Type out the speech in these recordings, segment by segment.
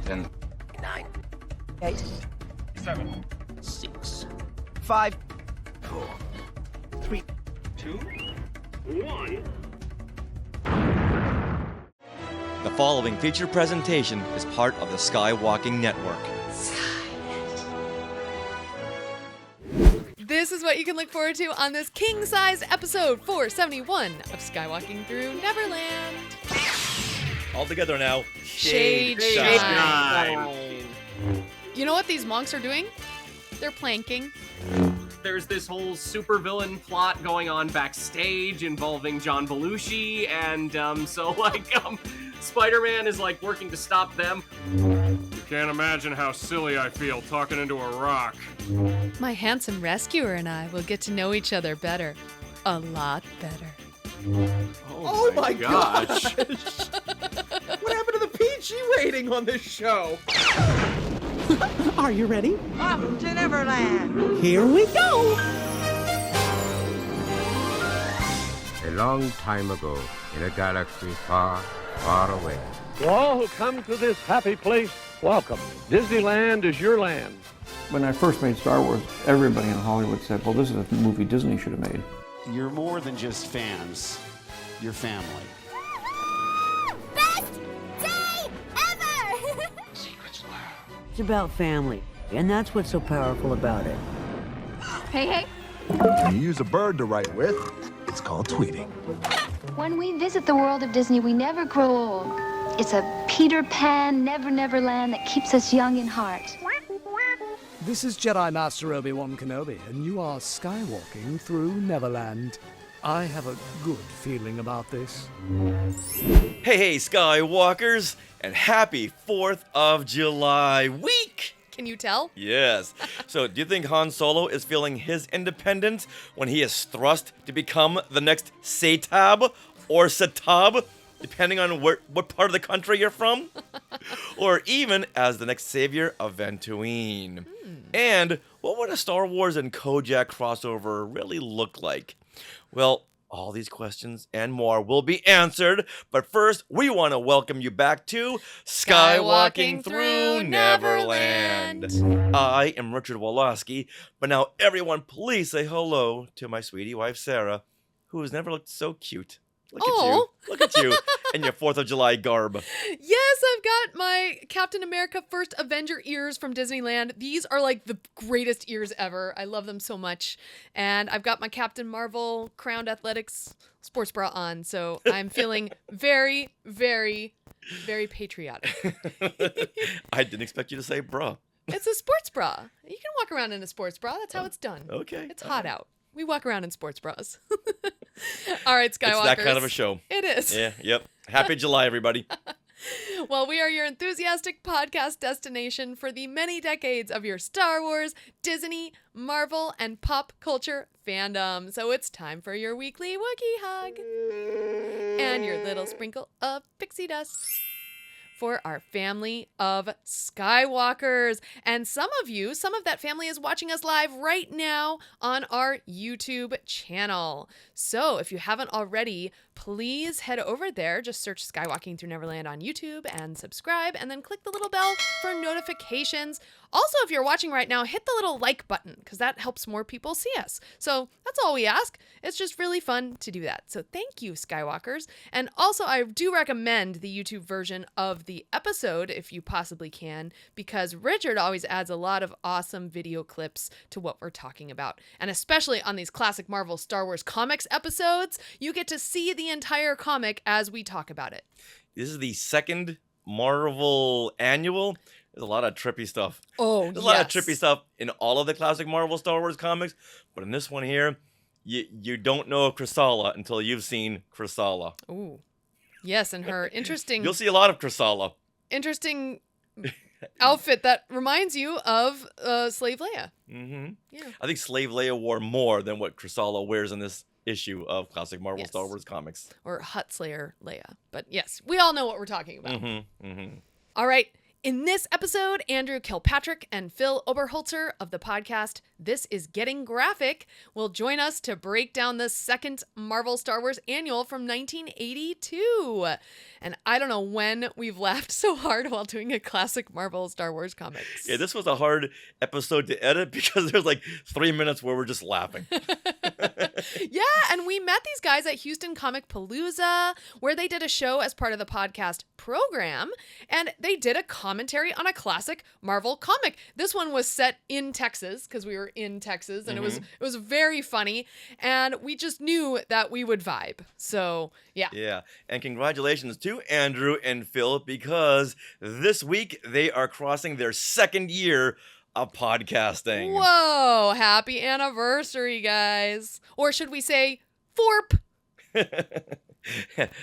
10, 9, 8, 7, 6, 5, 4, 3, 2, 1. The following feature presentation is part of the Skywalking Network. This is what you can look forward to on this king-size episode 471 of Skywalking Through Neverland. All together now. Shadeshine. You know what these monks are doing? They're planking. There's this whole supervillain plot going on backstage involving John Belushi, and Spider-Man is working to stop them. You can't imagine how silly I feel talking into a rock. My handsome rescuer and I will get to know each other better. A lot better. Oh my gosh. What happened to the PG rating on this show? Are you ready? Off to Neverland. Here we go! A long time ago, in a galaxy far, far away. To all who come to this happy place, welcome. Disneyland is your land. When I first made Star Wars, everybody in Hollywood said, well, this is a movie Disney should have made. You're more than just fans. You're family. Best day ever! Secrets lab. It's about family, and that's what's so powerful about it. Hey. When you use a bird to write with, it's called tweeting. When we visit the world of Disney, we never grow old. It's a Peter Pan, Never Land that keeps us young in heart. This is Jedi Master Obi-Wan Kenobi, and you are skywalking through Neverland. I have a good feeling about this. Hey, Skywalkers, and happy 4th of July week! Can you tell? Yes. So, do you think Han Solo is feeling his independence when he is thrust to become the next Satab or Satab, depending on what part of the country you're from? Or even as the next savior of Ventuine? And what would a Star Wars and Kojak crossover really look like? Well, all these questions and more will be answered, but first, we want to welcome you back to Skywalking Through Neverland. I am Richard Woloski, but now everyone please say hello to my sweetie wife, Sarah, who has never looked so cute. Look at you in your 4th of July garb. Yes, I've got my Captain America First Avenger ears from Disneyland. These are like the greatest ears ever. I love them so much. And I've got my Captain Marvel Crowned Athletics sports bra on. So I'm feeling very, very, very patriotic. I didn't expect you to say bra. It's a sports bra. You can walk around in a sports bra. That's how it's done. Okay. It's hot out. We walk around in sports bras. All right, Skywalkers. It's that kind of a show. It is. Yeah, yep. Happy July, everybody. Well, we are your enthusiastic podcast destination for the many decades of your Star Wars, Disney, Marvel, and pop culture fandom. So it's time for your weekly Wookiee hug. And your little sprinkle of pixie dust for our family of Skywalkers. And some of that family is watching us live right now on our YouTube channel. So if you haven't already, please head over there. Just search Skywalking Through Neverland on YouTube and subscribe, and then click the little bell for notifications. Also, if you're watching right now, hit the little like button because that helps more people see us. So that's all we ask. It's just really fun to do that. So thank you, Skywalkers. And also, I do recommend the YouTube version of the episode if you possibly can, because Richard always adds a lot of awesome video clips to what we're talking about. And especially on these classic Marvel Star Wars comics episodes, you get to see the entire comic as we talk about it. This is the second Marvel annual. There's a lot of trippy stuff. Oh, There's a lot of trippy stuff in all of the classic Marvel Star Wars comics, but in this one here, you don't know of Chrysala until you've seen Chrysala. Ooh. Yes, and her interesting... You'll see a lot of Chrysala. Interesting outfit that reminds you of Slave Leia. Mm-hmm. Yeah. I think Slave Leia wore more than what Chrysala wears in this issue of classic Marvel Star Wars comics. Or Hut Slayer Leia. But yes, we all know what we're talking about. Mm-hmm. Mm-hmm. All right. In this episode, Andrew Kilpatrick and Phil Oberholzer of the podcast This Is Getting Graphic will join us to break down the second Marvel Star Wars annual from 1982. And I don't know when we've laughed so hard while doing a classic Marvel Star Wars comics. Yeah, this was a hard episode to edit because there's like 3 minutes where we're just laughing. Yeah, and we met these guys at Houston Comic Palooza, where they did a show as part of the podcast program, and they did a commentary on a classic Marvel comic. This one was set in Texas, because we were in Texas, and it was very funny, and we just knew that we would vibe. So, yeah. Yeah, and congratulations to Andrew and Phil, because this week they are crossing their second year of podcasting. Whoa, happy anniversary, guys. Or should we say, FORP?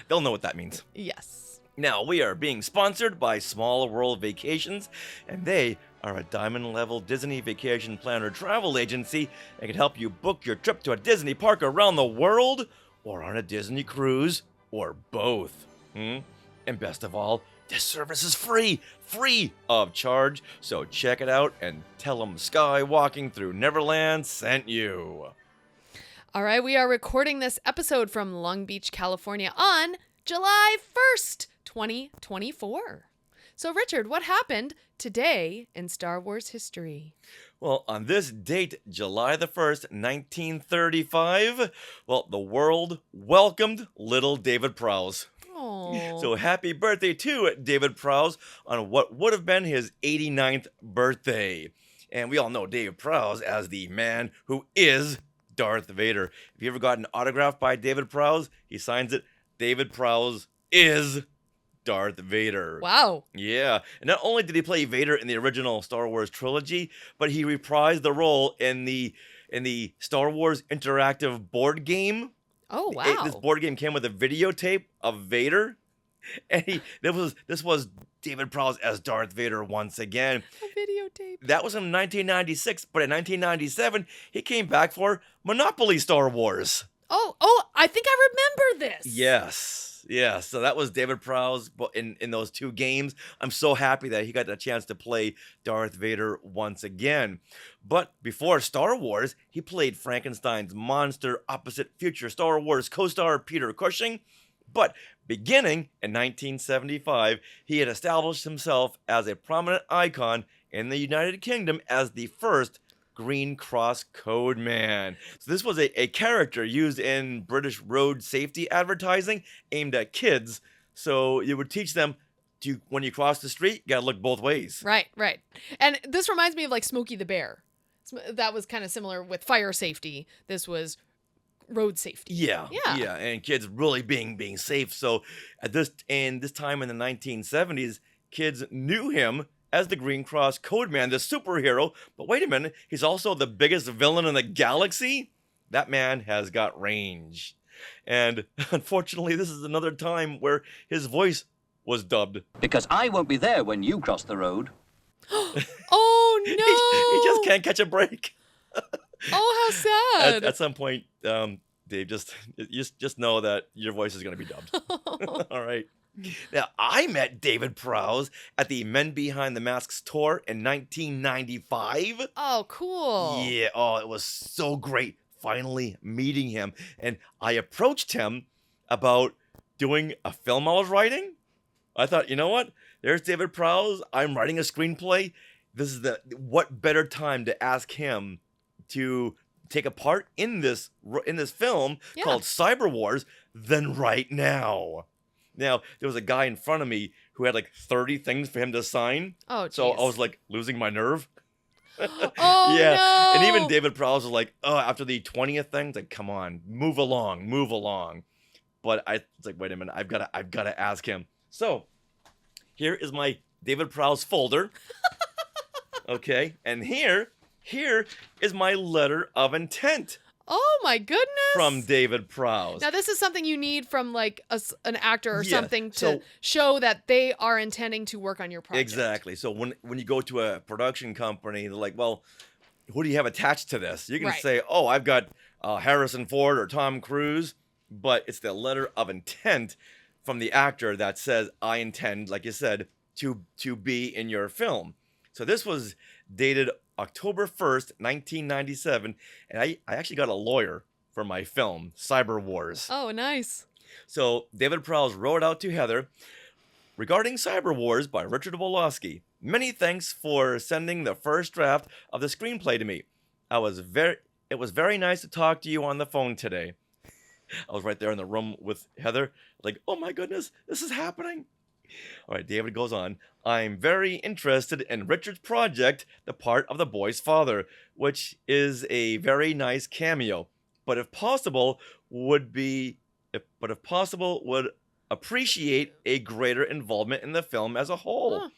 They'll know what that means. Yes. Now, we are being sponsored by Small World Vacations, and they are a diamond-level Disney vacation planner travel agency that can help you book your trip to a Disney park around the world, or on a Disney cruise, or both. And best of all, this service is free of charge, so check it out and tell them Skywalking Through Neverland sent you. All right, we are recording this episode from Long Beach, California on July 1st, 2024. So, Richard, what happened today in Star Wars history? Well, on this date, July the 1st, 1935, well, the world welcomed little David Prowse. So happy birthday to David Prowse on what would have been his 89th birthday. And we all know David Prowse as the man who is Darth Vader. If you ever got an autograph by David Prowse, he signs it, David Prowse is Darth Vader. Wow. Yeah. And not only did he play Vader in the original Star Wars trilogy, but he reprised the role in the Star Wars interactive board game. Oh, wow. This board game came with a videotape of Vader. And this was David Prowse as Darth Vader once again. A videotape. That was in 1996, but in 1997, he came back for Monopoly Star Wars. Oh, I think I remember this. Yes. Yeah, so that was David Prowse in those two games. I'm so happy that he got the chance to play Darth Vader once again. But before Star Wars, he played Frankenstein's monster opposite future Star Wars co-star Peter Cushing. But beginning in 1975, he had established himself as a prominent icon in the United Kingdom as the first Green Cross Code Man. So this was a character used in British road safety advertising aimed at kids. So it would teach them when you cross the street, you gotta look both ways. Right. And this reminds me of like Smokey the Bear. That was kind of similar with fire safety. This was road safety. Yeah. And kids really being safe. So at this time in the 1970s, kids knew him as the Green Cross Code Man, the superhero. But wait a minute, he's also the biggest villain in the galaxy? That man has got range. And unfortunately, this is another time where his voice was dubbed. Because I won't be there when you cross the road. Oh, no! He just can't catch a break. Oh, how sad. At some point, Dave, just know that your voice is going to be dubbed. All right. Now, I met David Prowse at the Men Behind the Masks tour in 1995. Oh, cool. Yeah, it was so great finally meeting him. And I approached him about doing a film I was writing. I thought, you know what? There's David Prowse. I'm writing a screenplay. This is what better time to ask him to take a part in this film called Cyber Wars than right now. Now, there was a guy in front of me who had like 30 things for him to sign. Oh, geez. So I was like losing my nerve. Oh, yeah. no. And even David Prowse was like, after the 20th thing, it's like, come on, move along. But it's like, wait a minute, I've got to ask him. So here is my David Prowse folder. Okay. And here is my letter of intent. Oh my goodness. From David Prowse. Now this is something you need from like an actor or something to show that they are intending to work on your project. Exactly. So when you go to a production company, they're like, well, who do you have attached to this? You can say, oh, I've got Harrison Ford or Tom Cruise, but it's the letter of intent from the actor that says, I intend, like you said, to be in your film. So this was dated October 1st, 1997, and I actually got a lawyer for my film, Cyber Wars. Oh, nice. So David Prowse wrote out to Heather, regarding Cyber Wars by Richard Wolosky, many thanks for sending the first draft of the screenplay to me. It was very nice to talk to you on the phone today. I was right there in the room with Heather, like, oh my goodness, this is happening. All right, David goes on. I'm very interested in Richard's project, The Part of the Boy's Father, which is a very nice cameo. But if possible, would appreciate a greater involvement in the film as a whole. Huh.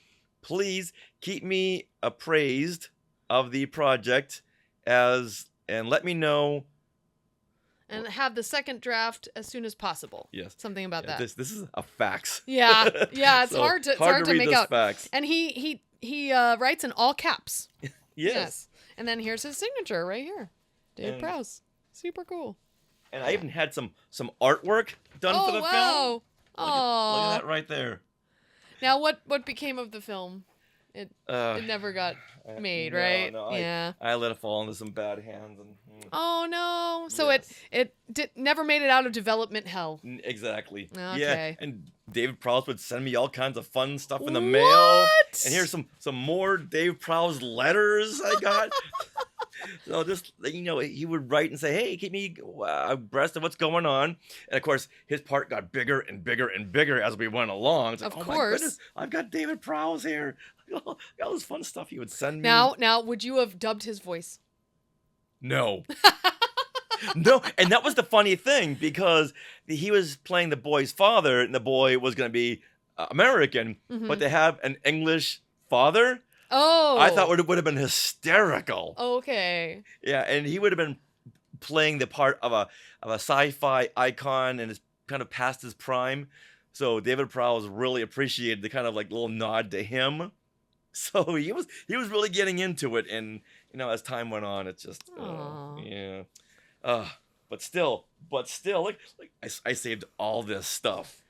Please keep me appraised of the project and let me know. And have the second draft as soon as possible. Yes. Something about that. This is a fax. Yeah. Yeah, it's So, hard to read make this out. fax. And he writes in all caps. Yes. And then here's his signature right here. David And- Prowse. Super cool. And I even had some artwork done for the film. Wow. Look Aw. at that right there. Now what became of the film? It never got made, right? No, yeah. I let it fall into some bad hands. Oh no. So Yes. it never made it out of development hell. Exactly. Okay. Yeah. And Dave Prowse would send me all kinds of fun stuff in the mail. What? And here's some more Dave Prowse letters I got. So just, he would write and say, hey, keep me abreast of what's going on. And of course, his part got bigger and bigger and bigger as we went along. It's like, Of oh course. my goodness, I've got David Prowse here. All this fun stuff he would send me. Now would you have dubbed his voice? No. No, and that was the funny thing, because he was playing the boy's father, and the boy was going to be American, but to have an English father, Oh. I thought would have been hysterical. Okay. Yeah, and he would have been playing the part of a sci-fi icon and is kind of past his prime. So David Prowse really appreciated the kind of like little nod to him. So he was really getting into it, and as time went on, it's just yeah. But still, like I saved all this stuff.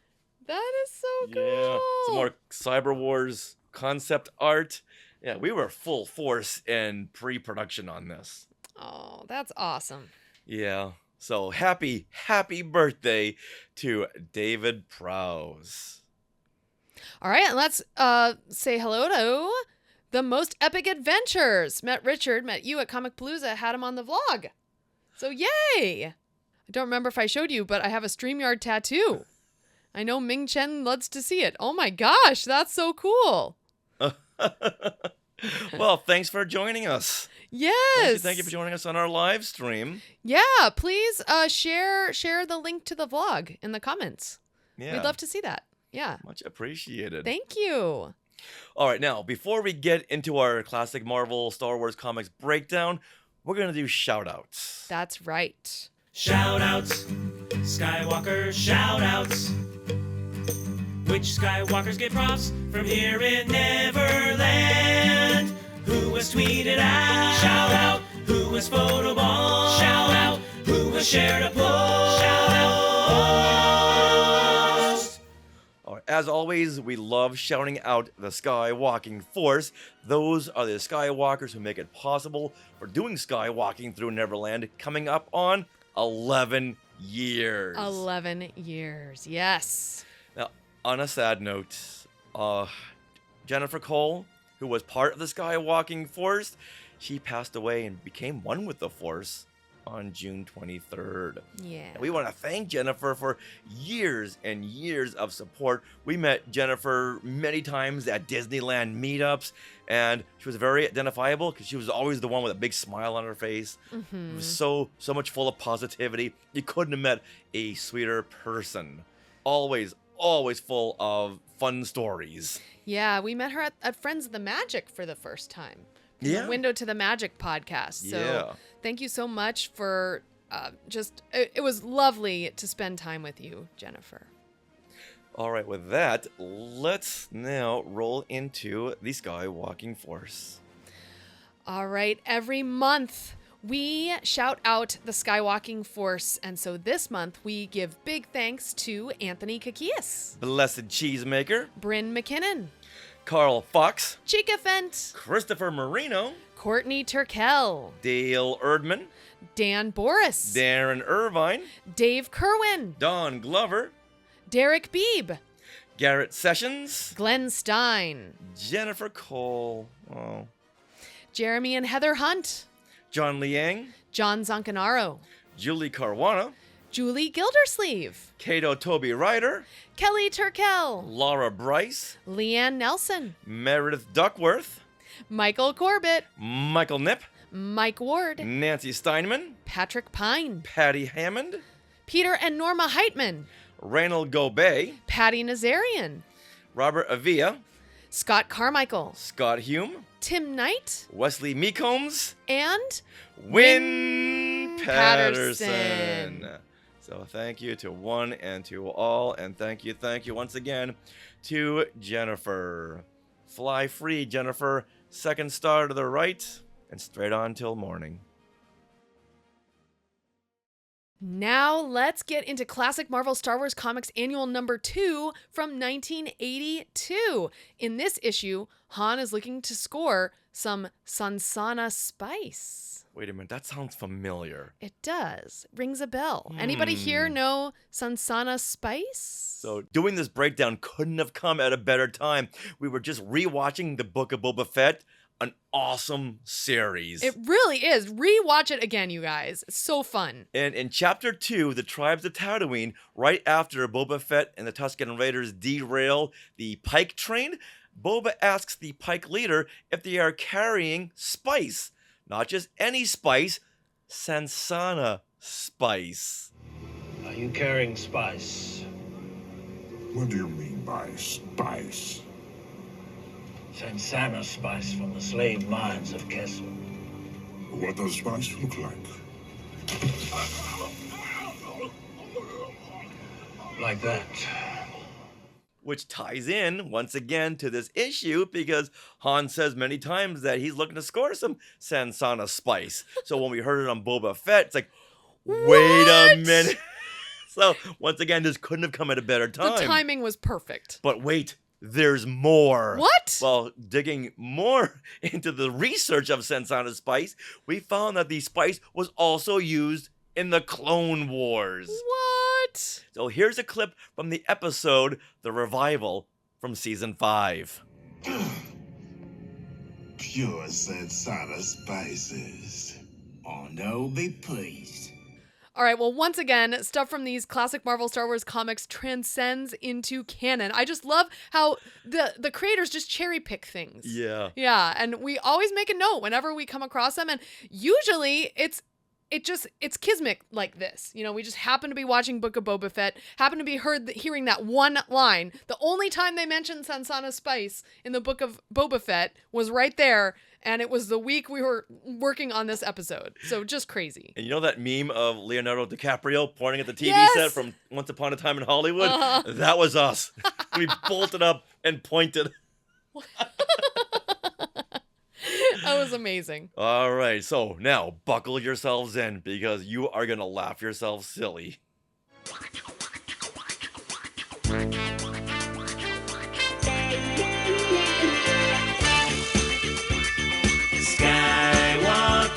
That is so cool. Yeah, some more Cyber Wars concept art. Yeah, we were full force in pre-production on this. Oh, that's awesome. Yeah. So happy birthday to David Prowse. All right, and let's say hello to the Most Epic Adventures. Met Richard, met you at Comic Palooza, had him on the vlog. So yay! I don't remember if I showed you, but I have a StreamYard tattoo. I know Ming Chen loves to see it. Oh my gosh, that's so cool. Well, thanks for joining us. Yes. Thank you for joining us on our live stream. Yeah, please share the link to the vlog in the comments. Yeah. We'd love to see that. Yeah. Much appreciated. Thank you. All right, now, before we get into our classic Marvel Star Wars comics breakdown, we're going to do shout-outs. That's right. Shout-outs. Skywalker shout-outs. Which Skywalkers get props from here in Neverland? Who was tweeted out? Shout out. Who was photobombed? Shout out. Who was shared a post? Shout out. All right, as always, we love shouting out the Skywalking Force. Those are the Skywalkers who make it possible for doing Skywalking through Neverland, coming up on 11 years. 11 years, yes. Now, on a sad note, Jennifer Cole, who was part of the Skywalking Force, she passed away and became one with the Force on June 23rd. Yeah. And we want to thank Jennifer for years and years of support. We met Jennifer many times at Disneyland meetups, and she was very identifiable because she was always the one with a big smile on her face. It was so much full of positivity. You couldn't have met a sweeter person. Always full of fun stories. Yeah, we met her at Friends of the Magic for the first time. Yeah. The Window to the Magic podcast. So Yeah. thank you so much for it was lovely to spend time with you, Jennifer. All right, with that, let's now roll into the Skywalking Force. All right, every month we shout out the Skywalking Force, and so this month we give big thanks to Anthony Kakias, Blessed Cheesemaker, Bryn McKinnon, Carl Fox, Chica Fent, Christopher Marino, Courtney Turkel, Dale Erdman, Dan Boris, Darren Irvine, Dave Kerwin, Don Glover, Derek Beebe, Garrett Sessions, Glenn Stein, Jennifer Cole, Jeremy and Heather Hunt, John Liang, John Zancanaro, Julie Caruana, Julie Gildersleeve, Cato Toby Ryder, Kelly Turkel, Laura Bryce, Leanne Nelson, Meredith Duckworth, Michael Corbett, Michael Knipp, Mike Ward, Nancy Steinman, Patrick Pine, Patty Hammond, Peter and Norma Heitman, Reynold Gobey, Patty Nazarian, Robert Avia, Scott Carmichael, Scott Hume, Tim Knight, Wesley Meecombs, and Wynn Patterson. Patterson. So thank you to one and to all, and thank you once again to Jennifer. Fly free, Jennifer. Second star to the right, and straight on till morning. Now let's get into classic Marvel Star Wars Comics Annual number 2 from 1982. In this issue, Han is looking to score some Sansana spice. Wait a minute, that sounds familiar. It does. Rings a bell. Anybody here know Sansana spice? So doing this breakdown couldn't have come at a better time. We were just rewatching the Book of Boba Fett, an awesome series. It really is. Rewatch it again, you guys. It's so fun. And in Chapter 2, the Tribes of Tatooine, right after Boba Fett and the Tusken Raiders derail the Pike train, Boba asks the Pike leader if they are carrying spice. Not just any spice, Sansana spice. Are you carrying spice? What do you mean by spice? Sansana spice from the slave mines of Kessel. What does spice look like? Like that. Which ties in, once again, to this issue because Han says many times that he's looking to score some Sansana spice. So when we heard it on Boba Fett, it's like, wait a minute. So once again, this couldn't have come at a better time. The timing was perfect. But wait, there's more. What? Well, digging more into the research of Sansana spice, we found that the spice was also used in the Clone Wars. What? So here's a clip from the episode The Revival from season 5. Pure Sansana spices. Oh, no, be pleased. All right, well, once again, stuff from these classic Marvel Star Wars comics transcends into canon. I just love how the creators just cherry pick things. Yeah. Yeah, and we always make a note whenever we come across them, and usually it's kismet like this. You know, we just happen to be watching Book of Boba Fett, happen to be hearing that one line. The only time they mentioned Sansana spice in the Book of Boba Fett was right there, and it was the week we were working on this episode. So just crazy. And you know that meme of Leonardo DiCaprio pointing at the TV Yes! set from Once Upon a Time in Hollywood? Uh-huh. That was us. We bolted up and pointed. That was amazing. All right, so now buckle yourselves in because you are going to laugh yourselves silly. Skywalking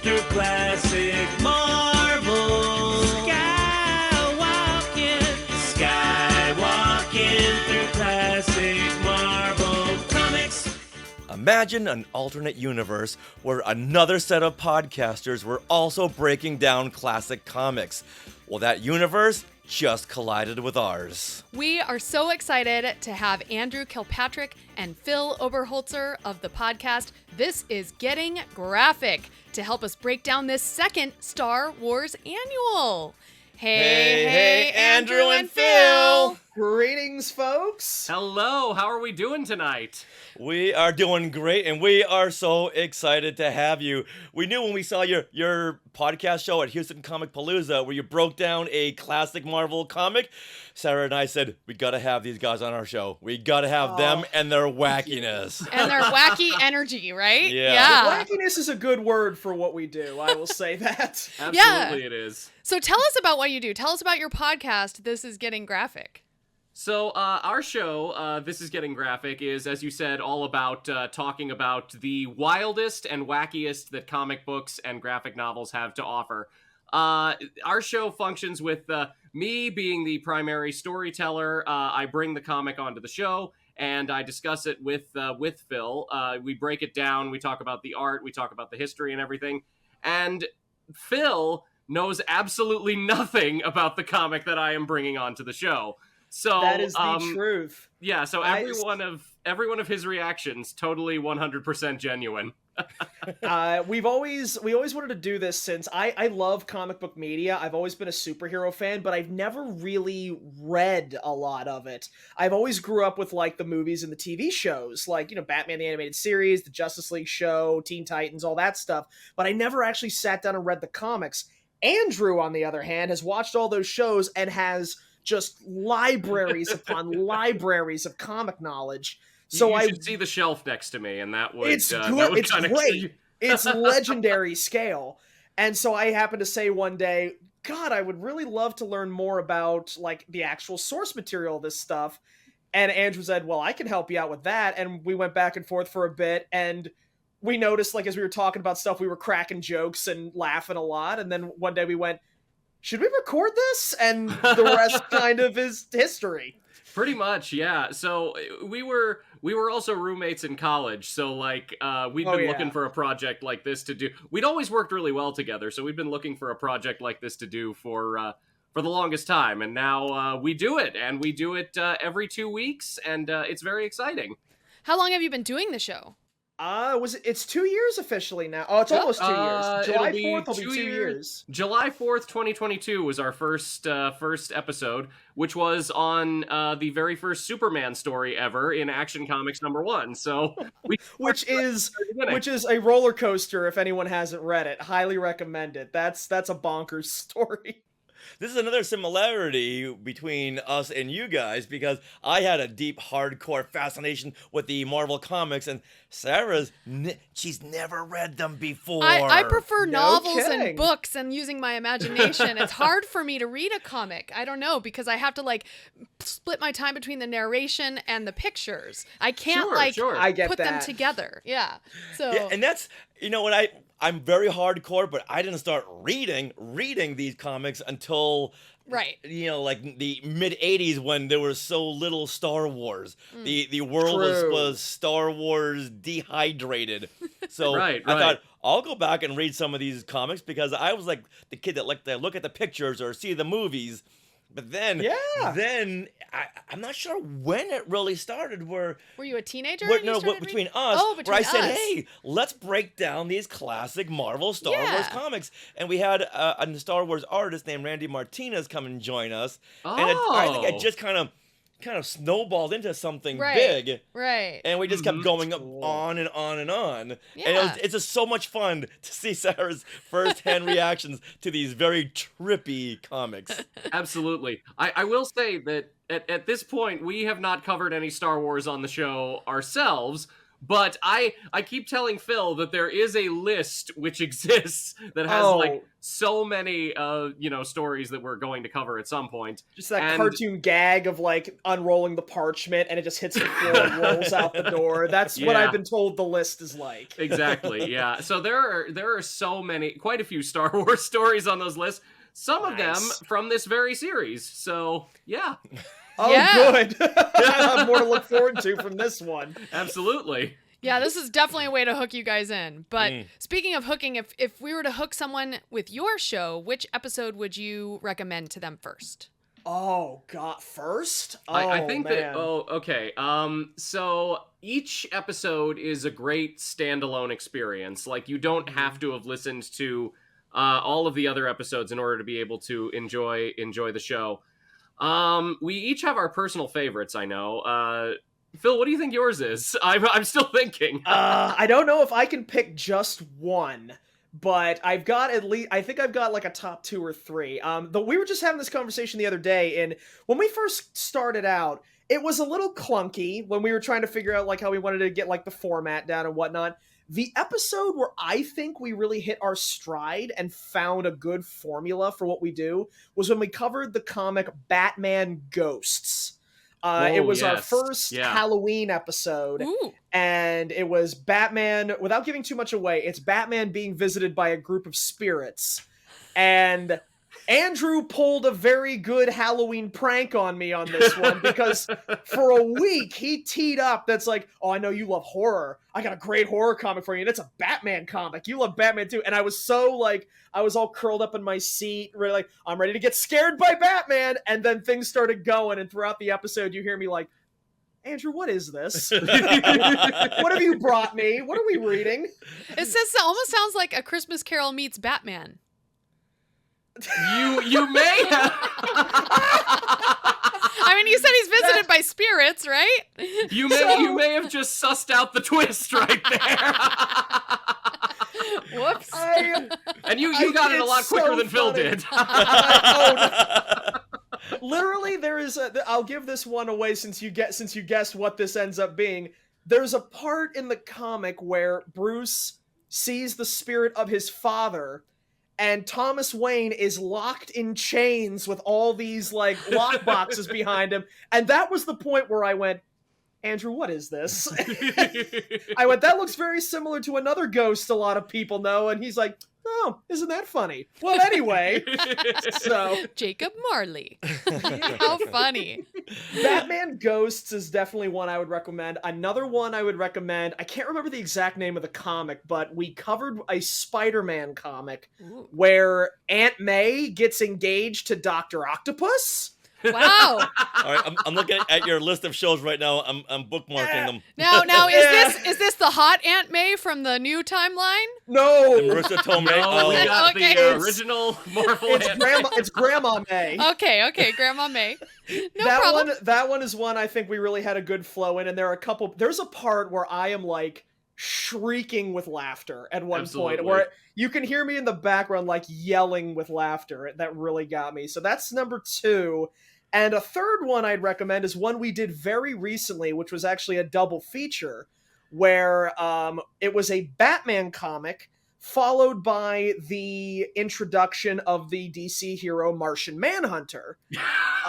through classic Marvel. Skywalking through classic Marvel comics. Imagine an alternate universe where another set of podcasters were also breaking down classic comics. Well, that universe just collided with ours. We are so excited to have Andrew Kilpatrick and Phil Oberholzer of the podcast This Is Getting Graphic to help us break down this second Star Wars annual. Hey, Andrew and Phil. Greetings, folks. Hello, how are we doing tonight? We are doing great, and we are so excited to have you. We knew when we saw your podcast show at Houston Comic Palooza where you broke down a classic Marvel comic. Sarah and I said, we got to have these guys on our show. We got to have them and their wackiness. And their wacky energy, right? Yeah. Wackiness is a good word for what we do. I will say that. Absolutely it is. So tell us about what you do. Tell us about your podcast, This Is Getting Graphic. So our show, This Is Getting Graphic, is, as you said, all about talking about the wildest and wackiest that comic books and graphic novels have to offer. Our show functions with me being the primary storyteller. I bring the comic onto the show, and I discuss it with Phil. We break it down, we talk about the art, we talk about the history and everything. And Phil knows absolutely nothing about the comic that I am bringing onto the show. So that is the truth. Yeah, so every one of his reactions totally 100% genuine. We always wanted to do this since I love comic book media. I've always been a superhero fan, but I've never really read a lot of it. I've always grew up with like the movies and the TV shows, like, you know, Batman the Animated Series, the Justice League show, Teen Titans, all that stuff. But I never actually sat down and read the comics. Andrew, on the other hand, has watched all those shows and has just libraries upon libraries of comic knowledge. So I should see the shelf next to me, and that would it's good. That would it's great. It's legendary scale. And so I happened to say one day, God, I would really love to learn more about like the actual source material of this stuff. And Andrew said, well, I can help you out with that. And we went back and forth for a bit, and we noticed, like, as we were talking about stuff, we were cracking jokes and laughing a lot. And then one day we went, should we record this? And the rest kind of is history. Pretty much, yeah. So we were also roommates in college. So like we'd been looking for a project like this to do. We'd always worked really well together. So we'd been looking for a project like this to do for the longest time. And now we do it, and we do it every 2 weeks, and it's very exciting. How long have you been doing the show? It's 2 years officially now. Oh, it's almost 2 years. July 4th will be 2 years. July 4th, 2022 was our first episode, which was on the very first Superman story ever in Action Comics #1. So which is a roller coaster if anyone hasn't read it. Highly recommend it. That's a bonkers story. This is another similarity between us and you guys, because I had a deep, hardcore fascination with the Marvel comics, and Sarah's, she's never read them before. I prefer novels and books and using my imagination. It's hard for me to read a comic. I don't know, because I have to, like, split my time between the narration and the pictures. I can't, I get put them together. Yeah. So. Yeah, and that's, you know what, I'm very hardcore, but I didn't start reading these comics until, right, you know, like the mid-'80s, when there was so little Star Wars. The world was Star Wars dehydrated. So I thought, I'll go back and read some of these comics, because I was like the kid that liked to look at the pictures or see the movies. But then, I'm not sure when it really started. Were you a teenager? Between us. Where I said, hey, let's break down these classic Marvel Star Wars comics. And we had a Star Wars artist named Randy Martinez come and join us. And I think it just kind of snowballed into something big. Right. And we just kept going on and on and on. Yeah. And it's just so much fun to see Sarah's first-hand reactions to these very trippy comics. Absolutely. I will say that at this point, we have not covered any Star Wars on the show ourselves. But I keep telling Phil that there is a list which exists that has like so many stories that we're going to cover at some point. Just that cartoon gag of like unrolling the parchment and it just hits the floor and rolls out the door. That's what I've been told the list is like. Exactly. Yeah. So there are quite a few Star Wars stories on those lists. Some of them from this very series. So yeah. Good. I have more to look forward to from this one. Absolutely. Yeah, this is definitely a way to hook you guys in. But speaking of hooking, if we were to hook someone with your show, which episode would you recommend to them first? Oh, God, first? I think okay. So each episode is a great standalone experience. Like, you don't have to have listened to all of the other episodes in order to be able to enjoy the show. We each have our personal favorites, I know. Phil, what do you think yours is? I'm still thinking. I don't know if I can pick just one, but I think I've got like a top 2 or 3. We were just having this conversation the other day, and when we first started out, it was a little clunky when we were trying to figure out like how we wanted to get like the format down and whatnot. The episode where I think we really hit our stride and found a good formula for what we do was when we covered the comic Batman Ghosts. It was our yes. first Halloween episode, and it was Batman, without giving too much away, it's Batman being visited by a group of spirits. And Andrew pulled a very good Halloween prank on me on this one, because for a week he teed up that's like, oh, I know you love horror. I got a great horror comic for you, and it's a Batman comic. You love Batman too. And I was so like, I was all curled up in my seat, really like, I'm ready to get scared by Batman. And then things started going, and throughout the episode you hear me like, Andrew, what is this? What have you brought me? What are we reading? It almost sounds like A Christmas Carol meets Batman. You may have. I mean, you said he's visited by spirits, right? You may have just sussed out the twist right there. Whoops. And you got it a lot quicker than Phil did. Literally, there is I'll give this one away since you guessed what this ends up being. There's a part in the comic where Bruce sees the spirit of his father, and Thomas Wayne is locked in chains with all these, like, lock boxes behind him. And that was the point where I went, Andrew, what is this? I went, that looks very similar to another ghost a lot of people know. And he's like, oh, isn't that funny? Well, anyway, so Jacob Marley. How funny. Batman Ghosts is definitely one I would recommend. Another one I would recommend, I can't remember the exact name of the comic, but we covered a Spider-Man comic where Aunt May gets engaged to Dr. Octopus. Wow. All right, I'm looking at your list of shows right now. I'm bookmarking them. Now is this the hot Aunt May from the new timeline? No. The Marissa Tomei. No, we got Okay. the original Marvel. It's Grandma May. Okay, Grandma May. No problem. That one is one I think we really had a good flow in, and there's a part where I am like shrieking with laughter at one point, where you can hear me in the background like yelling with laughter. That really got me. So that's number 2. And a third one I'd recommend is one we did very recently, which was actually a double feature, where it was a Batman comic followed by the introduction of the DC hero Martian Manhunter.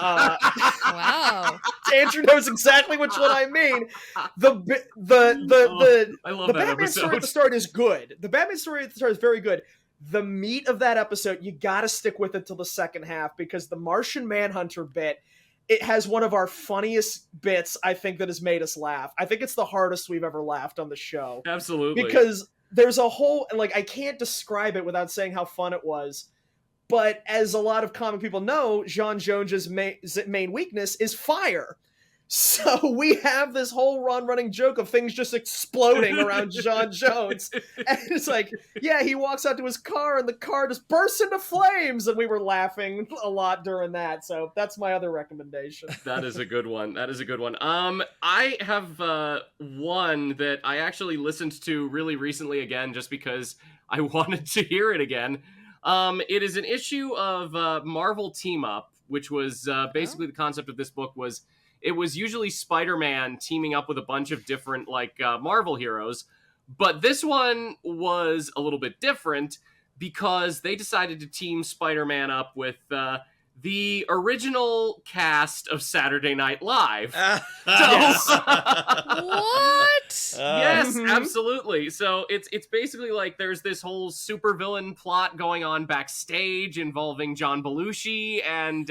Wow. Andrew knows exactly which one I mean. The Batman story at the start is good. The Batman story at the start is very good. The meat of that episode, you gotta stick with it till the second half, because the Martian Manhunter bit, it has one of our funniest bits, I think, that has made us laugh. I think it's the hardest we've ever laughed on the show. Absolutely. Because there's a whole, like, I can't describe it without saying how fun it was. But as a lot of comic people know, Jon Jones's main weakness is fire. So we have this whole running joke of things just exploding around Jon Jones. And it's like, yeah, he walks out to his car and the car just bursts into flames. And we were laughing a lot during that. So that's my other recommendation. That is a good one. I have one that I actually listened to really recently again, just because I wanted to hear it again. It is an issue of Marvel Team Up, which was basically the concept of this book was, it was usually Spider-Man teaming up with a bunch of different, Marvel heroes. But this one was a little bit different because they decided to team Spider-Man up with the original cast of Saturday Night Live. What? Yes, absolutely. So it's basically like there's this whole supervillain plot going on backstage involving John Belushi, and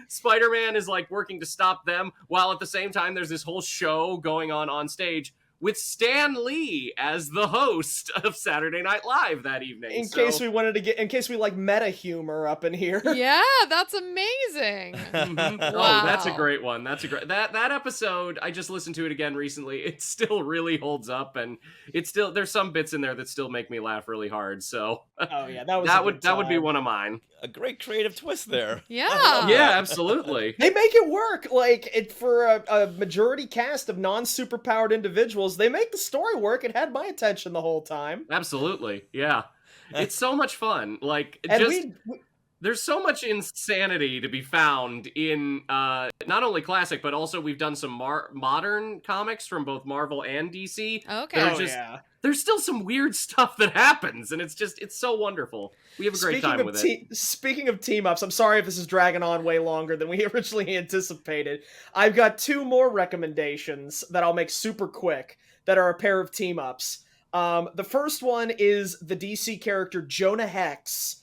Spider-Man is like working to stop them, while at the same time there's this whole show going on stage with Stan Lee as the host of Saturday Night Live that evening. In case we like meta humor up in here. Yeah, that's amazing. Wow. Oh, that's a great one. That episode, I just listened to it again recently. It still really holds up, and there's some bits in there that still make me laugh really hard. So oh yeah, that would be one of mine. A great creative twist there. Yeah. Yeah, absolutely. They make it work. Like, for a majority cast of non-superpowered individuals, they make the story work. It had my attention the whole time. Absolutely. Yeah. It's so much fun. Like, and just There's so much insanity to be found in not only classic, but also we've done some modern comics from both Marvel and DC. Okay. There's still some weird stuff that happens, and it's so wonderful. We have a great time with it. Speaking of team-ups, I'm sorry if this is dragging on way longer than we originally anticipated. I've got 2 more recommendations that I'll make super quick that are a pair of team-ups. The first one is the DC character Jonah Hex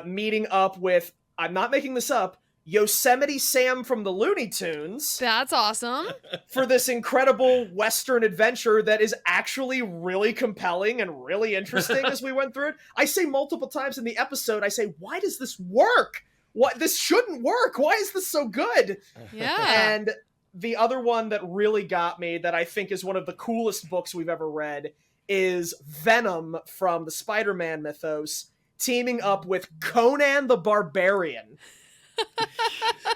meeting up with, I'm not making this up, Yosemite Sam from the Looney Tunes. That's awesome. For this incredible Western adventure that is actually really compelling and really interesting as we went through it. I say multiple times in the episode, I say, why does this work? This shouldn't work. Why is this so good? Yeah. And the other one that really got me, that I think is one of the coolest books we've ever read, is Venom from the Spider-Man mythos teaming up with Conan the Barbarian.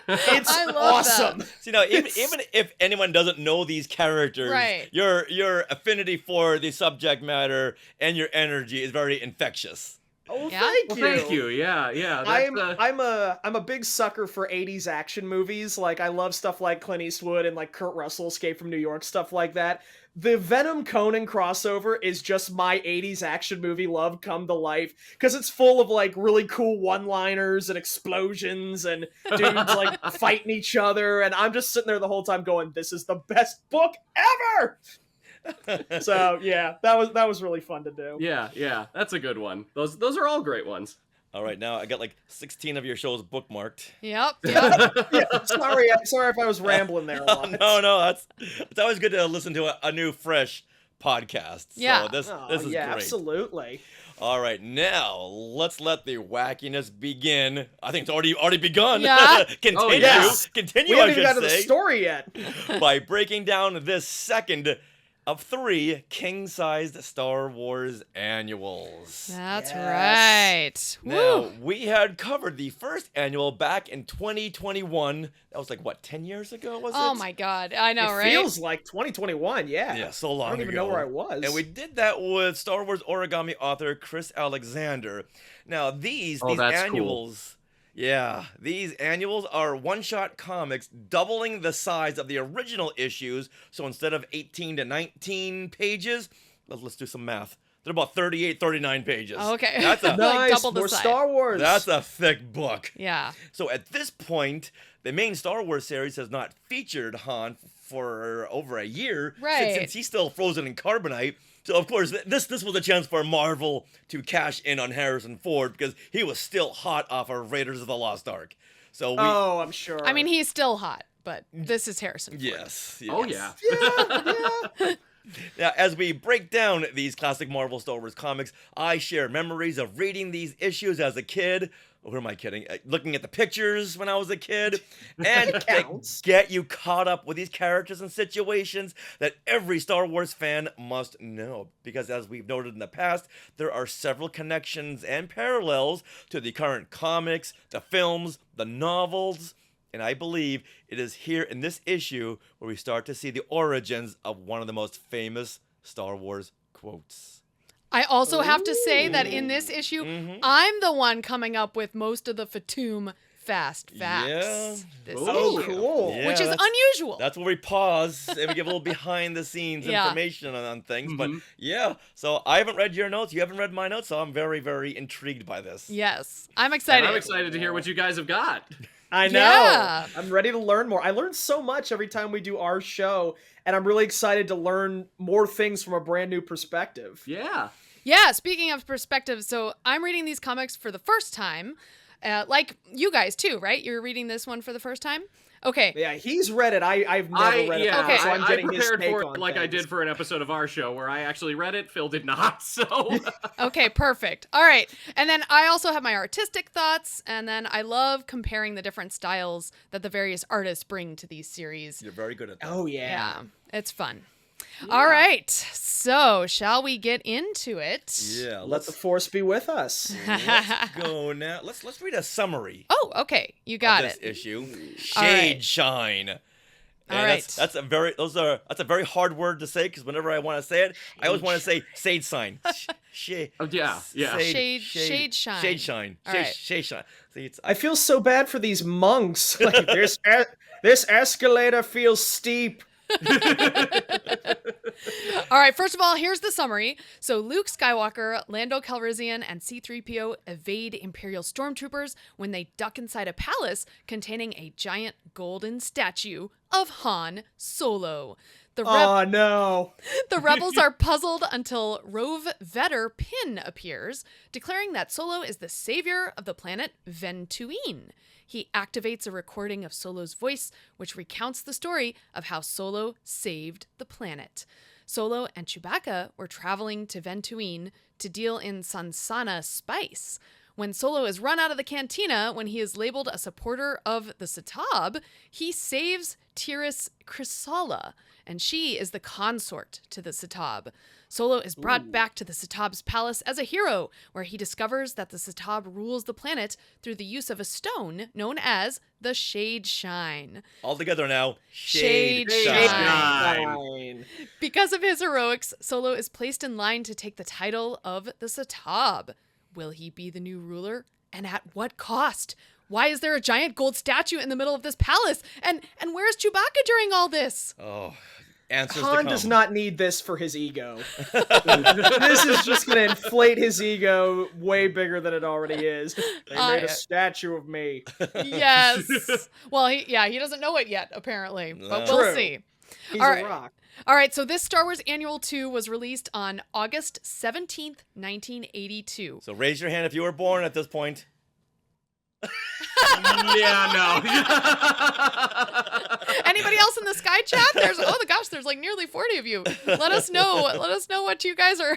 It's awesome. So, you know, even if anyone doesn't know these characters, Right. your affinity for the subject matter and your energy is very infectious. Oh, Yeah? thank you. Thank you. Yeah. I'm a big sucker for 80s action movies. Like, I love stuff like Clint Eastwood and like Kurt Russell, Escape from New York, stuff like that. The Venom Conan crossover is just my 80s action movie love come to life, because it's full of like really cool one-liners and explosions and dudes like fighting each other, and I'm just sitting there the whole time going, this is the best book ever. So yeah, that was really fun to do. Yeah, that's a good one. Those are all great ones. All right, now I got like 16 of your shows bookmarked. Yep. Yeah, sorry if I was rambling there a lot. No, it's always good to listen to a new, fresh podcast. Yeah. So this is great. Absolutely. All right, now let's let the wackiness begin. I think it's already begun. Yeah. Continue. Oh, yes. Continue, We I haven't should even got to the say. story yet. By breaking down this second of 3 king-sized Star Wars annuals. That's Yes. right. Now, Woo. we had covered the first annual back in 2021. That was like, what, 10 years ago, was it? Oh my God. I know, It right? feels like 2021, yeah. Yeah, so long ago. I don't even know where I was. And we did that with Star Wars origami author Chris Alexander. Now, these that's cool. annuals... Yeah, these annuals are one-shot comics doubling the size of the original issues. So instead of 18 to 19 pages, let's do some math. They're about 38, 39 pages. Okay. That's a Nice, double the more size. Star Wars. That's a thick book. Yeah. So at this point, the main Star Wars series has not featured Han for over a year. Right. Since he's still frozen in carbonite. So of course, this was a chance for Marvel to cash in on Harrison Ford, because he was still hot off of Raiders of the Lost Ark. So I'm sure. I mean, he's still hot, but this is Harrison Ford. Yes. Oh yeah. Now, as we break down these classic Marvel Star Wars comics, I share memories of reading these issues as a kid. Who am I kidding? Looking at the pictures when I was a kid. And they get you caught up with these characters and situations that every Star Wars fan must know. Because as we've noted in the past, there are several connections and parallels to the current comics, the films, the novels. And I believe it is here in this issue where we start to see the origins of one of the most famous Star Wars quotes. I also have to say that in this issue, I'm the one coming up with most of the Fatum fast facts. Yeah. This Oh, issue, cool. Yeah, which is that's- unusual. That's where we pause and we give a little behind the scenes Yeah. information on things. But yeah, so I haven't read your notes, you haven't read my notes, so I'm very, very intrigued by this. Yes, I'm excited. And I'm excited to hear what you guys have got. I know. Yeah. I'm ready to learn more. I learn so much every time we do our show, and I'm really excited to learn more things from a brand new perspective. Yeah. Yeah, speaking of perspective, so I'm reading these comics for the first time, like you guys too, right? You're reading this one for the first time? Okay. Yeah, he's read it. I've never read it. Yeah, before, so I'm I getting his prepared take for on it like I things. did for an episode of our show where I actually read it. Phil did not, so... Okay, perfect. All right. And then I also have my artistic thoughts, and then I love comparing the different styles that the various artists bring to these series. You're very good at that. Oh, yeah. Yeah, it's fun. All right. So, shall we get into it? Yeah, Let the force be with us. let's go now. Let's read a summary Oh, okay. You got of this it. issue. All right. Shadeshine. All And right. that's a very hard word to say, because whenever I want to say it, I always want to say Shade sign. Shade. Oh yeah. Shadeshine. Shadeshine. All right. Shadeshine. See, it's I feel so bad for these monks. Like this escalator feels steep. All right, first of all, here's the summary. So Luke Skywalker, Lando Calrissian, and C-3PO evade Imperial stormtroopers when they duck inside a palace containing a giant golden statue of Han Solo. Oh no. The rebels are puzzled until Rove Vetter Pin appears, declaring that Solo is the savior of the planet Ventuine. He activates a recording of Solo's voice, which recounts the story of how Solo saved the planet. Solo and Chewbacca were traveling to Ventuine to deal in Sansana spice. When Solo is run out of the cantina when he is labeled a supporter of the Satab, he saves Tiris Chrysala, and she is the consort to the Satab. Solo is brought back to the Satab's palace as a hero, where he discovers that the Satab rules the planet through the use of a stone known as the Shadeshine. all together now. Shadeshine. Because of his heroics, Solo is placed in line to take the title of the Satab. Will he be the new ruler? And at what cost? Why is there a giant gold statue in the middle of this palace? And where's Chewbacca during all this? Oh, answers to Han come. does not need this for his ego. This is just going to inflate his ego way bigger than it already is. They made a statue of me. Yes. Well, he doesn't know it yet, apparently. But True. we'll see. He's All a right. rock. All right, so this Star Wars Annual 2 was released on August 17th, 1982. So raise your hand if you were born at this point. Yeah, no. Anybody else in the Sky Chat? There's like nearly 40 of you. Let us know what you guys are.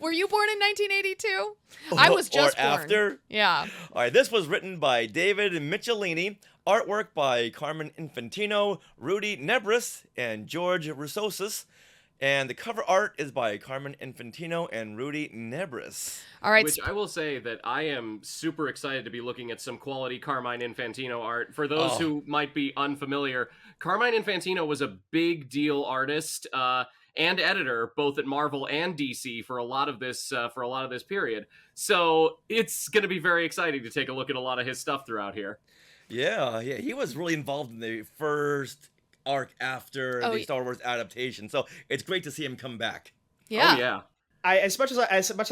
Were you born in 1982? I was just or born. after. Yeah. All right, this was written by David Michelini, artwork by Carmen Infantino, Rudy Nebris, and George Roussos, and the cover art is by Carmen Infantino and Rudy Nebris. All right. Which I will say that I am super excited to be looking at some quality Carmine Infantino art. For those who might be unfamiliar, Carmine Infantino was a big deal artist and editor, both at Marvel and DC for a lot of this period. So it's going to be very exciting to take a look at a lot of his stuff throughout here. Yeah, he was really involved in the first arc after the Star Wars adaptation, so it's great to see him come back. Yeah. Oh, yeah. As much as I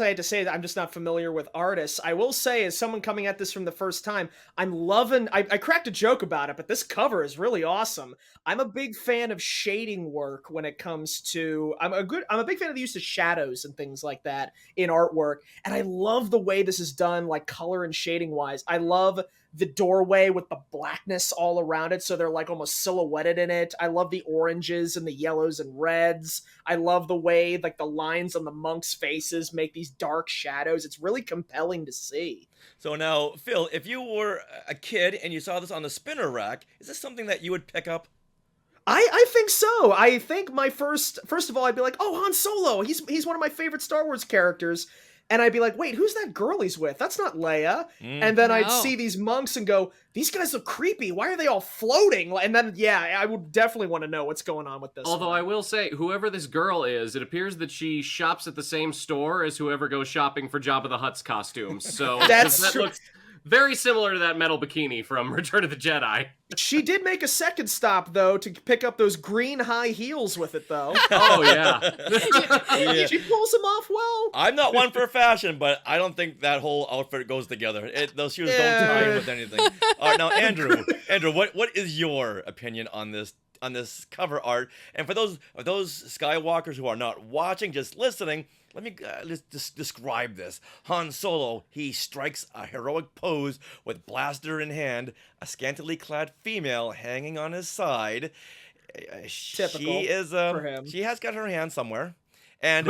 had to say that I'm just not familiar with artists, I will say, as someone coming at this from the first time, I'm loving. I cracked a joke about it, but this cover is really awesome. I'm a big fan of shading work when it comes to. I'm a big fan of the use of shadows and things like that in artwork, and I love the way this is done, like color and shading wise. I love the doorway with the blackness all around it, so they're like almost silhouetted in it. I love the oranges and the yellows and reds. I love the way like the lines on the monks' faces make these dark shadows. It's really compelling to see. So now, Phil, if you were a kid and you saw this on the spinner rack, is this something that you would pick up? I think so. I think my first of all, I'd be like, oh, Han Solo. He's one of my favorite Star Wars characters. And I'd be like, wait, who's that girl he's with? That's not Leia. And then I'd see these monks and go, these guys look creepy. Why are they all floating? And then, yeah, I would definitely want to know what's going on with this. Although I will say, whoever this girl is, it appears that she shops at the same store as whoever goes shopping for Jabba the Hutt's costumes. So that looks very similar to that metal bikini from Return of the Jedi. She did make a second stop, though, to pick up those green high heels with it, though. Oh, yeah. She pulls them off well. I'm not one for fashion, but I don't think that whole outfit goes together. Those shoes don't tie in with anything. All right, now, Andrew, what is your opinion on this cover art? And for those Skywalkers who are not watching, just listening, let me just describe this. Han Solo, he strikes a heroic pose with blaster in hand, a scantily clad female hanging on his side. Typical for him. She has got her hand somewhere. And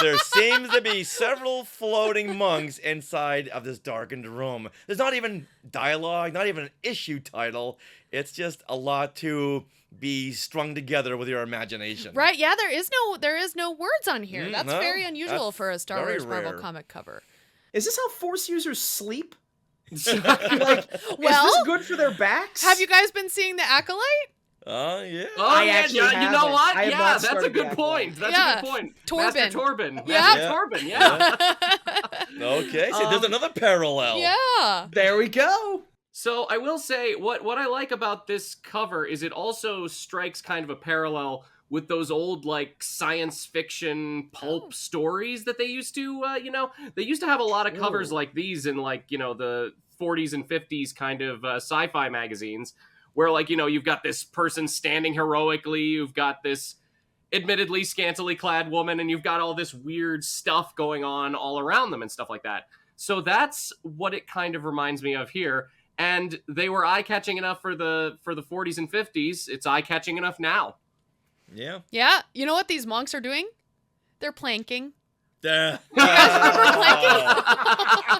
there seems to be several floating monks inside of this darkened room. There's not even dialogue, not even an issue title. It's just a lot to be strung together with your imagination. Right, yeah, there is no words on here. That's very unusual for a Star Wars rare. Marvel comic cover. Is this how Force users sleep? Is Well, this good for their backs? Have you guys been seeing The Acolyte? Yeah. Oh, yeah, actually you know haven't. what? I have Yeah, not that's a started good yet. point. That's Yeah. a good point. Torben. Master Torben. Yeah. Master Torben, yeah. Okay, see, there's another parallel. Yeah. There we go. So I will say, what I like about this cover is it also strikes kind of a parallel with those old, like, science fiction pulp stories that they used to, they used to have a lot of covers like these in, like, the 40s and 50s kind of sci-fi magazines where, like, you've got this person standing heroically, you've got this admittedly scantily clad woman, and you've got all this weird stuff going on all around them and stuff like that. So that's what it kind of reminds me of here. And they were eye-catching enough for the 40s and 50s. It's eye-catching enough now. Yeah. Yeah. You know what these monks are doing? They're planking.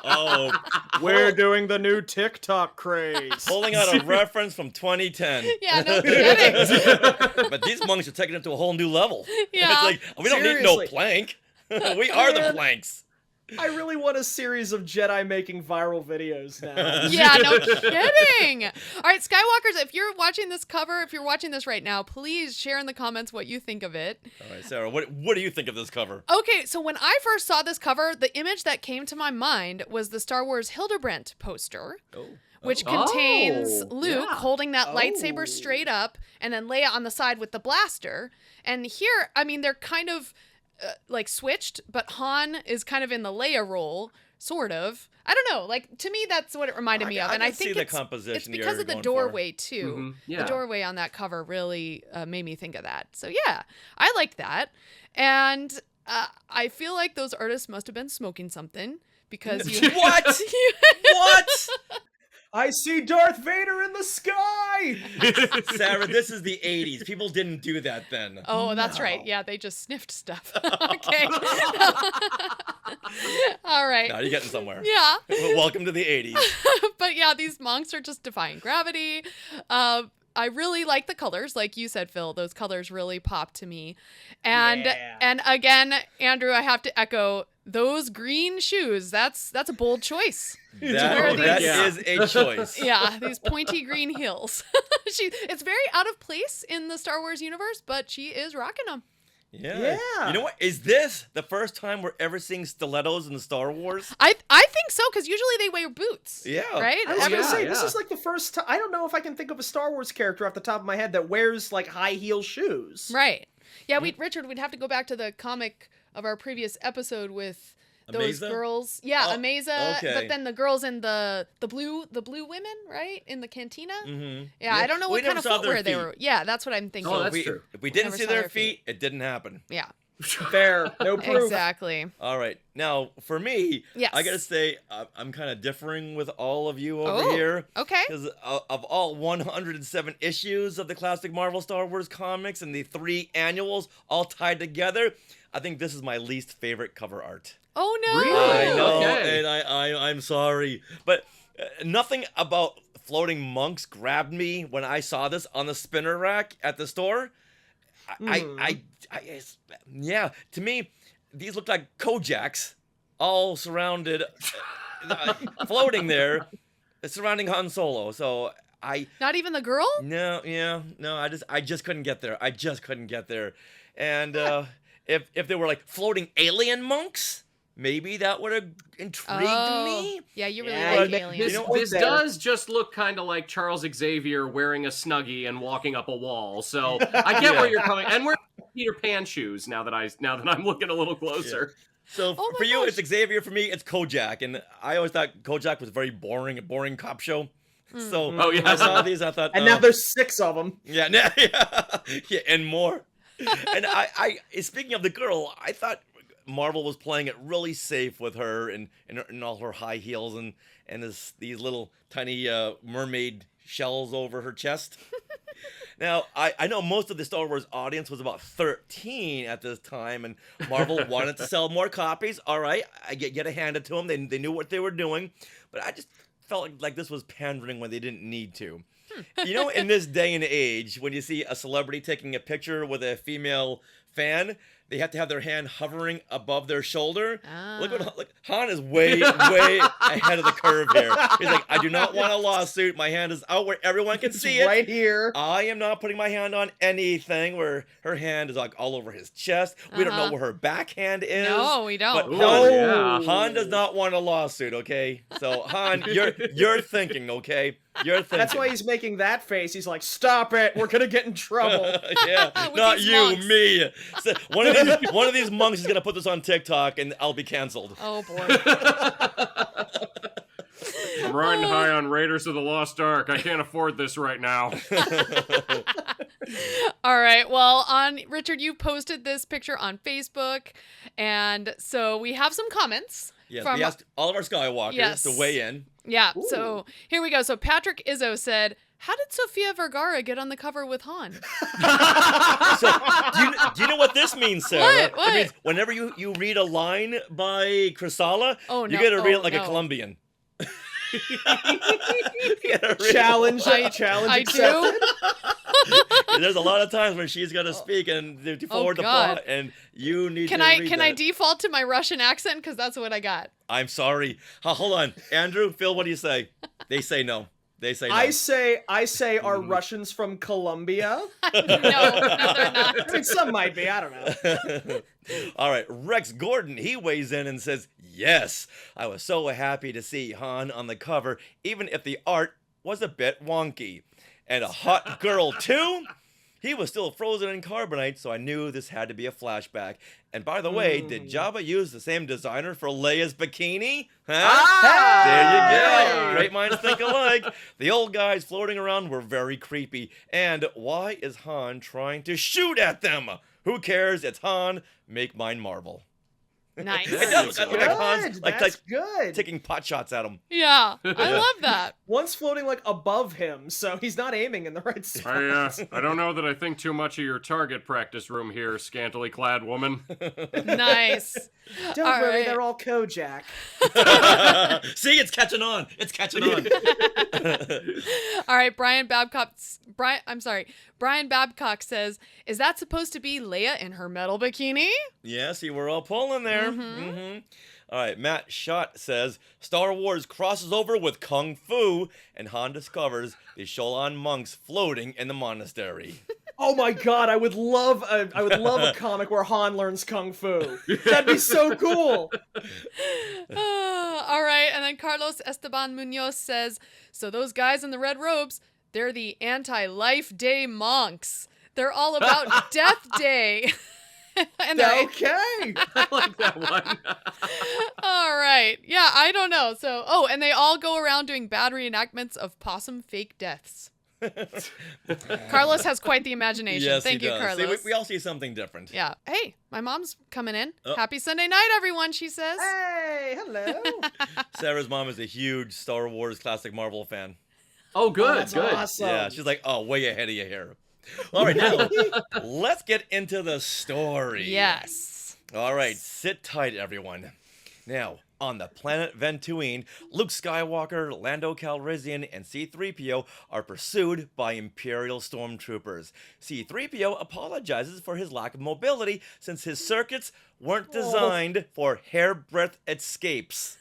Oh, We're doing the new TikTok craze. pulling out a reference from 2010. Yeah, no kidding. But these monks are taking it to a whole new level. Yeah. It's like, we don't need no Seriously. plank. We are the Man. planks. I really want a series of Jedi making viral videos now. Yeah, no kidding. All right, Skywalkers, if you're watching this cover, if you're watching this right now, please share in the comments what you think of it. All right, Sarah, what do you think of this cover? Okay, so when I first saw this cover, the image that came to my mind was the Star Wars Hildebrandt poster. Which contains Luke holding that lightsaber straight up and then Leia on the side with the blaster. And here, I mean, they're kind of like switched, but Han is kind of in the Leia role, sort of. I don't know. Like, to me, that's what it reminded me of. And I think the it's composition because you're of the going doorway, for. too. Mhm, yeah. The doorway on that cover really made me think of that. So, yeah, I like that. And I feel like those artists must have been smoking something because you... What? What? I see Darth Vader in the sky! Sarah, this is the 80s. People didn't do that then. Oh, that's right. Yeah, they just sniffed stuff. Okay. All right. Now you're getting somewhere. Yeah. Welcome to the 80s. But yeah, these monks are just defying gravity. I really like the colors, like you said, Phil. Those colors really pop to me. And and again, Andrew, I have to echo those green shoes. That's a bold choice. That is a choice. Yeah, these pointy green heels. It's very out of place in the Star Wars universe, but she is rocking them. Yeah. You know what? Is this the first time we're ever seeing stilettos in Star Wars? I think so, because usually they wear boots. Yeah. Right? I was going to say, this is like the first time. I don't know if I can think of a Star Wars character off the top of my head that wears like high heel shoes. Right. Yeah, Richard, we'd have to go back to the comic of our previous episode with those Ameza? girls. Yeah, Ameza. okay. But then the girls in the blue women, right? In the cantina. Mm-hmm. Yeah, I don't know what kind of footwear they were. Yeah, that's what I'm thinking. Oh, that's true. If we didn't Never see saw their their feet, it didn't happen. Yeah. Fair. No proof. Exactly. All right. Now, for me, Yes. I got to say, I'm kind of differing with all of you over here. Okay. Because of all 107 issues of the classic Marvel Star Wars comics and the 3 annuals all tied together, I think this is my least favorite cover art. Oh, no. I know, Okay. and I'm sorry. But nothing about floating monks grabbed me when I saw this on the spinner rack at the store. Yeah, to me, these look like Kojaks, all surrounded, floating there, surrounding Han Solo. So Not even the girl? no, I just couldn't get there. And if they were like floating alien monks, maybe that would have intrigued me. Yeah, you really Yeah, like but aliens. This does just look kind of like Charles Xavier wearing a Snuggie and walking up a wall. So I get where you're coming, and we're Peter Pan shoes now that I'm looking a little closer. So for you, it's Xavier. For me, it's Kojak. And I always thought Kojak was a boring cop show. So I saw these, I thought, And now there's 6 of them. yeah, and more. And I speaking of the girl, I thought Marvel was playing it really safe with her and all her high heels and these little tiny mermaid shells over her chest. Now, I know most of the Star Wars audience was about 13 at this time, and Marvel wanted to sell more copies. All right, I get to hand it to them. They knew what they were doing, but I just felt like this was pandering when they didn't need to. You know, in this day and age, when you see a celebrity taking a picture with a female fan, they have to have their hand hovering above their shoulder. Ah. Look, Han is way ahead of the curve here. He's like, I do not want a lawsuit. My hand is out where everyone can see it. Right here. I am not putting my hand on anything. Where her hand is like all over his chest. We don't know where her backhand is. No, we don't. But Han does not want a lawsuit. Okay, so Han, you're thinking. Okay, you're thinking. That's why he's making that face. He's like, "Stop it! We're gonna get in trouble." Yeah, not you, me. So one of these monks is gonna put this on TikTok, and I'll be canceled. Oh boy. I'm riding high on Raiders of the Lost Ark. I can't afford this right now. All right. Well, Richard, you posted this picture on Facebook, and so we have some comments. Yes, from we asked all of our Skywalkers to weigh in. Yeah. Ooh. So here we go. So Patrick Izzo said, "How did Sofia Vergara get on the cover with Han?" So, do you know what this means, Sarah? What? It means whenever you read a line by Crisala, you no. gotta read it like no. a Colombian. Challenge I accepted. There's a lot of times when she's gonna speak and to forward the plot, and you need to read Can that. I default to my Russian accent because that's what I got? I'm sorry. Hold on, Andrew, Phil, what do you say? They say no. They say no. I say, are Russians from Colombia? No, they're not. I mean, some might be. I don't know. All right, Rex Gordon, he weighs in and says, yes, I was so happy to see Han on the cover, even if the art was a bit wonky. And a hot girl, too? He was still frozen in carbonite, so I knew this had to be a flashback. And by the way, did Jabba use the same designer for Leia's bikini? Huh? There you go. Great minds think alike. The old guys floating around were very creepy. And why is Han trying to shoot at them? Who cares? It's Han. Make mine marvel. Nice. It does look like Han's That's good. taking pot shots at him. Yeah, I love that. One's floating like above him, so he's not aiming in the right spot. I don't know that I think too much of your target practice room here, scantily clad woman. Nice. Don't All worry, right. they're all Kojak. See, it's catching on. It's catching on. All right, Brian Babcock says, "Is that supposed to be Leia in her metal bikini?" Yeah, see, we're all pulling there. Mm-hmm. All right, Matt Schott says, Star Wars crosses over with Kung Fu, and Han discovers the Sholon monks floating in the monastery. Oh my god, I would love a comic where Han learns Kung Fu. That'd be so cool. All right, and then Carlos Esteban Munoz says, "So those guys in the red robes, they're the anti-Life Day monks. They're all about Death Day." And okay. I like that one. All right. Yeah, I don't know. So, and they all go around doing bad reenactments of possum fake deaths. Carlos has quite the imagination. Yes, Thank he you, does. Carlos. See, we all see something different. Yeah. Hey, my mom's coming in. Oh. Happy Sunday night, everyone, she says. Hey, hello. Sarah's mom is a huge Star Wars classic Marvel fan. Oh, good, that's good. awesome. Yeah, she's like, way ahead of you here. All right, now, let's get into the story. Yes. All right, sit tight, everyone. Now, on the planet Ventuine, Luke Skywalker, Lando Calrissian, and C-3PO are pursued by Imperial stormtroopers. C-3PO apologizes for his lack of mobility since his circuits weren't designed for hair-breadth escapes.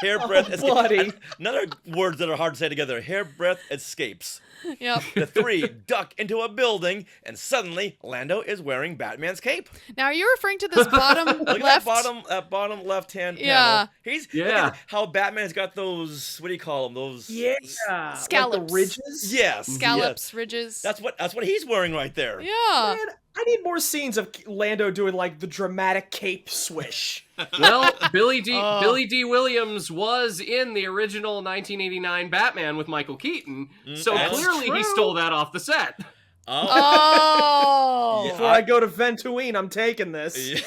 Hair-breadth escapes. buddy. Another words that are hard to say together. Hair-breadth escapes. Yep. The three duck into a building, and suddenly Lando is wearing Batman's cape. Now, are you referring to this bottom Look left? at that bottom left-hand Yeah. panel. Look at how Batman's got those, what do you call them? Those Scallops. Like the ridges? Yes. Scallops, yes. ridges. That's what he's wearing right there. Yeah. Man, I need more scenes of Lando doing like the dramatic cape swish. Well, Billy D. Williams was in the original 1989 Batman with Michael Keaton, so That's clearly true. he stole that off the set. Oh. Before I go to Ventuine, I'm taking this.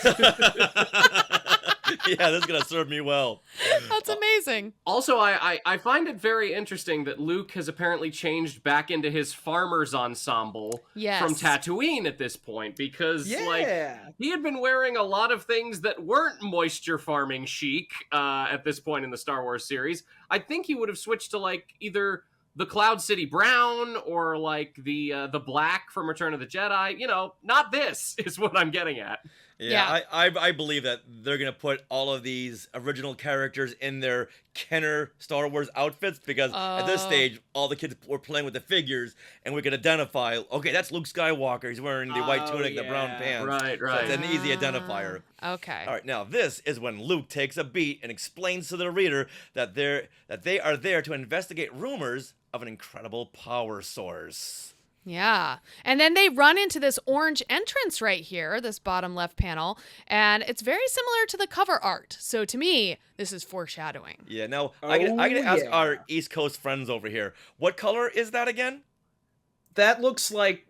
Yeah, this is gonna serve me well. That's amazing. Also, I find it very interesting that Luke has apparently changed back into his farmer's ensemble Yes. from Tatooine at this point, because like Yeah. he had been wearing a lot of things that weren't moisture farming chic at this point in the Star Wars series. I think he would have switched to like either the Cloud City brown or like the black from Return of the Jedi. You know, not this is what I'm getting at. Yeah, I believe that they're going to put all of these original characters in their Kenner Star Wars outfits because at this stage, all the kids were playing with the figures and we could identify, okay, that's Luke Skywalker. He's wearing the white tunic, the brown pants. Right. So it's an easy identifier. Okay. All right, now this is when Luke takes a beat and explains to the reader that they are there to investigate rumors of an incredible power source. Yeah. And then they run into this orange entrance right here, this bottom left panel, and it's very similar to the cover art. So to me, this is foreshadowing. Yeah, now I gotta ask our East Coast friends over here, what color is that again? That looks like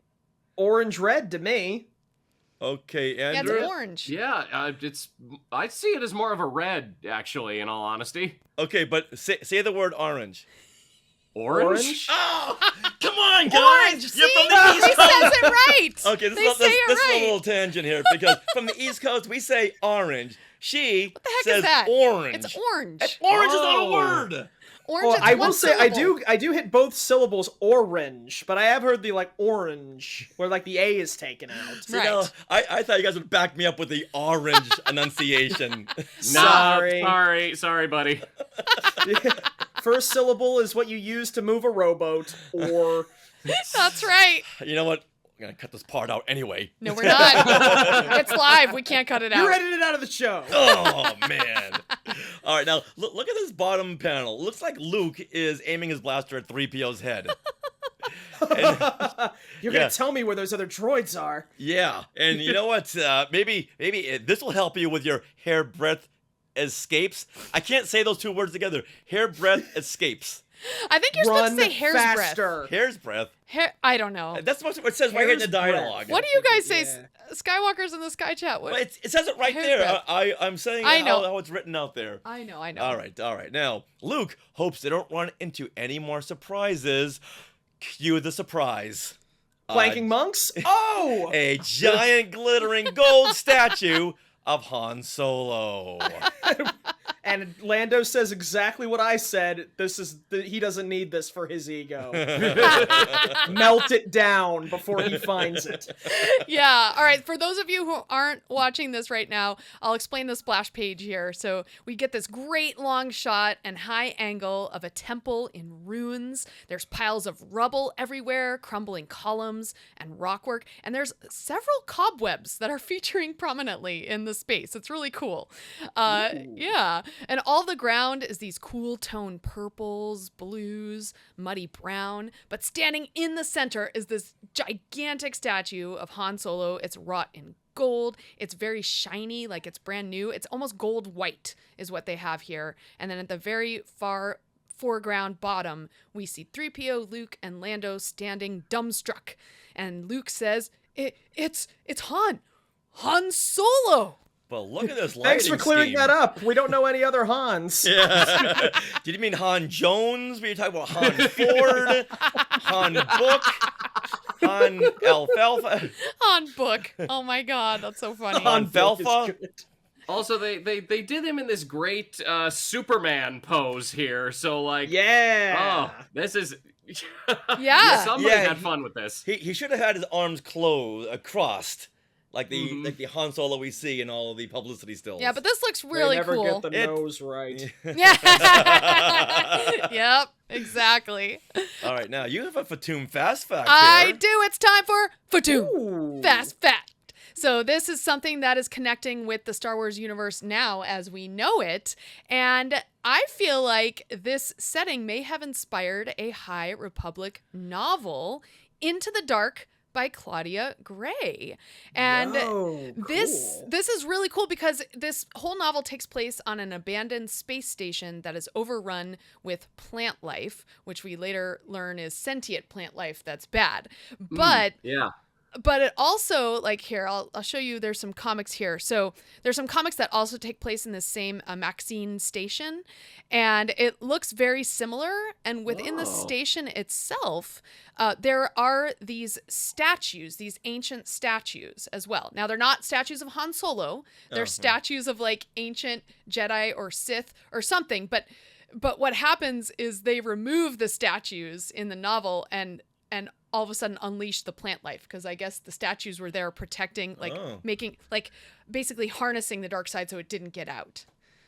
orange-red to me. Okay, Andrew. Yeah, it's orange. Yeah, I see it as more of a red, actually, in all honesty. Okay, but say the word orange. Orange? Oh, come on, guys! Orange! You're See? from the East He Coast. says it right! Okay, this They is say it a right. little tangent here because from the East Coast we say orange. She What the heck says is that? orange. It's orange. Orange is not a word. Orange Well, is I one will say syllable. I do hit both syllables orange, but I have heard the like orange where like the A is taken out. See, now, I thought you guys would back me up with the orange enunciation. Sorry, buddy. First syllable is what you use to move a rowboat, or That's right. You know what? I'm gonna cut this part out anyway. No, we're not. It's live. We can't cut it out. you're edited out of the show. Oh man! All right, now look at this bottom panel. Looks like Luke is aiming his blaster at 3PO's head. You're gonna tell me where those other droids are. Yeah, and you know what? Maybe this will help you with your hairbreadth escapes. I can't say those two words together. Hairbreadth escapes. I think you're supposed to say hair's faster. Hair's breadth. I don't know. That's what it says right here in the dialogue. What do you guys say? Skywalker's in the Sky Chat. What? Well, it says it right Hair's there. breadth. I'm saying I know. how it's written out there. I know. All right. Now, Luke hopes they don't run into any more surprises. Cue the surprise. Flanking monks? Oh! A giant glittering gold statue of Han Solo. And Lando says exactly what I said. He doesn't need this for his ego. Melt it down before he finds it. Yeah. All right. For those of you who aren't watching this right now, I'll explain the splash page here. So we get this great long shot and high angle of a temple in ruins. There's piles of rubble everywhere, crumbling columns and rockwork, and there's several cobwebs that are featuring prominently in the space. It's really cool. Yeah. And all the ground is these cool tone purples, blues, muddy brown. But standing in the center is this gigantic statue of Han Solo. It's wrought in gold. It's very shiny, like it's brand new. It's almost gold white is what they have here. And then at the very far foreground bottom, we see 3PO, Luke, and Lando standing dumbstruck. And Luke says, it's Han Solo. Well, look at this lighting Thanks for clearing scheme. that up. We don't know any other Hans. Yeah. Did you mean Han Jones? Were you talking about Han Ford? Han Book? Han Alfalfa? Han Book. Oh my God, that's so funny. Han Felfa? Also, they did him in this great Superman pose here. So like, yeah. Oh, this is. Yeah. Somebody had fun with this. He should have had his arms crossed. Like the Han Solo we see in all of the publicity stills. Yeah, but this looks really they never cool. get the nose right. Yeah. Yep, exactly. All right, now you have a Fatum Fast Fact I here. do. It's time for Fatum Fast Fact. So this is something that is connecting with the Star Wars universe now as we know it. And I feel like this setting may have inspired a High Republic novel, Into the Dark, by Claudia Gray. And this is really cool because this whole novel takes place on an abandoned space station that is overrun with plant life, which we later learn is sentient plant life that's bad. But But it also, like here, I'll show you, there's some comics here. So there's some comics that also take place in this same Maxine station, and it looks very similar. And within the station itself, there are these statues, these ancient statues as well. Now, they're not statues of Han Solo. They're statues of like ancient Jedi or Sith or something. But what happens is they remove the statues in the novel, and all of a sudden unleash the plant life, because I guess the statues were there protecting, like making, like basically harnessing the dark side so it didn't get out.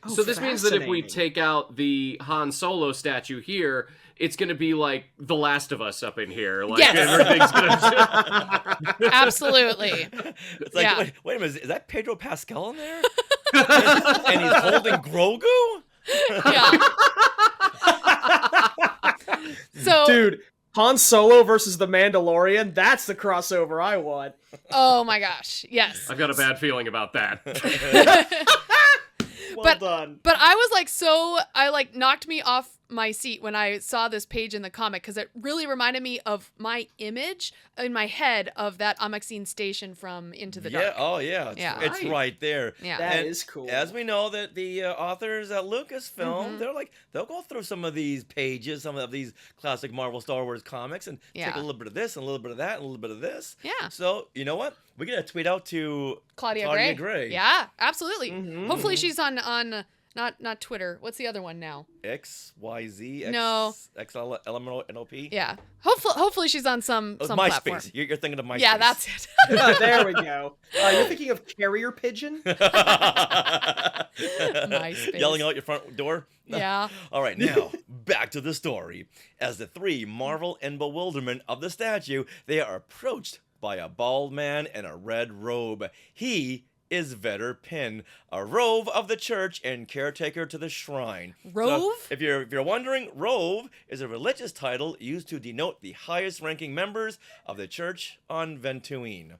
So this means that if we take out the Han Solo statue here, it's going to be like The Last of Us up in here. Like, yes. Everything's gonna... Absolutely. It's like, wait a minute, is that Pedro Pascal in there? and he's holding Grogu? Yeah. So, dude, Han Solo versus the Mandalorian, that's the crossover I want. Oh my gosh, yes. I've got a bad feeling about that. Well done. But I was like, I like knocked me off my seat when I saw this page in the comic, because it really reminded me of my image in my head of that Amexine station from Into the Dark. Oh yeah, it's right there. Yeah, that is cool. As we know that the authors at Lucasfilm, they'll go through some of these pages, some of these classic Marvel Star Wars comics, and take a little bit of this, and a little bit of that, and a little bit of this. Yeah. So you know what? We gotta tweet out to Claudia Gray. Yeah, absolutely. Mm-hmm. Hopefully she's on not Twitter. What's the other one now? XYZ. No. XLMNOP. Yeah. Hopefully she's on some platform. MySpace. You're thinking of MySpace. Yeah, that's it. There we go. You're thinking of Carrier Pigeon? MySpace. Yelling out your front door? Yeah. All right, now, back to the story. As the three marvel in bewilderment of the statue, they are approached by a bald man in a red robe. He is Vetter Pin, a rove of the church and caretaker to the shrine. Rove? So if you're wondering, rove is a religious title used to denote the highest ranking members of the church on Ventuine.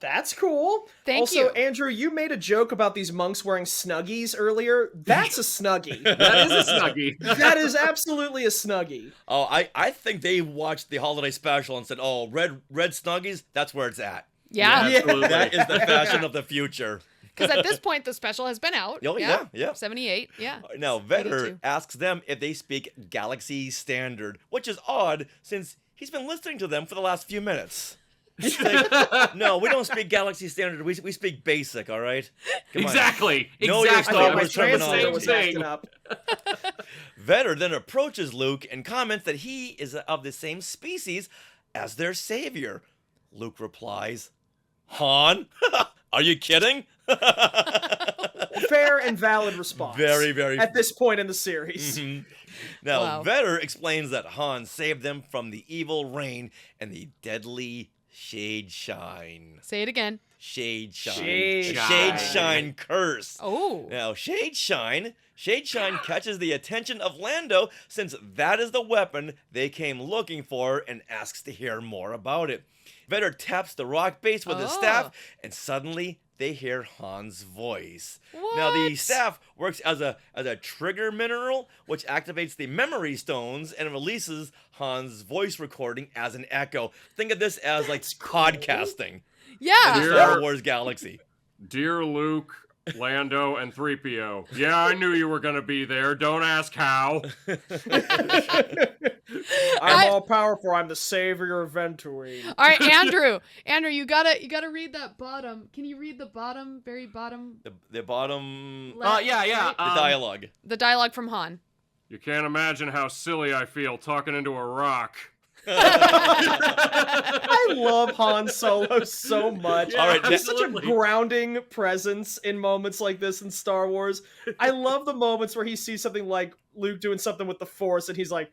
That's cool. Thank you. Also, Andrew, you made a joke about these monks wearing Snuggies earlier. That's a Snuggie. That is a Snuggie. That is absolutely a Snuggie. Oh, I think they watched the holiday special and said, oh, red Snuggies, that's where it's at. Yeah. Absolutely. That is the fashion of the future. Because at this point, the special has been out. Oh, yeah. 78, yeah. Now, Vetter asks them if they speak Galaxy Standard, which is odd since he's been listening to them for the last few minutes. He's like, no, we don't speak Galaxy Standard. We speak Basic, all right? Come on. Exactly. Know your Star Wars translator terminology. was acting up. Vetter then approaches Luke and comments that he is of the same species as their savior. Luke replies, Han? Are you kidding? Fair and valid response. Very, very. At this point in the series. Mm-hmm. Now, Wow. Vetter explains that Han saved them from the evil rain and the deadly Shadeshine. Say it again. Shadeshine. Shadeshine. Shadeshine curse. Oh. Now, Shadeshine catches the attention of Lando since that is the weapon they came looking for and asks to hear more about it. Vetter taps the rock base with his staff and suddenly they hear Han's voice. Now, the staff works as a trigger mineral, which activates the memory stones and releases Han's voice recording as an echo. Think of this as like podcasting. Yeah. In the Star Wars galaxy. Dear Luke, Lando, and 3PO. Yeah, I knew you were going to be there. Don't ask how. I'm all powerful. I'm the savior of Ventuine. All right, Andrew, you gotta read that bottom. Can you read the bottom, very bottom? The bottom. Left, yeah. right? The dialogue. The dialogue from Han. You can't imagine how silly I feel talking into a rock. I love Han Solo so much. All right, he's such a grounding presence in moments like this in Star Wars. I love the moments where he sees something like Luke doing something with the Force and he's like,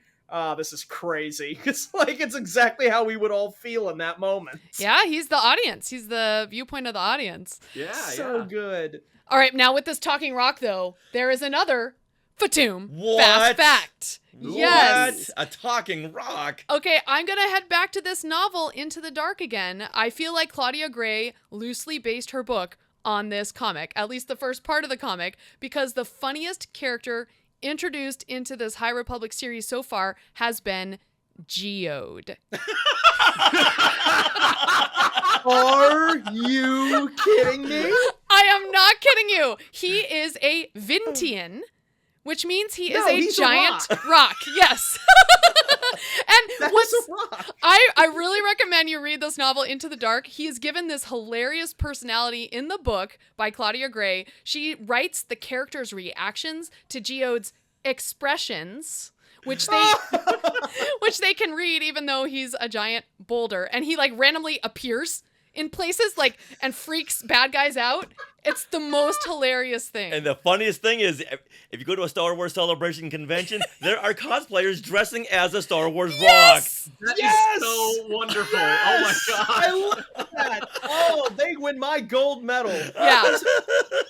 this is crazy. It's like, it's exactly how we would all feel in that moment. Yeah, he's the audience. He's the viewpoint of the audience. Yeah, so good. All right, now with this talking rock, though, there is another Fatum What? fast fact. Yes. What? A talking rock? Okay, I'm going to head back to this novel, Into the Dark, again. I feel like Claudia Gray loosely based her book on this comic, at least the first part of the comic, because the funniest character introduced into this High Republic series so far has been Geode. Are you kidding me? I am not kidding you. He is a Vintian, which means he is a giant rock. Yes. And That's a rock. I really recommend you read this novel, Into the Dark. He is given this hilarious personality in the book by Claudia Gray. She writes the character's reactions to Geode's expressions, which they which they can read even though he's a giant boulder, and he like randomly appears in places like and freaks bad guys out. It's the most hilarious thing. And the funniest thing is, if you go to a Star Wars Celebration convention, there are cosplayers dressing as a Star Wars rock. That is so wonderful. Oh my god. I love that. Oh, they win my gold medal. Yeah.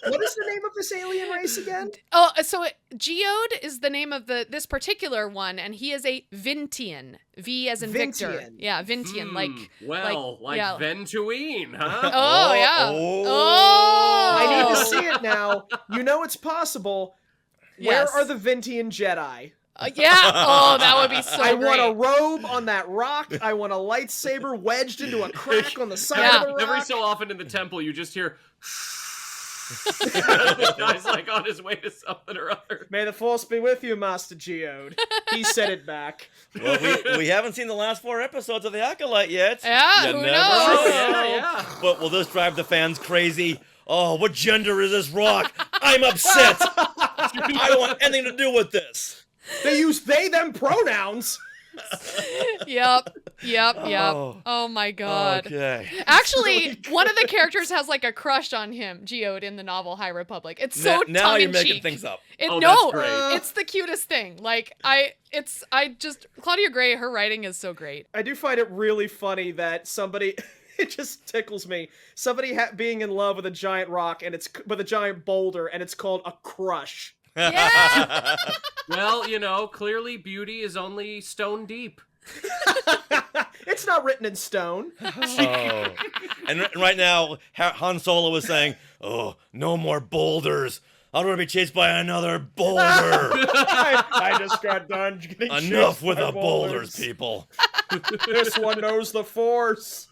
What is the name of this alien race again? Oh, so Geode is the name of this particular one, and he is a Vintian. V as in Victor. Vintian. Yeah, Vintian. Like yeah. Ventuine, huh? Oh, yeah. Oh. I need to see it now. You know it's possible. Yes. Where are the Vintian Jedi? Yeah. Oh, that would be so I great. want a robe on that rock. I want a lightsaber wedged into a crack on the side of the rock. Every so often in the temple, you just hear... the guy's like on his way to something or other. May the force be with you, Master Geode. He said it back. Well, we haven't seen the last 4 episodes of The Acolyte yet. Yeah, You who never knows? know. Oh, yeah. But will this drive the fans crazy? Oh, what gender is this rock? I'm upset. I don't want anything to do with this. They use they, them pronouns. Yep. Oh my god. Okay. Actually, one of the characters has like a crush on him, Geode, in the novel High Republic. It's so Now you're making tongue-in-cheek. things up. No, that's great. it's the cutest thing. Like Claudia Gray, her writing is so great. I do find it really funny that somebody... It just tickles me. Somebody being in love with a giant rock and with a giant boulder, and it's called a crush. Yeah. Well, you know, clearly beauty is only stone deep. It's not written in stone. Oh. And right now, Han Solo is saying, "Oh, no more boulders. I don't want to be chased by another boulder." I just got done getting Enough chased with by the boulders, people. This one knows the force.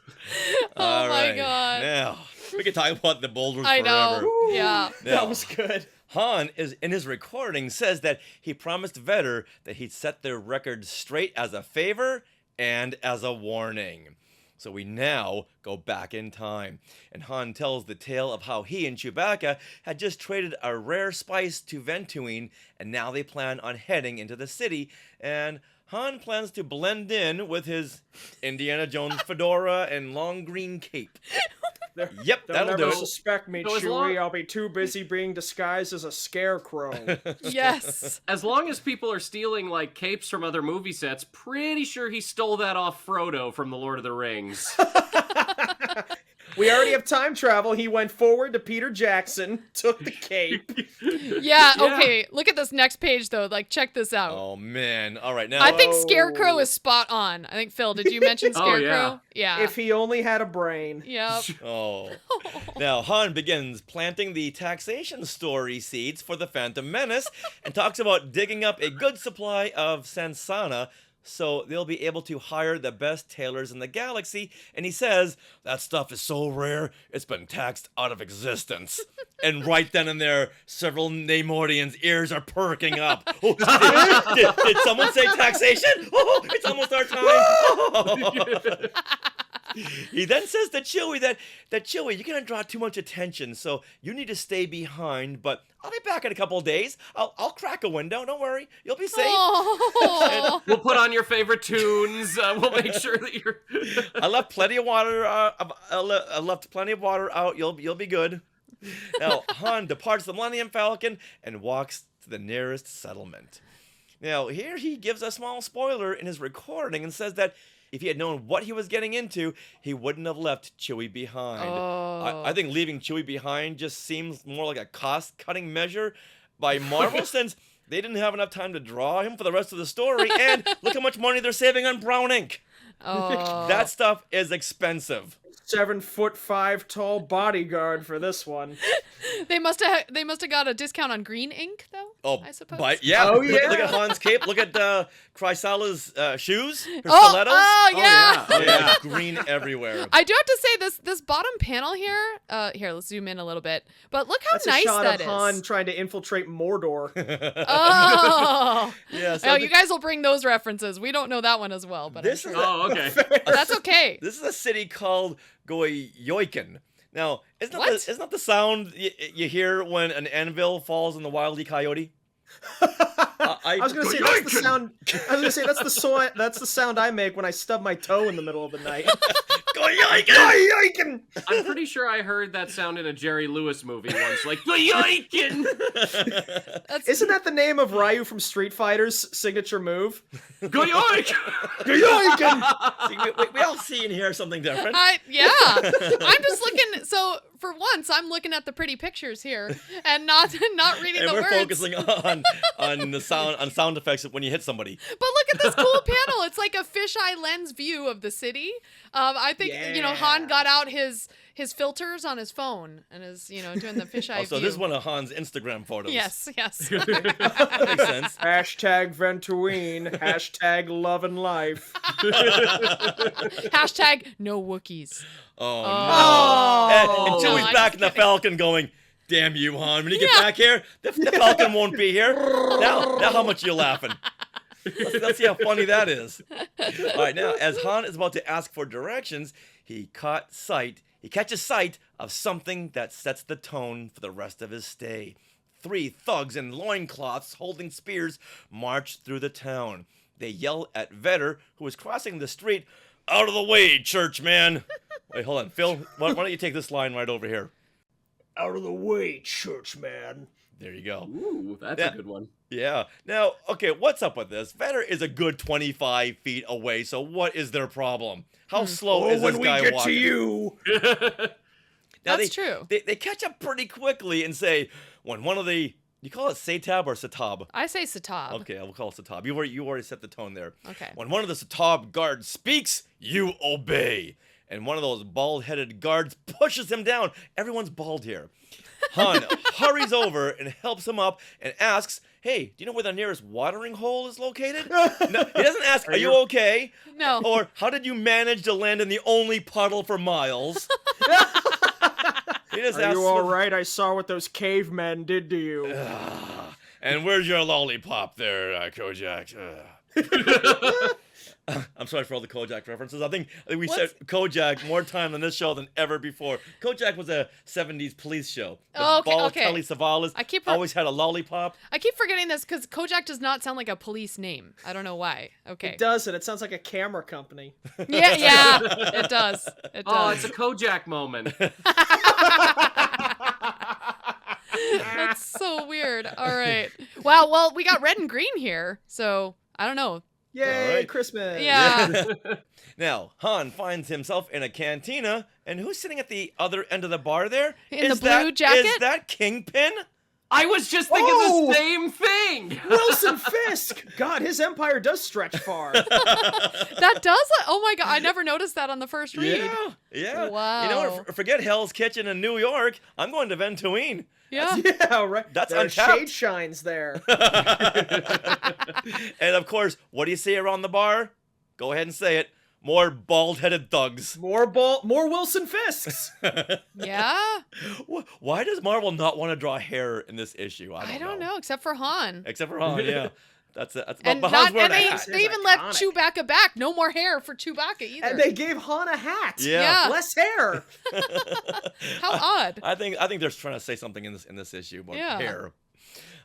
Oh my right. god. Now, we can talk about the boulders I forever. know. Yeah. That was good. Han is in his recording says that he promised Vetter that he'd set their record straight as a favor and as a warning. So we now go back in time, and Han tells the tale of how he and Chewbacca had just traded a rare spice to Ventuine, and now they plan on heading into the city, and Han plans to blend in with his Indiana Jones fedora and long green cape. Yep, They'll that'll never do it. suspect me, So as Chewie. long- I'll be too busy being disguised as a scarecrow. Yes. As long as people are stealing, like, capes from other movie sets, pretty sure he stole that off Frodo from The Lord of the Rings. We already have time travel. He went forward to Peter Jackson, took the cape. Yeah, okay. Look at this next page, though. Like, check this out. Oh, man. All right, now... I think Scarecrow is spot on. I think, Phil, did you mention Oh, Scarecrow? yeah. If he only had a brain. Yep. Oh. Now, Han begins planting the taxation story seeds for the Phantom Menace and talks about digging up a good supply of Sansana so they'll be able to hire the best tailors in the galaxy. And he says, that stuff is so rare, it's been taxed out of existence. And right then and there, several Namorians' ears are perking up. Oh, did someone say taxation? Oh, it's almost our time. He then says to Chewie that Chewie, you're gonna draw too much attention, so you need to stay behind. But I'll be back in a couple of days. I'll crack a window. Don't worry, you'll be safe. Oh. We'll put on your favorite tunes. We'll make sure that you're. I left plenty of water. I left plenty of water out. You'll be good. Now Han departs the Millennium Falcon and walks to the nearest settlement. Now here he gives a small spoiler in his recording and says that if he had known what he was getting into, he wouldn't have left Chewie behind. Oh. I think leaving Chewie behind just seems more like a cost-cutting measure by Marvel since they didn't have enough time to draw him for the rest of the story, and look how much money they're saving on brown ink. Oh. That stuff is expensive. 7'5" tall bodyguard for this one. They must have got a discount on green ink, though. Oh, I suppose. But yeah, Oh, yeah. Look at Han's cape. Look at Chrysala's shoes. Her Oh, stilettos. oh, yeah. Oh, yeah. Green everywhere. I do have to say this bottom panel here. Here, let's zoom in a little bit. But look how That's nice a shot that of is. Han trying to infiltrate Mordor. Oh. Yeah. So Well, you guys will bring those references. We don't know that one as well, but this I'm is sure. Oh, okay. That's okay. This is a city called Goyoikin. Now, isn't What? that the sound you hear when an anvil falls on the Wile E. Coyote? I was gonna say that's the sound. I was gonna say that's the sound I make when I stub my toe in the middle of the night. Yoikin! I'm pretty sure I heard that sound in a Jerry Lewis movie once, like Yoikin! Isn't that the name of Ryu from Street Fighter's signature move? Yoikin! See, we all see and hear something different. Yeah. I'm just looking. So for once, I'm looking at the pretty pictures here and not reading the words. And we're focusing on the sound effects when you hit somebody. But look at this cool panel. It's like a fisheye lens view of the city. I think Han got out his filters on his phone and is doing the fisheye view. So this is one of Han's Instagram photos. Yes. Makes sense. Hashtag Ventuine. Hashtag love and life. Hashtag no Wookiees. Oh, no. And Chewie's back in the Falcon going, damn you, Han. When you get back here, the Falcon won't be here. Now how much you laughing? Let's see how funny that is. All right, now, as Han is about to ask for directions, he catches sight of something that sets the tone for the rest of his stay. 3 thugs in loincloths holding spears march through the town. They yell at Vetter, who is crossing the street, out of the way, churchman. Wait, hold on. Phil, why don't you take this line right over here? Out of the way, churchman. There you go. Ooh, that's a good one. Yeah. Now, okay, what's up with this? Vetter is a good 25 feet away, so what is their problem? How slow is this guy when we get walking? to you. Now, That's true. They catch up pretty quickly and say, when one of the... You call it Satab or Satab? I say Satab. Okay, I will call it Satab. You already set the tone there. Okay. When one of the Satab guards speaks, you obey. And one of those bald-headed guards pushes him down. Everyone's bald here. Han hurries over and helps him up and asks, hey, do you know where the nearest watering hole is located? No, he doesn't ask, are you okay? No. Or how did you manage to land in the only puddle for miles? He just Are asks, you all right? I saw what those cavemen did to you. and where's your lollipop there, Kojak? I'm sorry for all the Kojak references. I think we said Kojak more time on this show than ever before. Kojak was a 70s police show. Telly Savalas always had a lollipop. I keep forgetting this because Kojak does not sound like a police name. I don't know why. Okay. It doesn't. It sounds like a camera company. Yeah, it does. It does. Oh, it's a Kojak moment. That's so weird. All right. Wow. Well, we got red and green here, so I don't know. Yay, right. Christmas! Yeah. Now, Han finds himself in a cantina, and who's sitting at the other end of the bar there? In the blue jacket? Is that Kingpin? I was just thinking the same thing! Wilson Fisk! God, his empire does stretch far. That does? Oh my god, I never noticed that on the first read. Yeah. Wow. You know what? Forget Hell's Kitchen in New York. I'm going to Ventuine. Yeah. Yeah, right. That's There's untapped. Shadeshines there. And of course, what do you see around the bar? Go ahead and say it. More bald-headed thugs. More Wilson Fisks. Yeah. Why does Marvel not want to draw hair in this issue? I don't know, except for Han. Except for Han, yeah. That's and Han's wearing a hat. They even let Chewbacca back. No more hair for Chewbacca either. And they gave Han a hat. Yeah. Less hair. How odd. I think they're trying to say something in this issue about hair.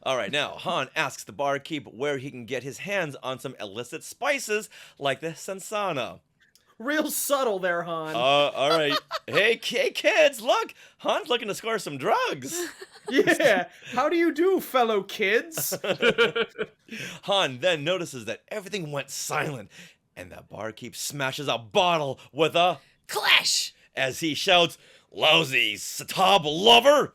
All right, now Han asks the barkeep where he can get his hands on some illicit spices like the sansana. Real subtle there, Han. All right. Hey, kids, look. Han's looking to score some drugs. Yeah. How do you do, fellow kids? Han then notices that everything went silent, and the barkeep smashes a bottle with a clash as he shouts, "Lousy Satab lover!"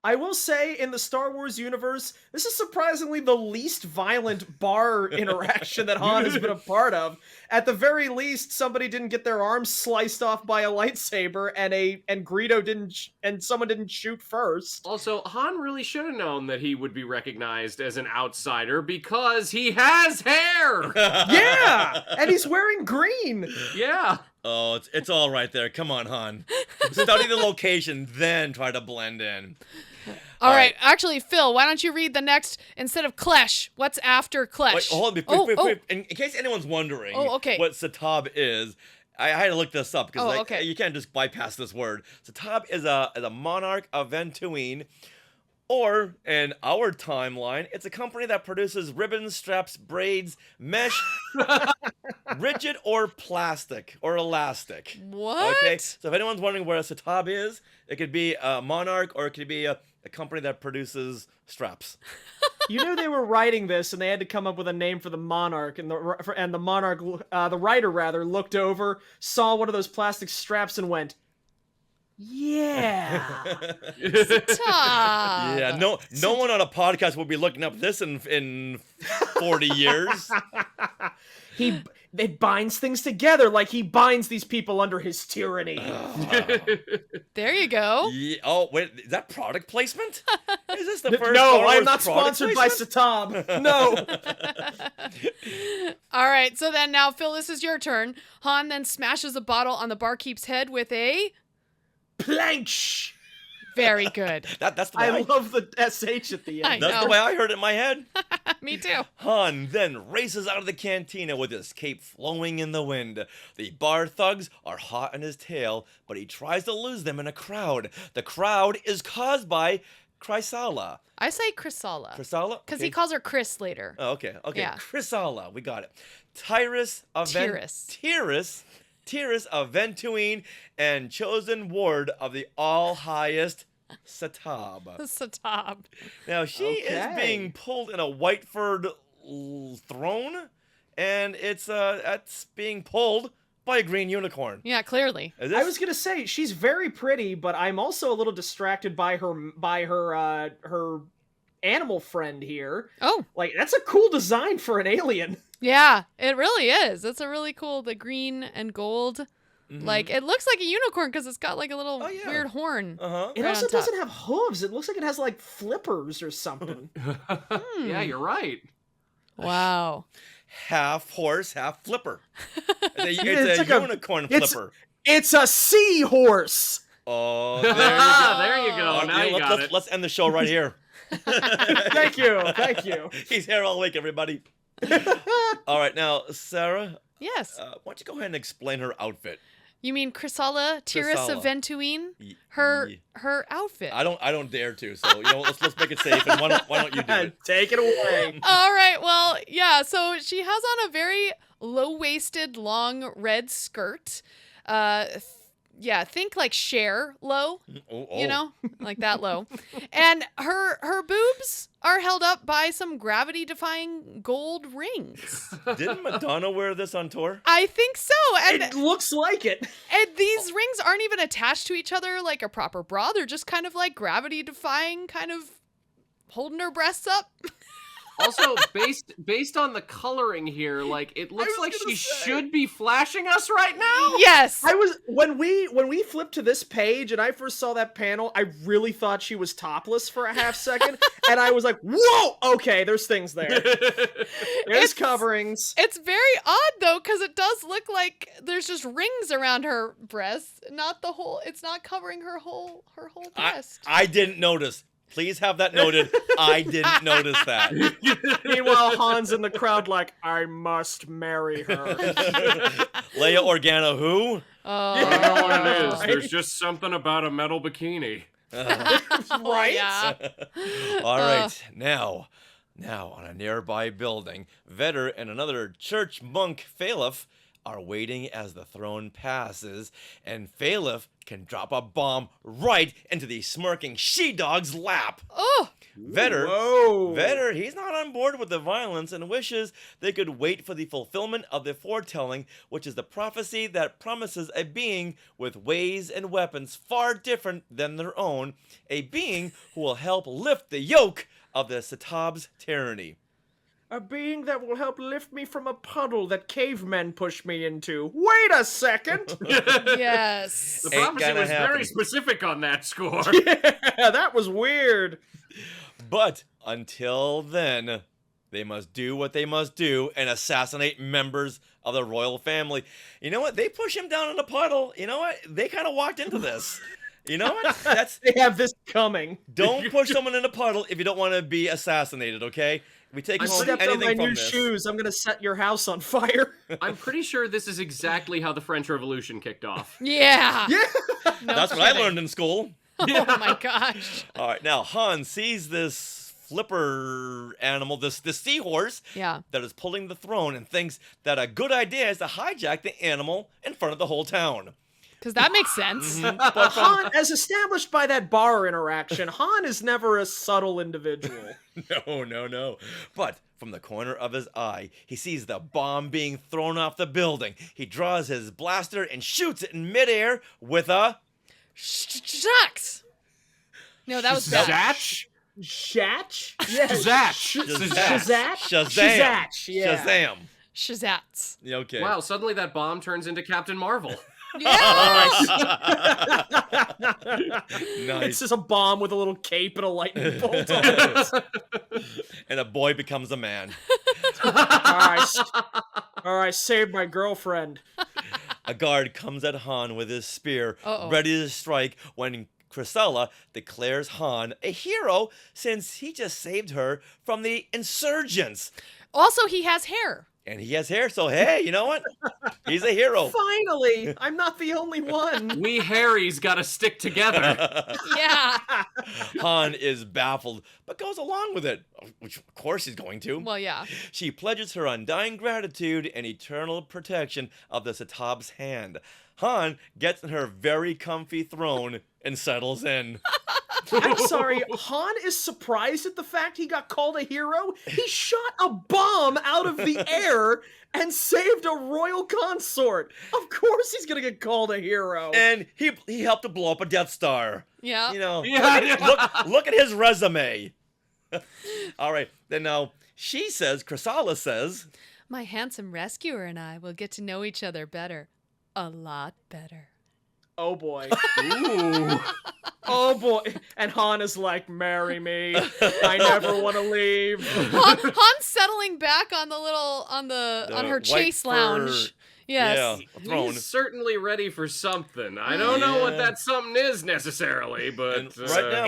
I will say, in the Star Wars universe, this is surprisingly the least violent bar interaction that Han has been a part of. At the very least, somebody didn't get their arms sliced off by a lightsaber, and Greedo didn't, and someone didn't shoot first. Also, Han really should have known that he would be recognized as an outsider because he has hair. Yeah, and he's wearing green. Yeah. Oh, it's all right there. Come on, Han. Study the location, then try to blend in. All right. Actually, Phil, why don't you read the next, instead of Klesh, what's after Klesh? Wait, hold on. Wait. In case anyone's wondering what Satab is, I had to look this up because you can't just bypass this word. Satab is a monarch of Ventuine Or, in our timeline, it's a company that produces ribbons, straps, braids, mesh, rigid or plastic or elastic. What? Okay, so if anyone's wondering where a Satab is, it could be a Monarch or it could be a company that produces straps. You knew they were writing this, and they had to come up with a name for the Monarch, and the Monarch, the writer rather, looked over, saw one of those plastic straps, and went, "Yeah." Stop. Yeah, no one on a podcast will be looking up this in 40 years. It binds things together like he binds these people under his tyranny. There you go. Yeah, oh, wait, is that product placement? Is this the first No, Star I am Wars not product sponsored by placement? Satab. No. All right, so then now, Phil, this is your turn. Han then smashes a bottle on the barkeep's head with a... planche. Very good. That's the way I love the SH at the end. That's the way I heard it in my head. Me too. Han then races out of the cantina with his cape flowing in the wind. The bar thugs are hot on his tail, but he tries to lose them in a crowd. The crowd is caused by Chrysala. I say Chrysala. Chrysala? Because Okay. he calls her Chris later. Oh, okay. Yeah. Chrysala, we got it. Tyrus of Tyrus of Ventuine and chosen ward of the all-highest Satab. Satab. Now, she is being pulled in a white-furred throne, and it's being pulled by a green unicorn. Yeah, clearly. I was gonna say she's very pretty, but I'm also a little distracted by her animal friend here. Oh, like that's a cool design for an alien. Yeah, it really is. It's a really cool, the green and gold. Mm-hmm. Like, it looks like a unicorn because it's got like a little weird horn. It also doesn't have hooves. It looks like it has like flippers or something. Yeah, you're right. Wow. Half horse, half flipper. It's It's a unicorn flipper. It's a seahorse. Oh, there you go. There you go. Now you got it. Let's end the show right here. Thank you. He's here all week, everybody. All right, now, Sarah. Yes. Why don't you go ahead and explain her outfit? You mean Chrysala, Tyrus of Ventuine? Her outfit. I don't dare to. So let's make it safe. And why don't you do it? Take it away. All right. Well, yeah. So she has on a very low-waisted, long red skirt. Yeah, think like Cher low, you know, like that low. And her boobs are held up by some gravity-defying gold rings. Didn't Madonna wear this on tour? I think so. And it looks like it. And these rings aren't even attached to each other like a proper bra. They're just kind of like gravity-defying, kind of holding her breasts up. Also, based on the coloring here, like it looks like she should be flashing us right now. Yes. I was when we flipped to this page and I first saw that panel, I really thought she was topless for a half second, and I was like, "Whoa, okay, there's things there. There's coverings." It's very odd though, because it does look like there's just rings around her breasts, not the whole. It's not covering her whole breast. I didn't notice. Please have that noted. I didn't notice that. Meanwhile, Han's in the crowd like, I must marry her. Leia Organa who? I know what it is. There's just something about a metal bikini. Right? Yeah. All right. Now, on a nearby building, Vetter and another church monk, Phalef, are waiting as the throne passes, and Phalef can drop a bomb right into the smirking she-dog's lap. Oh! Vetter, he's not on board with the violence and wishes they could wait for the fulfillment of the foretelling, which is the prophecy that promises a being with ways and weapons far different than their own, a being who will help lift the yoke of the Satab's tyranny. A being that will help lift me from a puddle that cavemen pushed me into. Wait a second! Yes. The prophecy was very specific on that score. Yeah, that was weird. But until then, they must do what they must do and assassinate members of the royal family. You know what? They push him down in a puddle. You know what? They kind of walked into this. You know what? They have this coming. Don't push someone in a puddle if you don't want to be assassinated, okay? We take home stepped anything on my from new this. shoes. I'm gonna set your house on fire. I'm pretty sure this is exactly how the French Revolution kicked off. Yeah. Yeah. No That's what I kidding. learned in school. Oh my gosh. All right, now Han sees this flipper animal, this seahorse, Yeah. that is pulling the throne, and thinks that a good idea is to hijack the animal in front of the whole town. Because that makes sense. But Han, as established by that bar interaction, Han is never a subtle individual. No. But from the corner of his eye, he sees the bomb being thrown off the building. He draws his blaster and shoots it in midair with a... Shucks. No, that was bad. Zatch? Shatch? Shazatch. Shazat? Shazam. Shazatch, yeah. Shazam. Shazats. Okay. Wow, suddenly that bomb turns into Captain Marvel. Yes! Nice. It's just a bomb with a little cape and a lightning bolt on it. And a boy becomes a man. All right, save my girlfriend. A guard comes at Han with his spear, Uh-oh. ready to strike, when Chrysella declares Han a hero since he just saved her from the insurgents. Also, he has hair. And he has hair, so hey, you know what? He's a hero. Finally, I'm not the only one. We Harrys gotta stick together. Yeah. Han is baffled, but goes along with it. Which, of course, he's going to. Well, yeah. She pledges her undying gratitude and eternal protection of the Satab's hand. Han gets in her very comfy throne and settles in. I'm sorry, Han is surprised at the fact he got called a hero? He shot a bomb out of the air and saved a royal consort. Of course he's gonna get called a hero. And he helped to blow up a Death Star. Yeah. You know, Yeah. look at his resume. All right, then now Chrysalla says, My handsome rescuer and I will get to know each other better. A lot better. Oh boy. Ooh. Oh boy. And Han is like, marry me. I never want to leave. Han's settling back on on her white chase fur- lounge. Yes. Yeah, throne. He's certainly ready for something. I don't know what that something is necessarily, but And right now,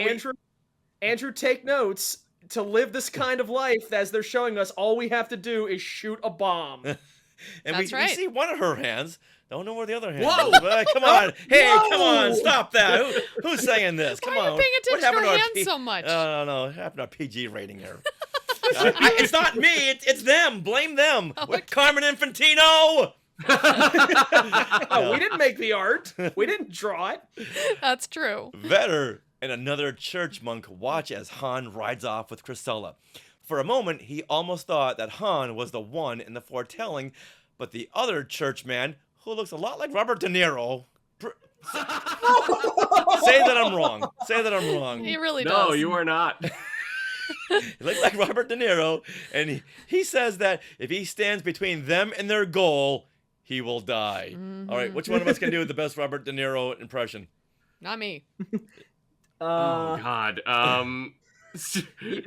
Andrew, take notes. To live this kind of life, as they're showing us, all we have to do is shoot a bomb. And That's we right. see one of her hands. Don't know where the other hand Whoa! is. But, come on. Hey, Whoa! come on. Stop that. Who's saying this? Come Why are on. you paying What attention to happened her our hands so much? No. What happened to our PG rating here? It's not me. It's them. Blame them. With Carmen Infantino. Oh, we didn't make the art. We didn't draw it. That's true. Vetter and another church monk watch as Han rides off with Chrysella. For a moment, he almost thought that Han was the one in the foretelling, but the other churchman, who looks a lot like Robert De Niro... Say that I'm wrong. Say that I'm wrong. He really does. no, you are not. He looks like Robert De Niro, and he says that if he stands between them and their goal, he will die. Mm-hmm. All right, which one of us can do the best Robert De Niro impression? Not me. Oh God.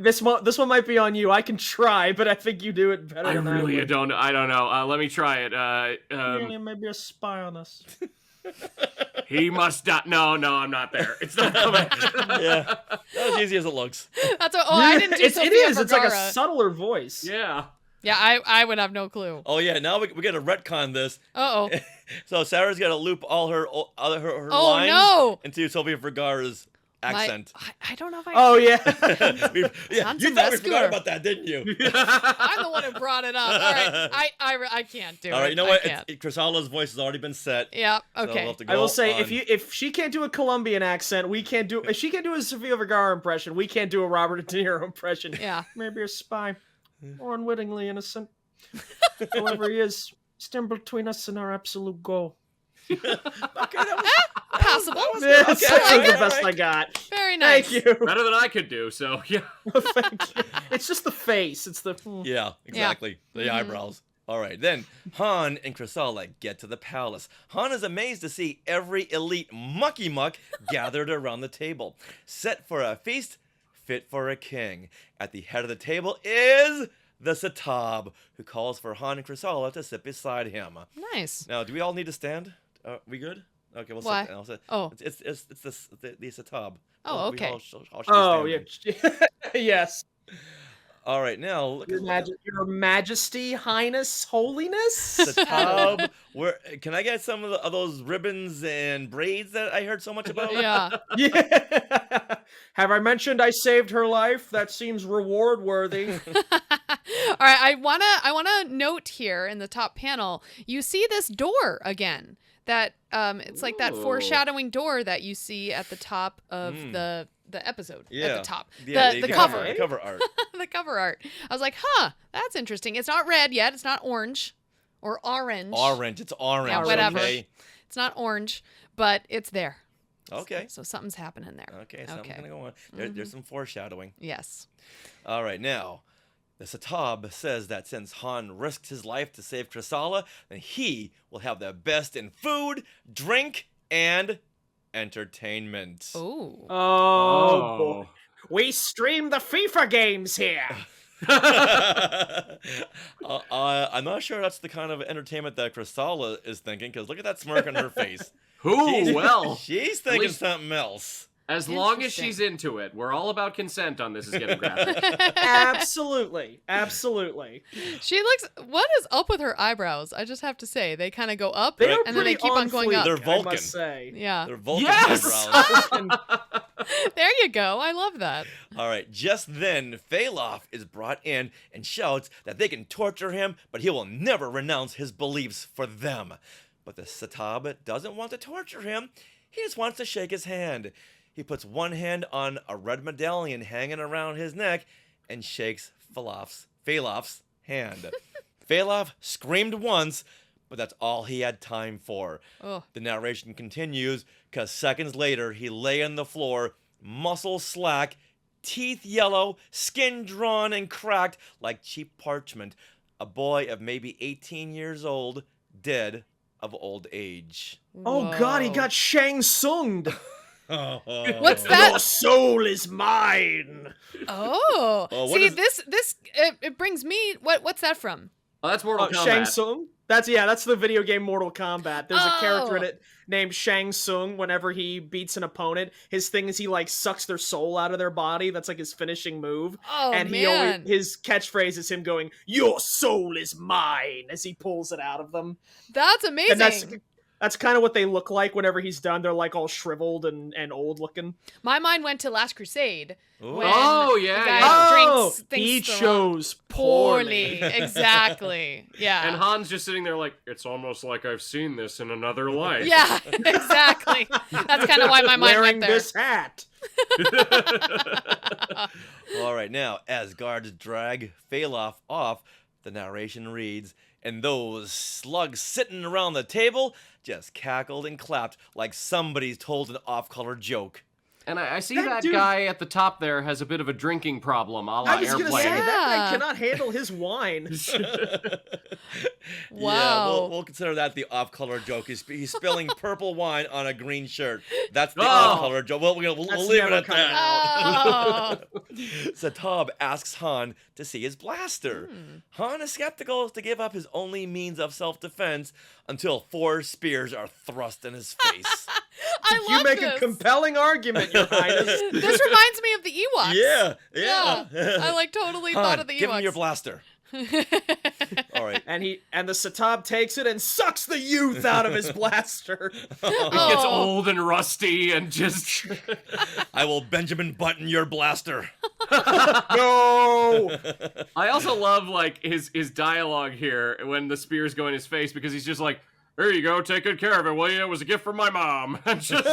This one might be on you. I can try, but I think you do it better I than really I would. I don't know. Let me try it. You may be a spy on us. He must die. No, I'm not there. It's not coming. Yeah, not as easy as it looks. That's I didn't do It Sofia is. It's like a Vergara. subtler voice. Yeah. Yeah, I would have no clue. Oh yeah, now we got to retcon this. Uh-oh. So Sarah's got to loop all her Oh, lines no! into Sofia Vergara's accent. I don't know if I... Oh, yeah. You Handsome thought we rescuer. forgot about that, didn't you? I'm the one who brought it up. All right, I can't do it. All right, you know what? I can't. Chrysalla's voice has already been set. Yeah, So okay. we'll have to go I will say, on. if she can't do a Colombian accent, we can't do. If she can't do a Sofia Vergara impression, we can't do a Robert De Niro impression. Yeah. Maybe a spy, or unwittingly innocent. However he is, stand between us and our absolute goal. Possible. That's I like the it. best I got. Very nice. Thank you. Better than I could do. So yeah. Thank you. It's just the face. It's the. Yeah, exactly. The eyebrows. All right, then Han and Chrysalla get to the palace. Han is amazed to see every elite mucky muck gathered around the table, set for a feast fit for a king. At the head of the table is the Satab, who calls for Han and Chrysalla to sit beside him. Nice. Now, do we all need to stand? We good? Okay, we'll Why? sit down. Sit. Oh. It's the Satab. Oh, We okay. all should be Oh yeah. standing. Yes. All right, now look Your, at Your Majesty, Highness, Holiness. Satab. Where can I get some of those ribbons and braids that I heard so much about? Yeah. Yeah. Have I mentioned I saved her life? That seems reward worthy. All right, I wanna note here in the top panel, you see this door again. That it's like that foreshadowing door that you see at the top of the episode. At the top. Yeah, the cover. The cover art. The cover art. I was like, huh, that's interesting. It's not red yet. It's not orange or orange. Orange. It's orange. Yeah, whatever. Okay. It's not orange, but it's there. Okay. So something's happening there. Okay, something's gonna go on. There's some foreshadowing. Yes. All right, now the Satab says that since Han risked his life to save Chrysala, then he will have the best in food, drink, and entertainment. Ooh. Oh, boy. We stream the FIFA games here. I'm not sure that's the kind of entertainment that Chrysala is thinking, because look at that smirk on her face. She's thinking something else. As long as she's into it. We're all about consent on This Is Getting Graphic. Absolutely. Absolutely. She looks, what is up with her eyebrows? I just have to say, they kind of go up They are and then they keep on going fleek, up. They're Vulcan. I must say. Yeah. They're Vulcan Yes! eyebrows. There you go. I love that. All right, just then, Phalov is brought in and shouts that they can torture him, but he will never renounce his beliefs for them. But the Satab doesn't want to torture him. He just wants to shake his hand. He puts one hand on a red medallion hanging around his neck and shakes Phalov's hand. Phalov screamed once, but that's all he had time for. Oh. The narration continues, because seconds later, he lay on the floor, muscles slack, teeth yellow, skin drawn and cracked like cheap parchment. A boy of maybe 18 years old, dead of old age. Oh, God, he got Shang Tsung'd. What's that? Your soul is mine. Oh, what see, is- this it brings me. What's that from? Oh, that's Mortal Kombat. Shang Tsung? That's the video game Mortal Kombat. There's a character in Oh. it named Shang Tsung. Whenever he beats an opponent, his thing is he like sucks their soul out of their body. That's like his finishing move. Oh, and man. his catchphrase is him going, "Your soul is mine," as he pulls it out of them. That's amazing. And that's kind of what they look like whenever he's done. They're like all shriveled and old looking. My mind went to Last Crusade. Ooh. When Oh, the yeah, guy yeah. drinks things he the wrong- chose poorly. Exactly. Yeah. And Han's just sitting there like, it's almost like I've seen this in another life. Yeah, exactly. That's kind of why my mind Wearing went there. this hat. All right, now, as guards drag Phalov off, the narration reads, and those slugs sitting around the table just cackled and clapped like somebody's told an off-color joke. And I see That that dude- guy at the top there has a bit of a drinking problem, a la I was gonna Airplane. say that guy Yeah. cannot handle his wine. Wow. Yeah, we'll consider that the off-color joke. He's spilling purple wine on a green shirt. That's the Oh. off-color joke. Well, we'll That's leave it never at coming that. Oh. Satab asks Han to see his blaster. Han is skeptical to give up his only means of self-defense until 4 spears are thrust in his face. I love You make this. a compelling argument, Your Highness. This reminds me of the Ewoks. Yeah. I like totally Han, thought of the Ewoks. give him your blaster. All right. And the Satab takes it and sucks the youth out of his blaster. It gets old and rusty and just... I will Benjamin Button your blaster. No. I also love, like, his dialogue here when the spears go in his face, because he's just like, here you go, take good care of it, will you? It was a gift from my mom. Just...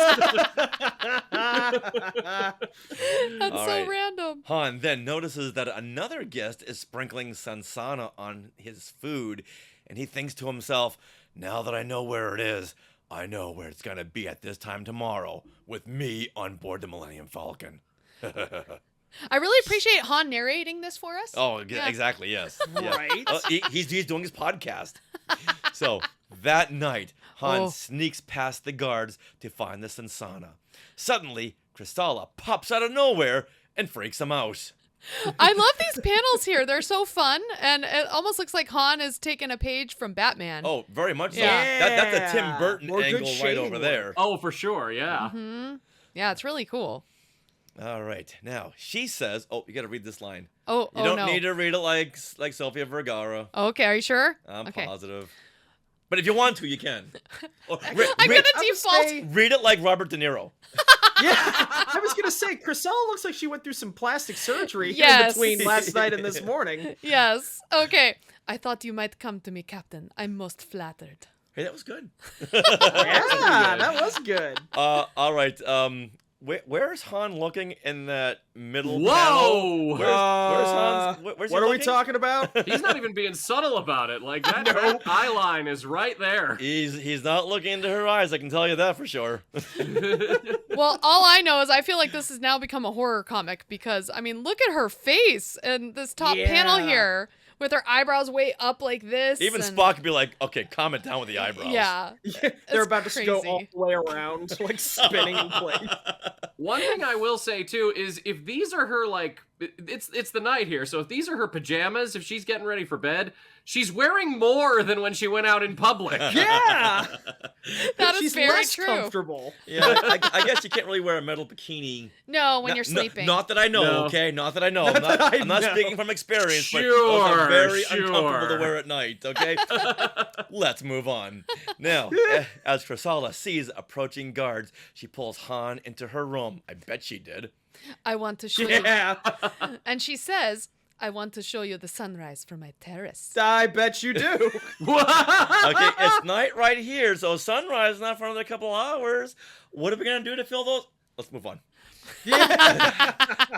That's All so right. random. Han then notices that another guest is sprinkling sansana on his food, and he thinks to himself, now that I know where it is, I know where it's going to be at this time tomorrow, with me on board the Millennium Falcon. I really appreciate Han narrating this for us. Oh, Yeah. exactly, yes. Yeah. Right? He's doing his podcast. So, that night, Han Oh. sneaks past the guards to find the Sansana. Suddenly, Chrysala pops out of nowhere and freaks him out. I love these panels here. They're so fun, and it almost looks like Han is taking a page from Batman. Oh, very much so. Yeah. That's a Tim Burton More good angle right shading over work. there. Oh, for sure, yeah. Mm-hmm. Yeah, it's really cool. All right. Now, she says, oh, you got to read this line. Oh, you don't no. need to read it like Sofia Vergara. Okay, are you sure? I'm okay. positive. But if you want to, you can. Or, I'm going to default. Read it like Robert De Niro. Yeah, I was gonna say, Chrisella looks like she went through some plastic surgery Yes. between last night and this morning. Yes. Okay. I thought you might come to me, Captain. I'm most flattered. Hey, that was good. Yeah, that was good. All right. Where's Han looking in that middle Whoa! panel? Where's Hans? Where's What he are we looking? talking about? He's not even being subtle about it. Like that eye line is right there. He's not looking into her eyes. I can tell you that for sure. Well, all I know is I feel like this has now become a horror comic because, I mean, look at her face and this top panel here with her eyebrows way up like this. Even and... Spock could be like, okay, calm it down with the eyebrows. Yeah. They're about to crazy. go all the way around, like spinning in place. One thing I will say too is if these are her like it's the night here, so if these are her pajamas, if she's getting ready for bed, she's wearing more than when she went out in public. Yeah, that is she's very less true. Comfortable. Yeah, I guess you can't really wear a metal bikini. No, when you're sleeping. Not that I know, No. okay? Not that I know. Not I'm not know. speaking from experience, but those are Sure, very sure. uncomfortable to wear at night, okay? Let's move on. Now, as Chrisella sees approaching guards, she pulls Han into her room. I bet she did. I want to show Yeah, you. And she says, I want to show you the sunrise from my terrace. I bet you do. Okay, it's night right here, so sunrise is not for another couple hours. What are we going to do to fill those? Let's move on. Yeah.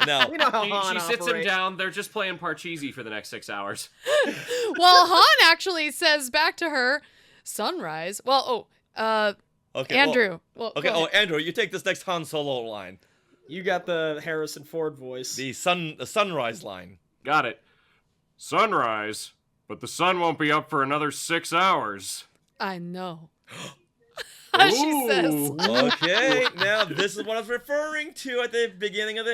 Now, We know how She Han sits him operates. down. They're just playing Parcheesi for the next 6 hours. Well, Han actually says back to her, sunrise. Well, okay, Andrew. Well, okay, go ahead. Andrew, you take this next Han Solo line. You got the Harrison Ford voice. The sunrise line. Got it. Sunrise, but the sun won't be up for another 6 hours. I know. She says. Okay, now this is what I was referring to at the beginning of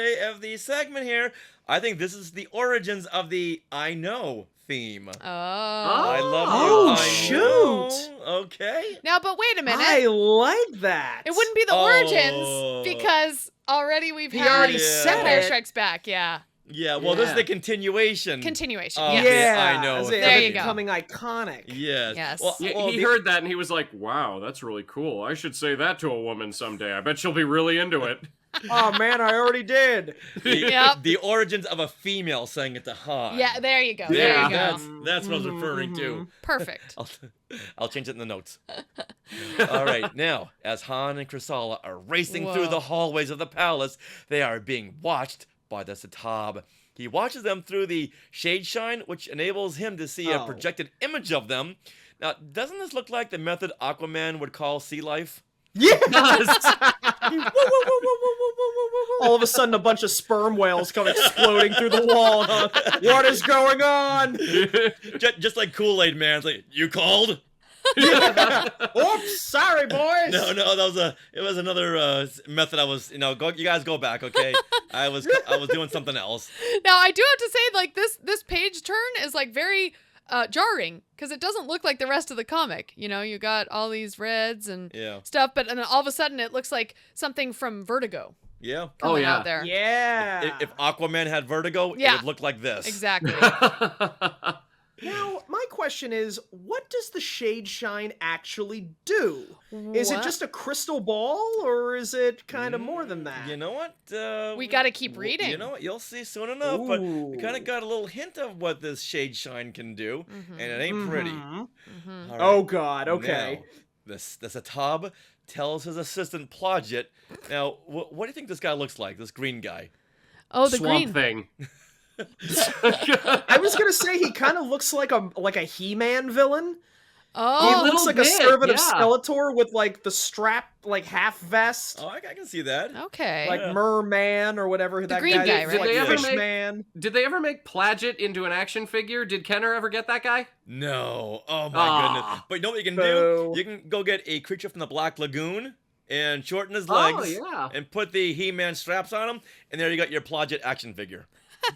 the segment here. I think this is the origins of the I know theme. Oh. I love you. Oh, I shoot. know. Okay. Now, but wait a minute. I like that. It wouldn't be the Oh. origins because already we've He had already said Empire it. Strikes Back. Yeah. Yeah, well, this is Yeah. the continuation. Continuation. of Yes. the Yeah, I know. as theme. There they're you go. becoming iconic. Yes. Yes. Well, Yeah, well, he heard that and he was like, wow, that's really cool. I should say that to a woman someday. I bet she'll be really into it. Oh man, I already did. Yep. the origins of a female saying it to Han. Yeah, there you go. Yeah. There you go. That's what I was referring to. Perfect. I'll change it in the notes. All right, now, as Han and Chrisella are racing through Whoa. the hallways of the palace, they are being watched by the Satab. He watches them through the Shadeshine, which enables him to see a Oh. projected image of them. Now, doesn't this look like the method Aquaman would call sea life? Yes. All of a sudden, a bunch of sperm whales come exploding through the wall. What is going on? Just like Kool-Aid Man. It's like, you called? Oops, sorry, boys. No, it was another method. I was, you guys go back, okay? I was doing something else. Now, I do have to say, like, this page turn is, like, very jarring because it doesn't look like the rest of the comic. You know, you got all these reds and stuff, but and then all of a sudden it looks like something from Vertigo. Yeah. Coming out there. Yeah. If Aquaman had vertigo, Yeah. it would look like this. Exactly. Now, my question is, what does the Shadeshine actually do? Is it What? just a crystal ball, or is it kind of more than that? You know what? We got to keep reading. You know what? You'll see soon enough. But we Ooh. kind of got a little hint of what this Shadeshine can do, and it ain't pretty. All right. Oh, God, okay. Now, the Satab tells his assistant Plodget. Now, what do you think this guy looks like? This green guy? Oh, the Swamp green Thing. I was gonna say he kind of looks like a He-Man villain. Oh, He looks like a bit, servant of yeah. Skeletor with like the strap, like half vest, Oh, I can see that. okay. like Merman or whatever that green guy, is, right? like Did they ever Fish make- Man. Did they ever make Plodget into an action figure? Did Kenner ever get that guy? No. Oh my Aw. goodness. But you know what you can Boo. do? You can go get a creature from the Black Lagoon and shorten his Oh, legs yeah. and put the He-Man straps on him, and there you got your Plodget action figure.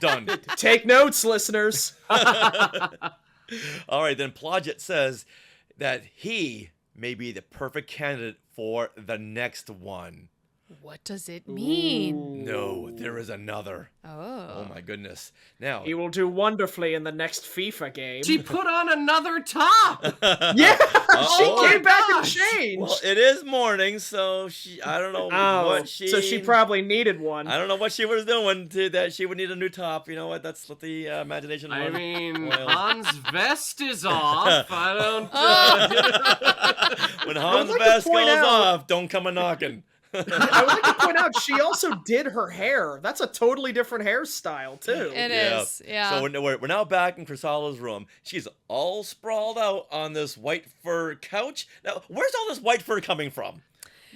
Done. Take notes, listeners. All right, then Plodget says that he may be the perfect candidate for the next one. What does it mean? No, there is another. Oh. Oh my goodness. Now He will do wonderfully in the next FIFA game. She put on another top. Yeah, Oh she came back and gosh. changed. well, it is morning, so I don't know what she. So she probably needed one. I don't know what she was doing that she would need a new top. You know what? That's what the imagination. I run mean, wild. Han's vest is off. I don't. When Han's like to vest point goes out- off, don't come a knocking. I would like to point out she also did her hair. That's a totally different hairstyle too. It is, yeah. So we're now back in Chrysala's room. She's all sprawled out on this white fur couch. Now, where's all this white fur coming from?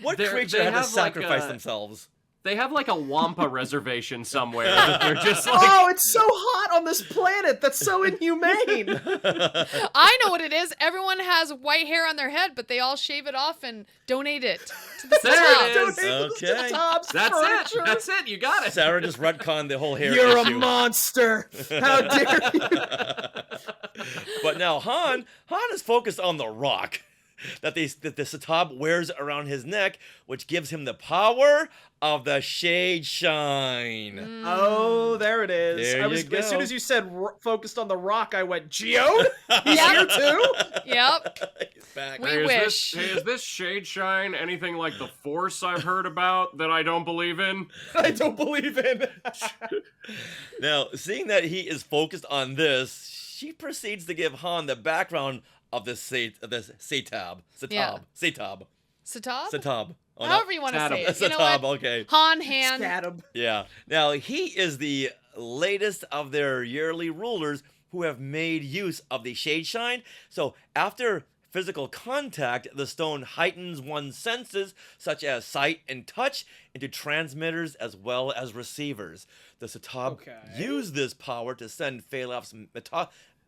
What creature they had to have, like, sacrifice a- themselves? They have like a Wampa reservation somewhere. That they're just like, Oh, it's so hot on this planet. That's so inhumane. I know what it is. Everyone has white hair on their head, but they all shave it off and donate it to the there Satab. it is. Okay. That's it. That's it. You got it. Sarah just retconned the whole hair You're issue. a monster. How dare you? But now Han is focused on the rock that the Satab wears around his neck, which gives him the power of the Shadeshine. Oh, there it is. There you As soon go. as you said focused on the rock, I went, Geode? He's here too? Yep. He's back. We Hey, wish. Is this Shadeshine anything like the Force I've heard about that I don't believe in? I don't believe in. Now, seeing that he is focused on this, she proceeds to give Han the background of this Satab. Yeah. Satab. Satab? Satab. Oh, no. However you want to say it. You know Satab, what? okay. Han, Han. Scat him. Yeah. Now, he is the latest of their yearly rulers who have made use of the Shadeshine. So, after physical contact, the stone heightens one's senses, such as sight and touch, into transmitters as well as receivers. The Satab use this power to send Phalaf's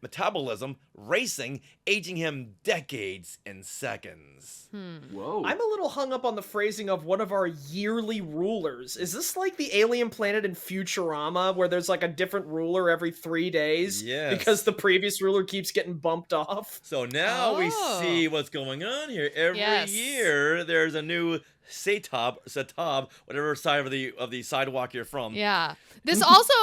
metabolism racing, aging him decades in seconds. Whoa. I'm a little hung up on the phrasing of one of our yearly rulers. Is this like the alien planet in Futurama where there's like a different ruler every 3 days? Yes. Because the previous ruler keeps getting bumped off? So now we see what's going on here. Every year there's a new Satab, whatever side of the sidewalk you're from. Yeah. This also,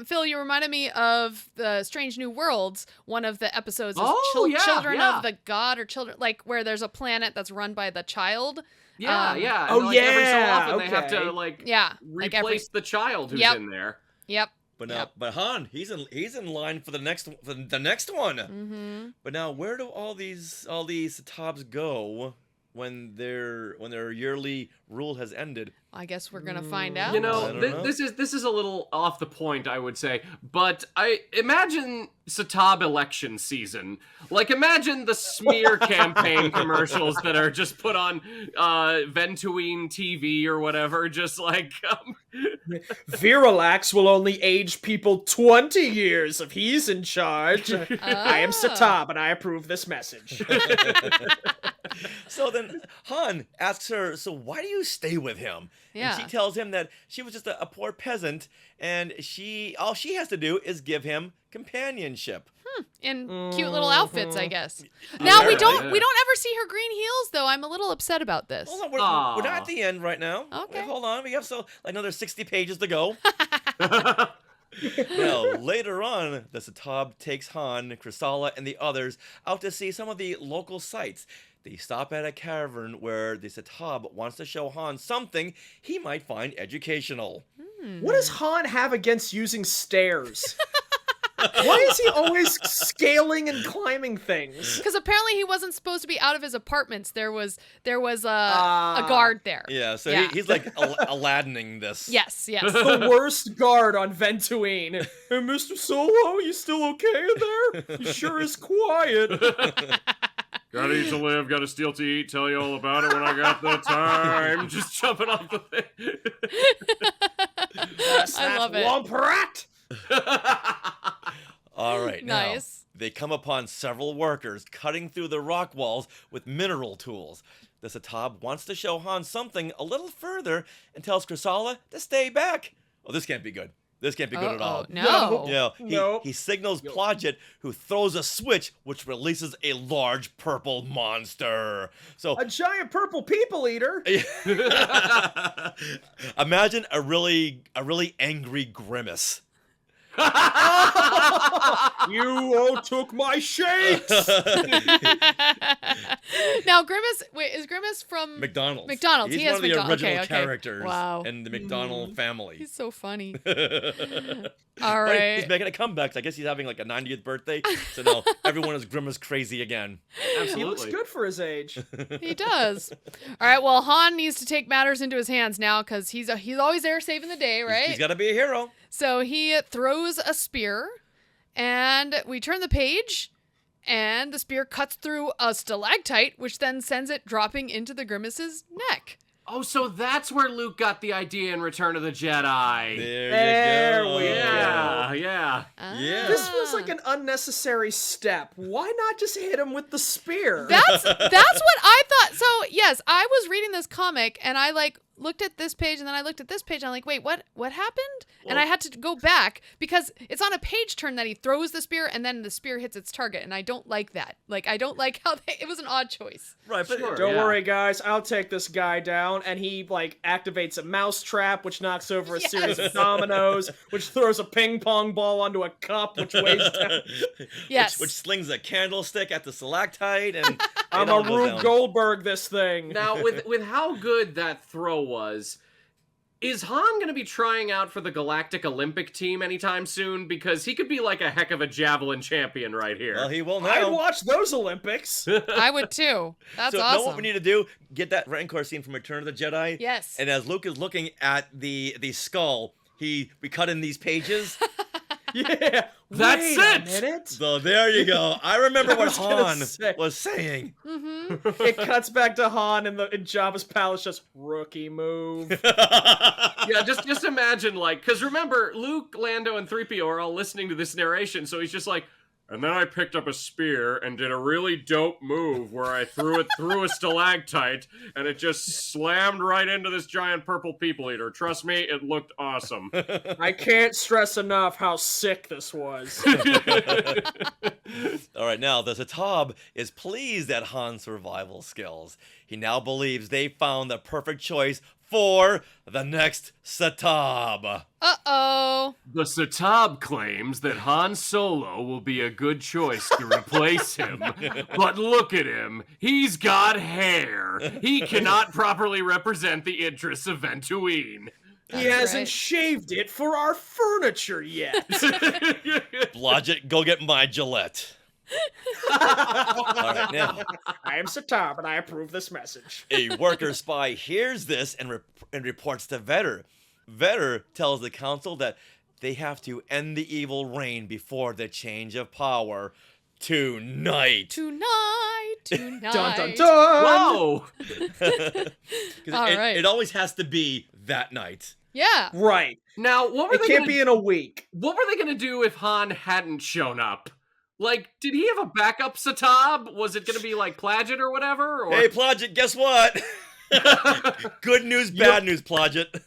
Phil, you reminded me of the Strange New Worlds. One of the episodes is Children of the God, or Children, like where there's a planet that's run by the child. Yeah, yeah. Oh, and, like, every so yeah, often they have to okay. like like replace the child who's Yep. in there. Yep. But now, but Han, he's in line for the next one. Mm-hmm. But now, where do all these Satabs go when their yearly rule has ended? I guess we're gonna find out. You I know, don't know. this is a little off the point, I would say, but I imagine Satab election season. Like, imagine the smear campaign commercials that are just put on Ventuine TV or whatever, just like Virilax will only age people 20 years if he's in charge. I am Satab and I approve this message. So then Han asks her, so why do you stay with him? Yeah. And she tells him that she was just a poor peasant, and all she has to do is give him companionship. In cute little outfits, I guess. Now we don't ever see her green heels though. I'm a little upset about this. Hold on, we're not at the end right now. Okay. Wait, hold on, we have another 60 pages to go. Now, later on, the Satab takes Han, Chrysala, and the others out to see some of the local sites. They stop at a cavern where the Satab wants to show Han something he might find educational. What does Han have against using stairs? Why is he always scaling and climbing things? Because apparently he wasn't supposed to be out of his apartments. There was a guard there. Yeah, so he's like Aladining this. Yes, yes. The worst guard on Ventuine. Hey, Mr. Solo, you still okay in there? You sure is quiet. Gotta eat to live, gotta steal to eat, tell you all about it when I got the time. just jumping off the thing. I love it. Womperat! All right, now Nice. they come upon several workers cutting through the rock walls with mineral tools. The Satab wants to show Han something a little further and tells Chrysala to stay back. Oh, this can't be good. This can't be good at all. No. Yeah, No. he signals Plodget, who throws a switch, which releases a large purple monster. So A giant purple people eater. imagine a really angry Grimace. You all took my shakes. Now, Grimace, is Grimace from McDonald's. McDonald's. He's he has one of the McDonald's. original okay. characters Wow. in the McDonald family. He's so funny. All right. He's making a comeback. So I guess he's having like a 90th birthday. So now everyone is Grimace crazy again. Absolutely. He looks good for his age. He does. All right. Well, Han needs to take matters into his hands now because he's always there saving the day, right? He's got to be a hero. So he throws a spear, and we turn the page, and the spear cuts through a stalactite, which then sends it dropping into the Grimace's neck. Oh, so that's where Luke got the idea in Return of the Jedi. There you go. Yeah. Yeah. This was like an unnecessary step. Why not just hit him with the spear? That's what I thought. So yes, I was reading this comic, and I looked at this page, and then I looked at this page, and I'm like, wait, what happened? And I had to go back because it's on a page turn that he throws the spear, and then the spear hits its target, and I don't like that. I don't like how it was an odd choice. Right, but Don't worry, guys. I'll take this guy down. And he activates a mouse trap, which knocks over a series of dominoes, which throws a ping pong ball onto a cup, which weighs down. Yes. Which slings a candlestick at the stalactite, and I'm a Rube Goldberg. This thing. Now, with how good that throw was, is Han going to be trying out for the Galactic Olympic team anytime soon? Because he could be like a heck of a javelin champion right here. Well, he will now. I'd watch those Olympics. I would too. That's so awesome. know what we need to do? Get that Rancor scene from Return of the Jedi. Yes. And as Luke is looking at the skull, we cut in these pages. Yeah. That's Wait it. A minute. So there you go. I remember what Han say. was saying. Mm-hmm. It cuts back to Han in Jabba's palace, just rookie move. Yeah, just imagine, because remember, Luke, Lando, and 3PO are all listening to this narration, so he's just like, and then I picked up a spear and did a really dope move where I threw it through a stalactite, and it just slammed right into this giant purple people eater. Trust me, it looked awesome. I can't stress enough how sick this was. All right, now the Satab is pleased at Han's survival skills. He now believes they found the perfect choice for the next Satab. Uh-oh. The Satab claims that Han Solo will be a good choice to replace him. But look at him. He's got hair. He cannot properly represent the interests of Ventuine. He hasn't shaved it for our furniture yet. Blodgett, go get my Gillette. All right, now. I am Satab, and I approve this message. A worker spy hears this and reports to Vetter. Vetter tells the council that they have to end the evil reign before the change of power tonight. Tonight. Dun dun dun! Whoa! It always has to be that night. Yeah. Right. Now, what were It they can't gonna, be in a week. What were they going to do if Han hadn't shown up? Did he have a backup Satab? Was it going to be Plodget or whatever? Or... Hey, Plodget, guess what? Good news, bad news, Plodget.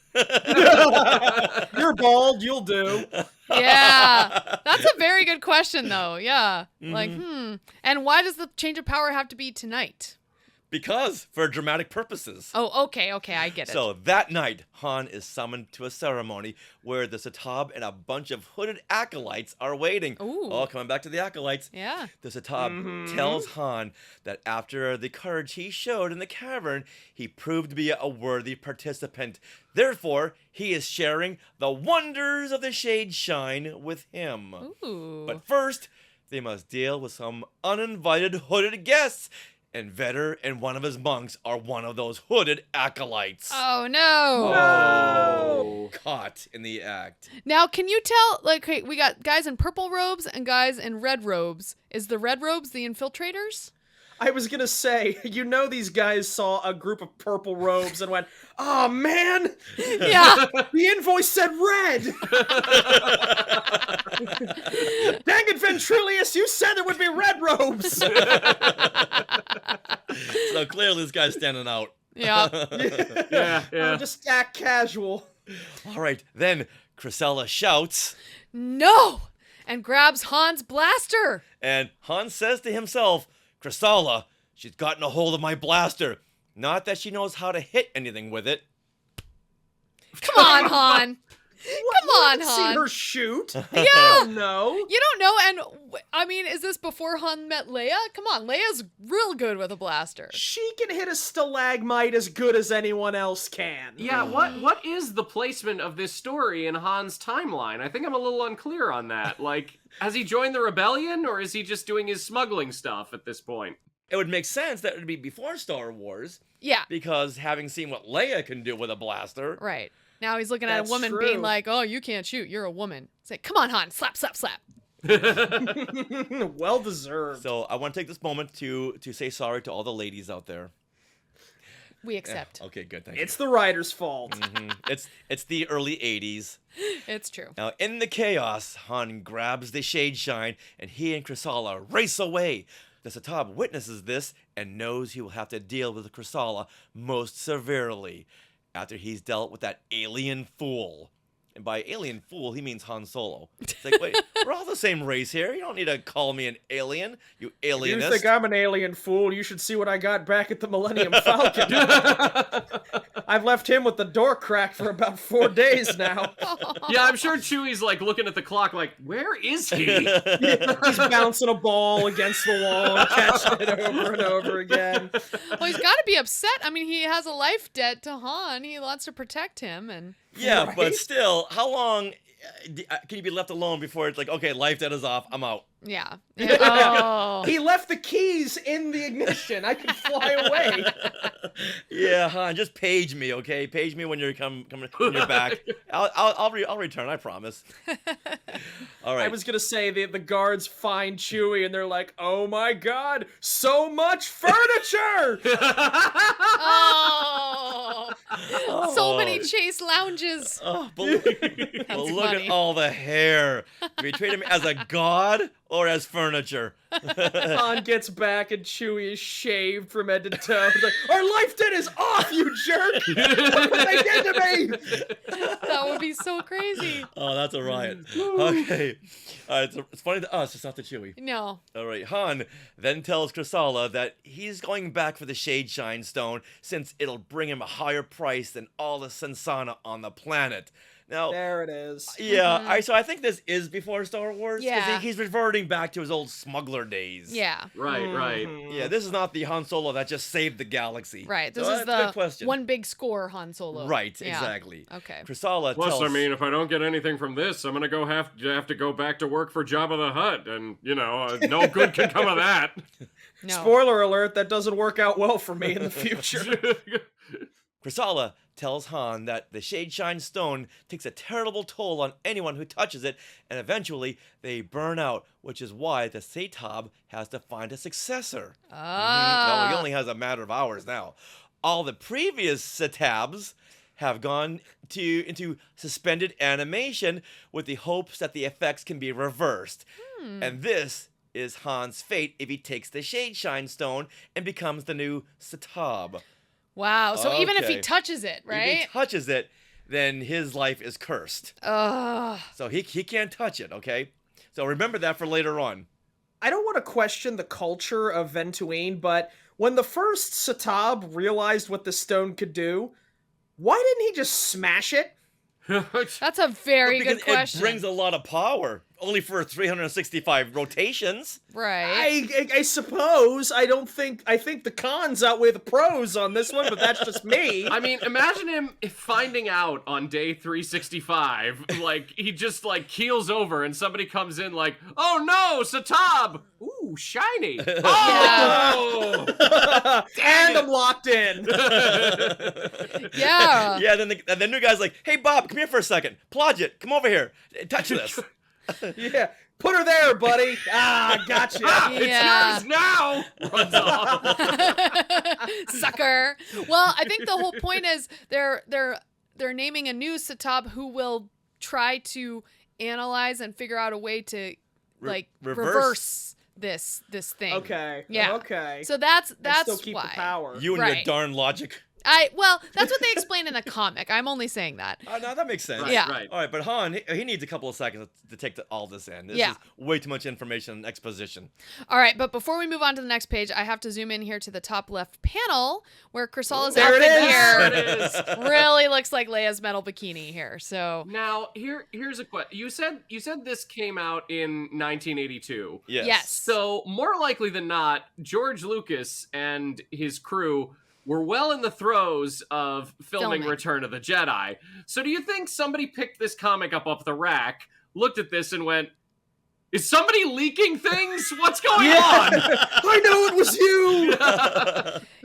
You're bald, you'll do. Yeah. That's a very good question, though. Yeah. And why does the change of power have to be tonight? Because, for dramatic purposes. Oh, okay, I get it. So that night, Han is summoned to a ceremony where the Satab and a bunch of hooded acolytes are waiting. Ooh. Oh, coming back to the acolytes. Yeah. The Satab tells Han that after the courage he showed in the cavern, he proved to be a worthy participant. Therefore, he is sharing the wonders of the Shadeshine with him. Ooh. But first, they must deal with some uninvited hooded guests. And Vetter and one of his monks are one of those hooded acolytes. Oh, no. No. Caught in the act. Now, can you tell, okay, we got guys in purple robes and guys in red robes. Is the red robes the infiltrators? I was gonna say, these guys saw a group of purple robes and went, "Oh man, yeah, the invoice said red." Dang it, Ventrilius! You said there would be red robes. So clearly, this guy's standing out. Yeah. Yeah. Just act casual. All right, then Chrysella shouts, "No!" and grabs Han's blaster. and Han says to himself, Chrysella, she's gotten a hold of my blaster. Not that she knows how to hit anything with it. Come on, Han. Come on, See Han. her shoot? Yeah. No. You don't know, and I mean, is this before Han met Leia? Come on, Leia's real good with a blaster. She can hit a stalagmite as good as anyone else can. Yeah, what is the placement of this story in Han's timeline? I think I'm a little unclear on that. Like, has he joined the rebellion, or is he just doing his smuggling stuff at this point? It would make sense that it would be before Star Wars. Yeah. Because having seen what Leia can do with a blaster. Right. Now he's looking at a That's woman true. being like, "Oh, you can't shoot. You're a woman." It's like, "Come on, Han. Slap, slap, slap." Well deserved. So I want to take this moment to say sorry to all the ladies out there. We accept. Okay, good. Thank It's the writer's fault. you. It's the early 80s. It's true. Now, in the chaos, Han grabs the Shadeshine, and he and Chrysalla race away. The Satab witnesses this and knows he will have to deal with Chrysalla most severely after he's dealt with that alien fool. And by alien fool, he means Han Solo. It's like, wait, we're all the same race here. You don't need to call me an alien, you alienist. You think I'm an alien fool? You should see what I got back at the Millennium Falcon. I've left him with the door cracked for about 4 days now. Yeah, I'm sure Chewie's like looking at the clock like, where is he? He's bouncing a ball against the wall and catching it over and over again. Well, he's got to be upset. I mean, he has a life debt to Han. He wants to protect him, and Yeah, Right? but still, how long can you be left alone before it's like, okay, life debt is off, I'm out? yeah. Oh. He left the keys in the ignition. I can fly away. Yeah, Han, just page me, okay? Page me when you're coming when you're back. I'll return, I promise. All right. I was gonna say the guards find Chewie and they're like, "Oh my God, so much furniture!" Oh. So many chase lounges. Oh, but look funny. at all the hair. Do we treat him as a god or as furniture? Han gets back and Chewie is shaved from head to toe. He's like, "Our life debt is off, you jerk! What did they did to me?" That would be so crazy. Oh, that's a riot. Okay. All right, so it's funny to us, it's not to Chewie. No. All right, Han then tells Chrysalla that he's going back for the Shadeshine Stone since it'll bring him a higher price than all the Sensana on the planet. Now, There it is. yeah, so I think this is before Star Wars. 'Cause Yeah. he's reverting back to his old smuggler days. Yeah. Right. Yeah, this is not the Han Solo that just saved the galaxy. Right. This So is that's a good the question. one big score Han Solo. Right, Yeah. exactly. Okay. Chrysalla Plus, tells... I mean, if I don't get anything from this, I'm gonna have to go back to work for Jabba the Hutt, and no good can come of that. No. Spoiler alert, that doesn't work out well for me in the future. Chrysalla tells Han that the Shadeshine Stone takes a terrible toll on anyone who touches it, and eventually they burn out, which is why the Satab has to find a successor. Well, he only has a matter of hours now. All the previous Satabs have gone into suspended animation with the hopes that the effects can be reversed. And this is Han's fate if he takes the Shadeshine Stone and becomes the new Satab. Wow. So even if he Okay. touches it, If right? he touches it, then his life is cursed. Ugh. So he can't touch it, okay? So remember that for later on. I don't want to question the culture of Ventuine, but when the first Satab realized what the stone could do, why didn't he just smash it? That's a very Because good question. it brings a lot of power, only for 365 rotations. Right. I suppose. I think the cons outweigh the pros on this one, but that's just me. I mean, imagine him finding out on day 365, like, he just, like, keels over and somebody comes in like, "Oh no, Satab! Ooh, shiny! Oh!" And I'm locked in. Yeah. Yeah, then the new guy's like, "Hey, Bob, come here for a second. Plodget, come over here. Touch this." Yeah. Put her there, buddy. Ah, gotcha. Yeah. It's yours now! Runs off. Sucker. Well, I think the whole point is they're naming a new Satab who will try to analyze and figure out a way to reverse this thing. Okay. Yeah. Okay. So that's still keep why. the power. You and Right. your darn logic. Well, that's what they explain in the comic. I'm only saying that. No, that makes sense. Right, Yeah. right. All right, but Han, he needs a couple of seconds to take all this in. This Yeah. is way too much information and exposition. All right, but before we move on to the next page, I have to zoom in here to the top left panel where Chrysala's There it outfit is. here There it is. really looks like Leia's metal bikini here. So Now, here's a question. You said this came out in 1982. yes. So, more likely than not, George Lucas and his crew were well in the throes of filming Return of the Jedi. So do you think somebody picked this comic up off the rack, looked at this and went, is somebody leaking things? What's going on? I know it was you.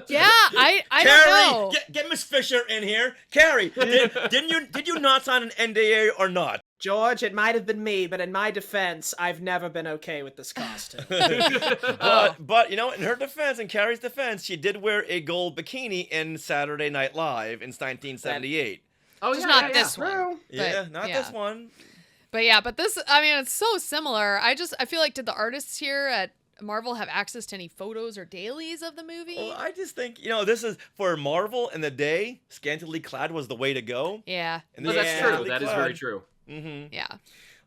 Yeah, I Carrie, don't know. get Miss Fisher in here. Carrie, did you not sign an NDA or not? George, it might have been me, but in my defense, I've never been okay with this costume. But you know, in her defense, in Carrie's defense, she did wear a gold bikini in Saturday Night Live in 1978. Oh, Just not this one. True. Yeah, But, not yeah. this one. But this, I mean, it's so similar. I feel like, did the artists here at Marvel have access to any photos or dailies of the movie? Well, I just think, this is for Marvel in the day, scantily clad was the way to go. Yeah. And Well, this that's is true. scantily That is clad. very true. Mm-hmm. Yeah.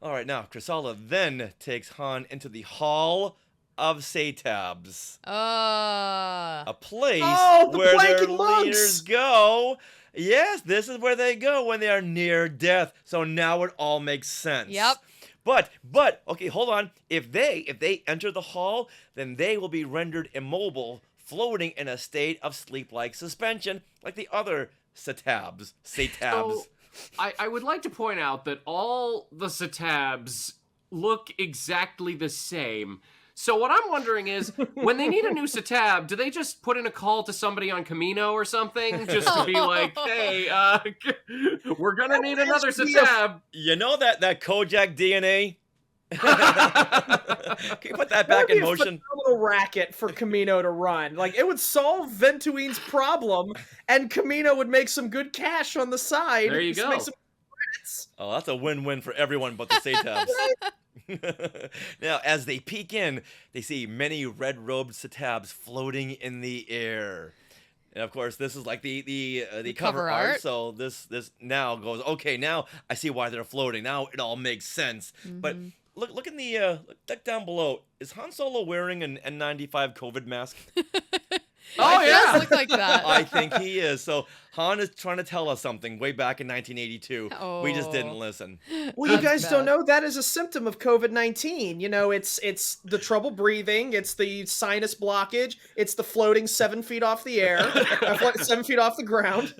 All right, now, Chrysala then takes Han into the Hall of Satabs. A place the where their planking monks! leaders go. Yes, this is where they go when they are near death. So now it all makes sense. Yep. But okay, hold on. If they enter the hall, then they will be rendered immobile, floating in a state of sleep-like suspension, like the other Satabs. So, I would like to point out that all the Satabs look exactly the same. So what I'm wondering is, when they need a new Satab, do they just put in a call to somebody on Camino or something, just to be like, hey, we're gonna need another Satab? You know that Kojak DNA? Can you put that back in motion? A phenomenal racket for Camino to run. Like, it would solve Ventuine's problem, and Camino would make some good cash on the side. There you Just go. make some credits. Oh, that's a win-win for everyone but the Satabs. Now, as they peek in, they see many red-robed Satabs floating in the air. And of course, this is like the cover art. So this now goes, okay, now I see why they're floating. Now it all makes sense. But look in the look down below. Is Han Solo wearing an N95 COVID mask? Oh, It does look like that. I think he is. So Han is trying to tell us something way back in 1982. We just didn't listen. Well, you guys don't know that is a symptom of COVID-19. You know, it's the trouble breathing, it's the sinus blockage, it's the floating 7 feet off the air, 7 feet off the ground.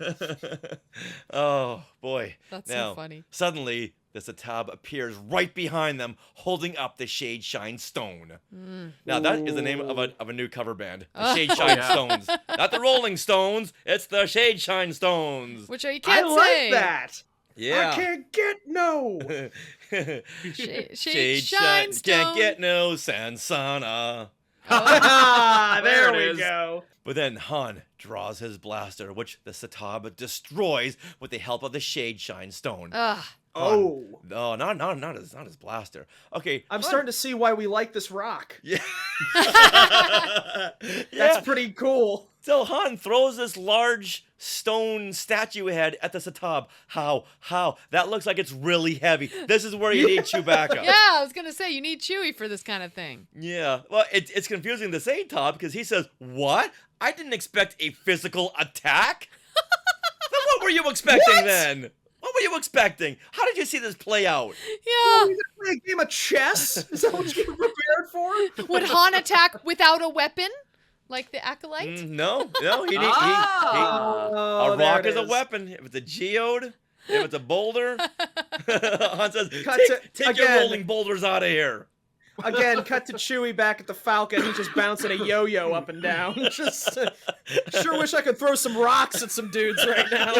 Oh boy! That's now, so funny. Suddenly, the Satab appears right behind them, holding up the Shadeshine Stone. Now that is the name of a new cover band, the Shadeshine Stones, not the Rolling Stones. It's the Shadeshine Stones. Which you can't I say. like that. Yeah. I can't get no. Shadeshine Stone. Can't get no Sansana. There it we is. go. But then Han draws his blaster, which the Satab destroys with the help of the Shadeshine Stone. Ugh. Oh. No, not his blaster. Okay, I'm starting to see why we like this rock. Yeah. That's pretty cool. So Han throws this large stone statue head at the Satab. How? That looks like it's really heavy. This is where you need Chewbacca. Yeah, I was gonna say you need Chewie for this kind of thing. Yeah. Well, it's confusing to Satab because he says, "What? I didn't expect a physical attack." Then what were you expecting then? What were you expecting? How did you see this play out? Yeah. We gonna play a game of chess? Is that what you're prepared for? Would Han attack without a weapon, like the acolyte? No. He need Oh, a there rock it is a is. weapon. If it's a geode, if it's a boulder, Han says, Cut take to- your again. rolling boulders out of here. Again, cut to Chewie back at the Falcon. He's just bouncing a yo-yo up and down. Just sure wish I could throw some rocks at some dudes right now.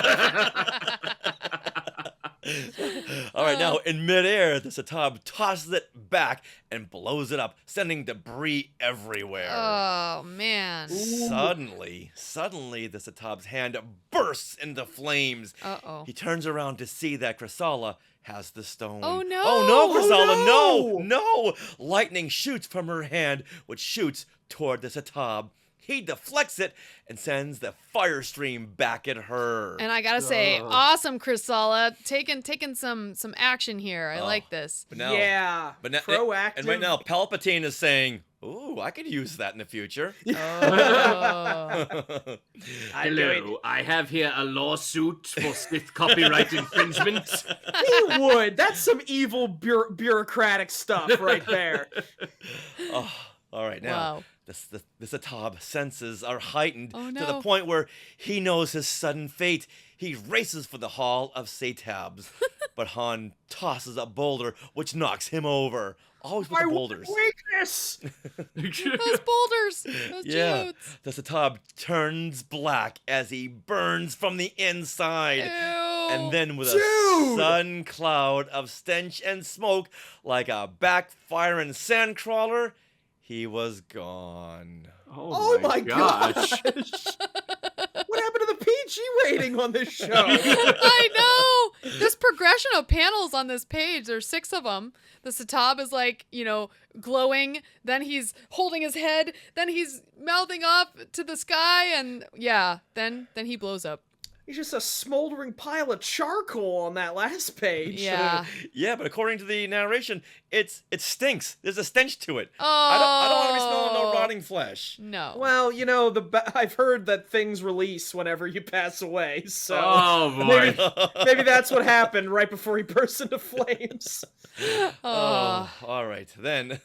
All right, now in midair, the Satab tosses it back and blows it up, sending debris everywhere. Oh man. Suddenly, the Satab's hand bursts into flames. Uh-oh. He turns around to see that Chrysala has the stone. Oh, no. Oh no, Chrysala, Oh, no! Lightning shoots from her hand, which shoots toward the Satab. he deflects it and sends the fire stream back at her. And I gotta say, awesome, Chrysala. Taking some action here. I like this. But now, Yeah, but now, proactive. And right now, Palpatine is saying, "Ooh, I could use that in the future." Hello, I have here a lawsuit for Sith copyright infringement. He would. That's some evil bureaucratic stuff right there. Oh, all right, now Wow. the Satab senses are heightened Oh, to no. the point where he knows his sudden fate. He races for the Hall of Satabs, but Han tosses a boulder, which knocks him over. Always with the boulders. Weakness. Those boulders. Those Yeah, geodes. the Satab turns black as he burns from the inside. And then with a sudden cloud of stench and smoke, like a backfiring sandcrawler, he was gone. Oh my gosh. What happened to the PG rating on this show? I know. This progression of panels on this page, there's 6 of them. The Satab is like, glowing. Then he's holding his head. Then he's mouthing up to the sky. And yeah, then he blows up. He's just a smoldering pile of charcoal on that last page. Yeah. Yeah, but according to the narration, it stinks. There's a stench to it. Oh. I don't want to be smelling no rotting flesh. No. Well, I've heard that things release whenever you pass away, so Oh, boy. maybe that's what happened right before he burst into flames. Oh, all right. Then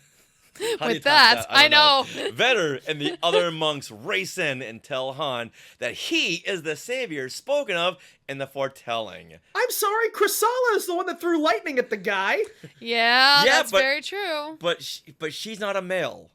how do you With top that, I don't know. Vetter and the other monks race in and tell Han that he is the savior spoken of in the foretelling. I'm sorry, Chrysala is the one that threw lightning at the guy. Yeah, Yeah, that's but- very true. But she's not a male.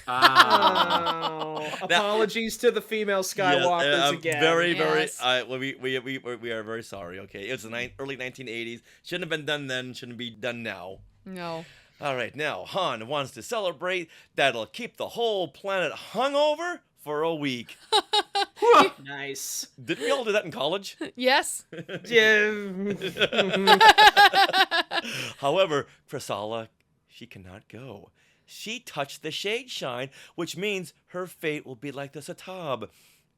Oh, apologies to the female Skywalkers again. Very, Yes. we are very sorry. Okay, it was the early 1980s. Shouldn't have been done then. Shouldn't be done now. No. All right, now Han wants to celebrate that'll keep the whole planet hungover for a week. Nice. Didn't we all do that in college? Yes. However, Chrysala, she cannot go. She touched the Shadeshine, which means her fate will be like the Satab.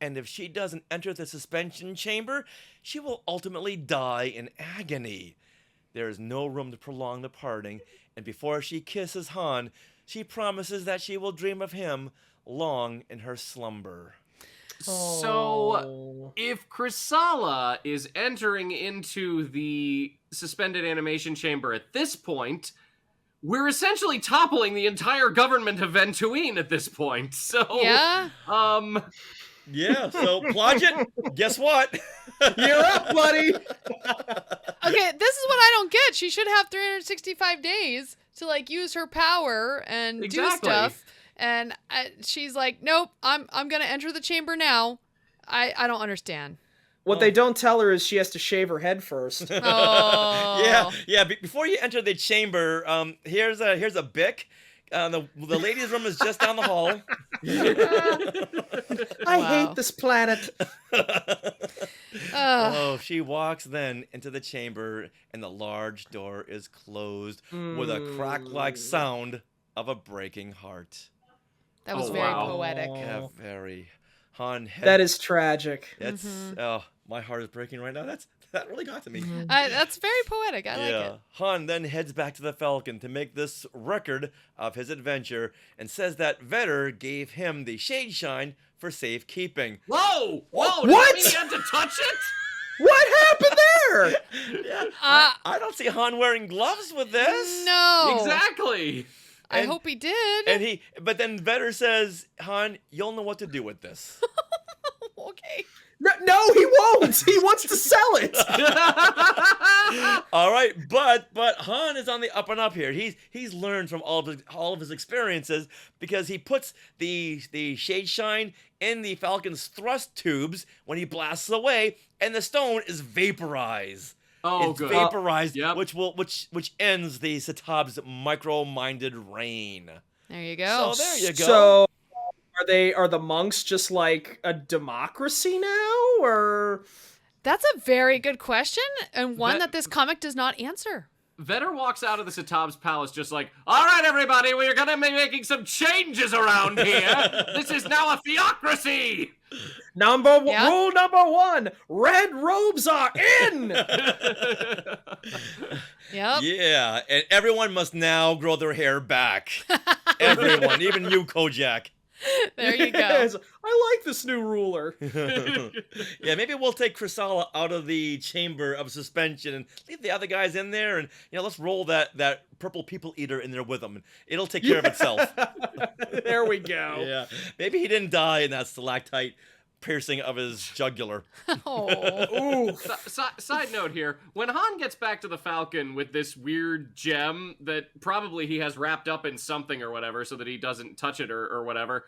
And if she doesn't enter the suspension chamber, she will ultimately die in agony. There is no room to prolong the parting, and before she kisses Han, she promises that she will dream of him long in her slumber. So, if Chrysala is entering into the suspended animation chamber at this point, we're essentially toppling the entire government of Ventuine at this point. So, Yeah. Yeah, so Plodget, guess what? You're up, buddy. Okay, this is what I don't get. She should have 365 days to use her power and do Exactly. stuff. And she's like, "Nope, I'm gonna enter the chamber now." I don't understand. What they don't tell her is she has to shave her head first. Oh. Yeah. Before you enter the chamber, here's a bic. The ladies' room is just down the hall. I hate this planet. Oh, she walks then into the chamber, and the large door is closed with a crack-like sound of a breaking heart. That was very poetic. Yeah, very. Han. That is tragic. That's oh, my heart is breaking right now. That really got to me. That's very poetic. I like it. Han then heads back to the Falcon to make this record of his adventure and says that Vetter gave him the Shadeshine for safekeeping. Whoa! Whoa! What? Does that mean he had to touch it? What happened there? Yeah, I don't see Han wearing gloves with this. No. Exactly. I hope he did. But then Vetter says, Han, you'll know what to do with this. Okay. No, he won't. He wants to sell it. All right, but Han is on the up and up here. He's learned from all of his experiences because he puts the Shadeshine in the Falcon's thrust tubes when he blasts away, and the stone is vaporized. Oh, it's good. Vaporized, Yep. which ends the Satab's micro-minded reign. There you go. So there you go. So are the monks just like a democracy now, or? That's a very good question, and one that this comic does not answer. Vetter walks out of the Satab's palace just like, all right, everybody, we're going to be making some changes around here. This is now a theocracy. Rule number 1, red robes are in. Yep. Yeah, and everyone must now grow their hair back. Everyone, even you, Kojak. There you go. Yes, I like this new ruler. Yeah, maybe we'll take Chrysala out of the chamber of suspension and leave the other guys in there, and let's roll that purple people eater in there with them. It'll take care of itself. There we go. Yeah, maybe he didn't die in that stalactite piercing of his jugular. Oh. Side note here, when Han gets back to the Falcon with this weird gem that probably he has wrapped up in something or whatever so that he doesn't touch it or whatever,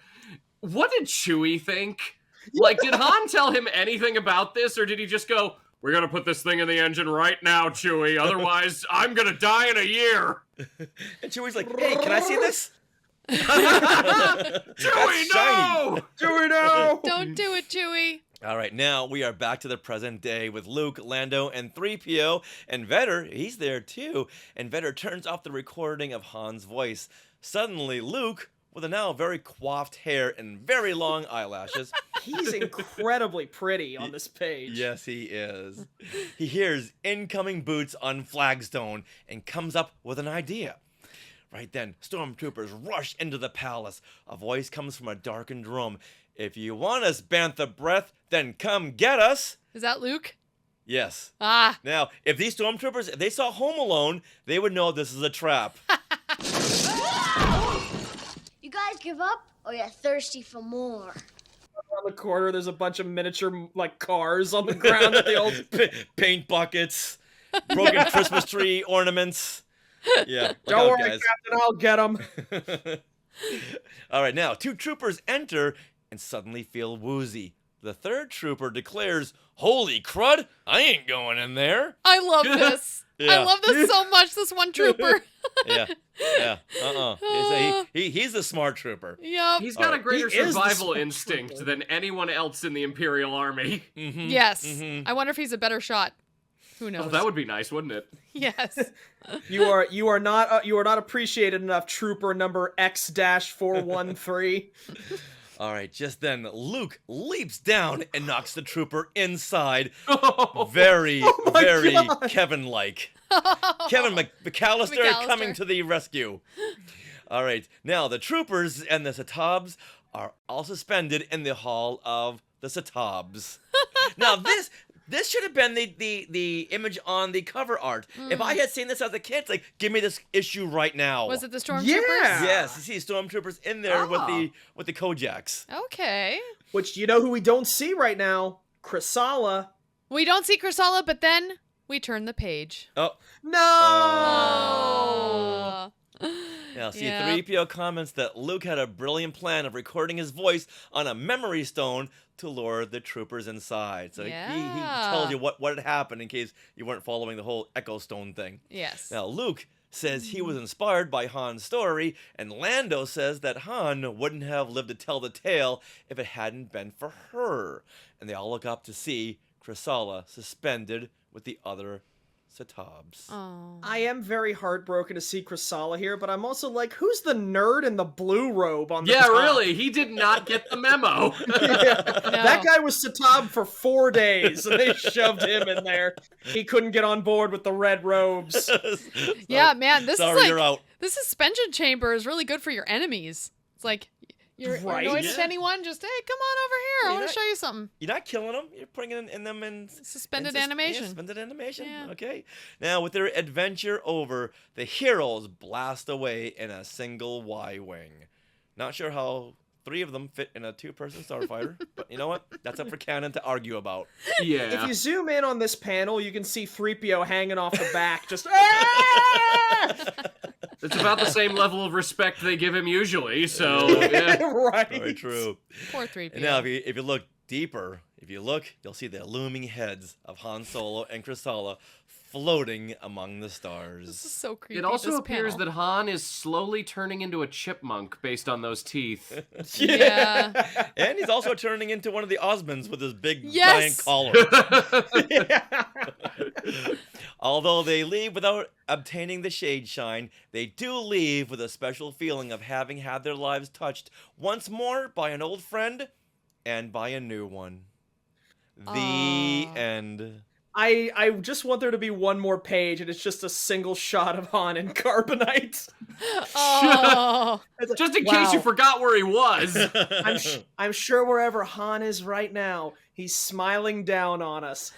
what did Chewie think? Like, did Han tell him anything about this, or did he just go, we're gonna put this thing in the engine right now, Chewie, otherwise I'm gonna die in a year? And Chewie's like, hey, can I see this? Chewie, no! Chewie, no! Don't do it, Chewie. All right, now we are back to the present day with Luke, Lando, and 3PO, and Vetter, he's there too, and Vetter turns off the recording of Han's voice. Suddenly, Luke, with a now very coiffed hair and very long eyelashes. He's incredibly pretty on this page. Yes, he is. He hears incoming boots on flagstone and comes up with an idea. Right then, stormtroopers rush into the palace. A voice comes from a darkened room. If you want us, Bantha Breath, then come get us. Is that Luke? Yes. Ah. Now, if these stormtroopers, if they saw Home Alone, they would know this is a trap. You guys give up, or you're thirsty for more? On the corner, there's a bunch of miniature cars on the ground that they all paint buckets, broken Christmas tree ornaments. Yeah. Don't worry, guys. Captain, I'll get them. All right, now 2 troopers enter and suddenly feel woozy. The 3rd trooper declares, "Holy crud! I ain't going in there." I love this. Yeah. I love this so much. This one trooper. Yeah. He's the smart trooper. Yep. He's got a greater survival instinct than anyone else in the Imperial Army. Mm-hmm. Yes. Mm-hmm. I wonder if he's a better shot. Who knows? Oh, that would be nice, wouldn't it? Yes. You are not appreciated enough, trooper number X-413. All right, just then Luke leaps down and knocks the trooper inside. Very Kevin-like. Kevin McAllister coming to the rescue. All right, now the troopers and the Satabs are all suspended in the Hall of the Satabs. Now this should have been the image on the cover art. If I had seen this as a kid, it's like, give me this issue right now. Was it the stormtroopers? Yeah. Yes, you see stormtroopers in there with the Kojaks. Okay. Which, you know who we don't see right now? Chrysala. We don't see Chrysala, but then we turn the page. Oh. No! Now, see, 3PO comments that Luke had a brilliant plan of recording his voice on a memory stone to lure the troopers inside. So he tells you what had happened in case you weren't following the whole Echo Stone thing. Yes. Now, Luke says he was inspired by Han's story, and Lando says that Han wouldn't have lived to tell the tale if it hadn't been for her. And they all look up to see Chrysala suspended with the other Satabs. Oh. I am very heartbroken to see Chrysala here, but I'm also like, who's the nerd in the blue robe on the top? Really, he did not get the memo. That guy was Satab for 4 days, and they shoved him in there. He couldn't get on board with the red robes. Yeah, man, this Sorry, is you're out. This suspension chamber is really good for your enemies. It's like, you're annoyed with anyone, just, hey, come on over here. I want to show you something. You're not killing them. You're putting it in them in suspended animation. Yeah, suspended animation. Yeah. Okay. Now, with their adventure over, the heroes blast away in a single Y-wing. Not sure how 3 of them fit in a 2-person starfighter, but you know what? That's up for canon to argue about. Yeah. If you zoom in on this panel, you can see 3PO hanging off the back, just. It's about the same level of respect they give him usually, so yeah. Right. Very true. Poor 3PO. And now, if you look deeper, you'll see the looming heads of Han Solo and Chrysala floating among the stars. This is so creepy. It also appears panel. that Han is slowly turning into a chipmunk based on those teeth. Yeah. And he's also turning into one of the Osmonds with his big giant collar. Although they leave without obtaining the Shadeshine, they do leave with a special feeling of having had their lives touched once more by an old friend and by a new one. The end. I just want there to be one more page, and it's just a single shot of Han in carbonite. Oh, just in case you forgot where he was. I'm sure wherever Han is right now, he's smiling down on us.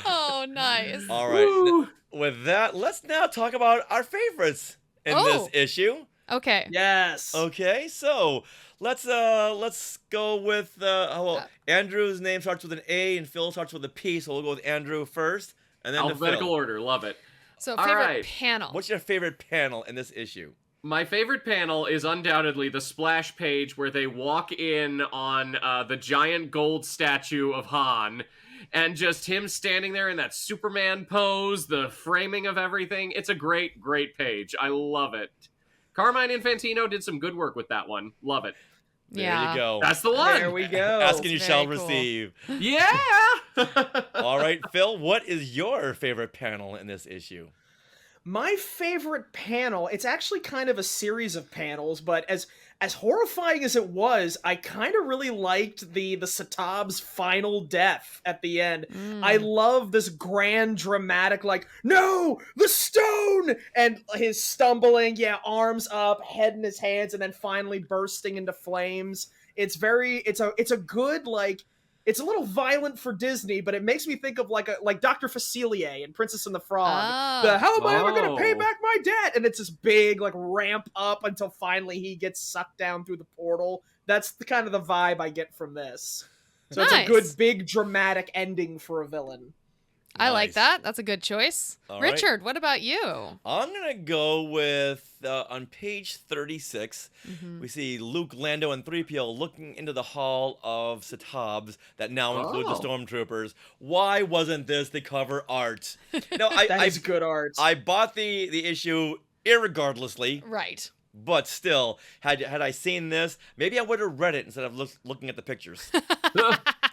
Oh, nice. All right. With that, let's now talk about our favorites in this issue. Okay. Yes. Okay, so let's go with Andrew's name starts with an A and Phil starts with a P, so we'll go with Andrew first and then alphabetical Phil. order. Love it. So All favorite right. panel. What's your favorite panel in this issue? My favorite panel is undoubtedly the splash page where they walk in on the giant gold statue of Han, and just him standing there in that Superman pose, the framing of everything. It's a great, great page. I love it. Carmine Infantino did some good work with that one. Love it. There you go. That's the one. There we go. Asking you shall cool. receive. Yeah. All right, Phil, what is your favorite panel in this issue? My favorite panel, it's actually kind of a series of panels, but as horrifying as it was, I kind of really liked the Satab's final death at the end. I love this grand dramatic, like, no, the stone! And his stumbling, arms up, head in his hands, and then finally bursting into flames. It's a good, like, it's a little violent for Disney, but it makes me think of like Dr. Facilier in Princess and the Frog. How am I ever going to pay back my debt? And it's this big like ramp up until finally he gets sucked down through the portal. That's the kind of the vibe I get from this. So it's a good big dramatic ending for a villain. I like that. That's a good choice. All Richard, what about you? I'm going to go with, on page 36, we see Luke, Lando, and 3PO looking into the hall of Satabs that now include the Stormtroopers. Why wasn't this the cover art? No, That is good art. I bought the issue irregardlessly. Right. But still, had I seen this, maybe I would have read it instead of looking at the pictures.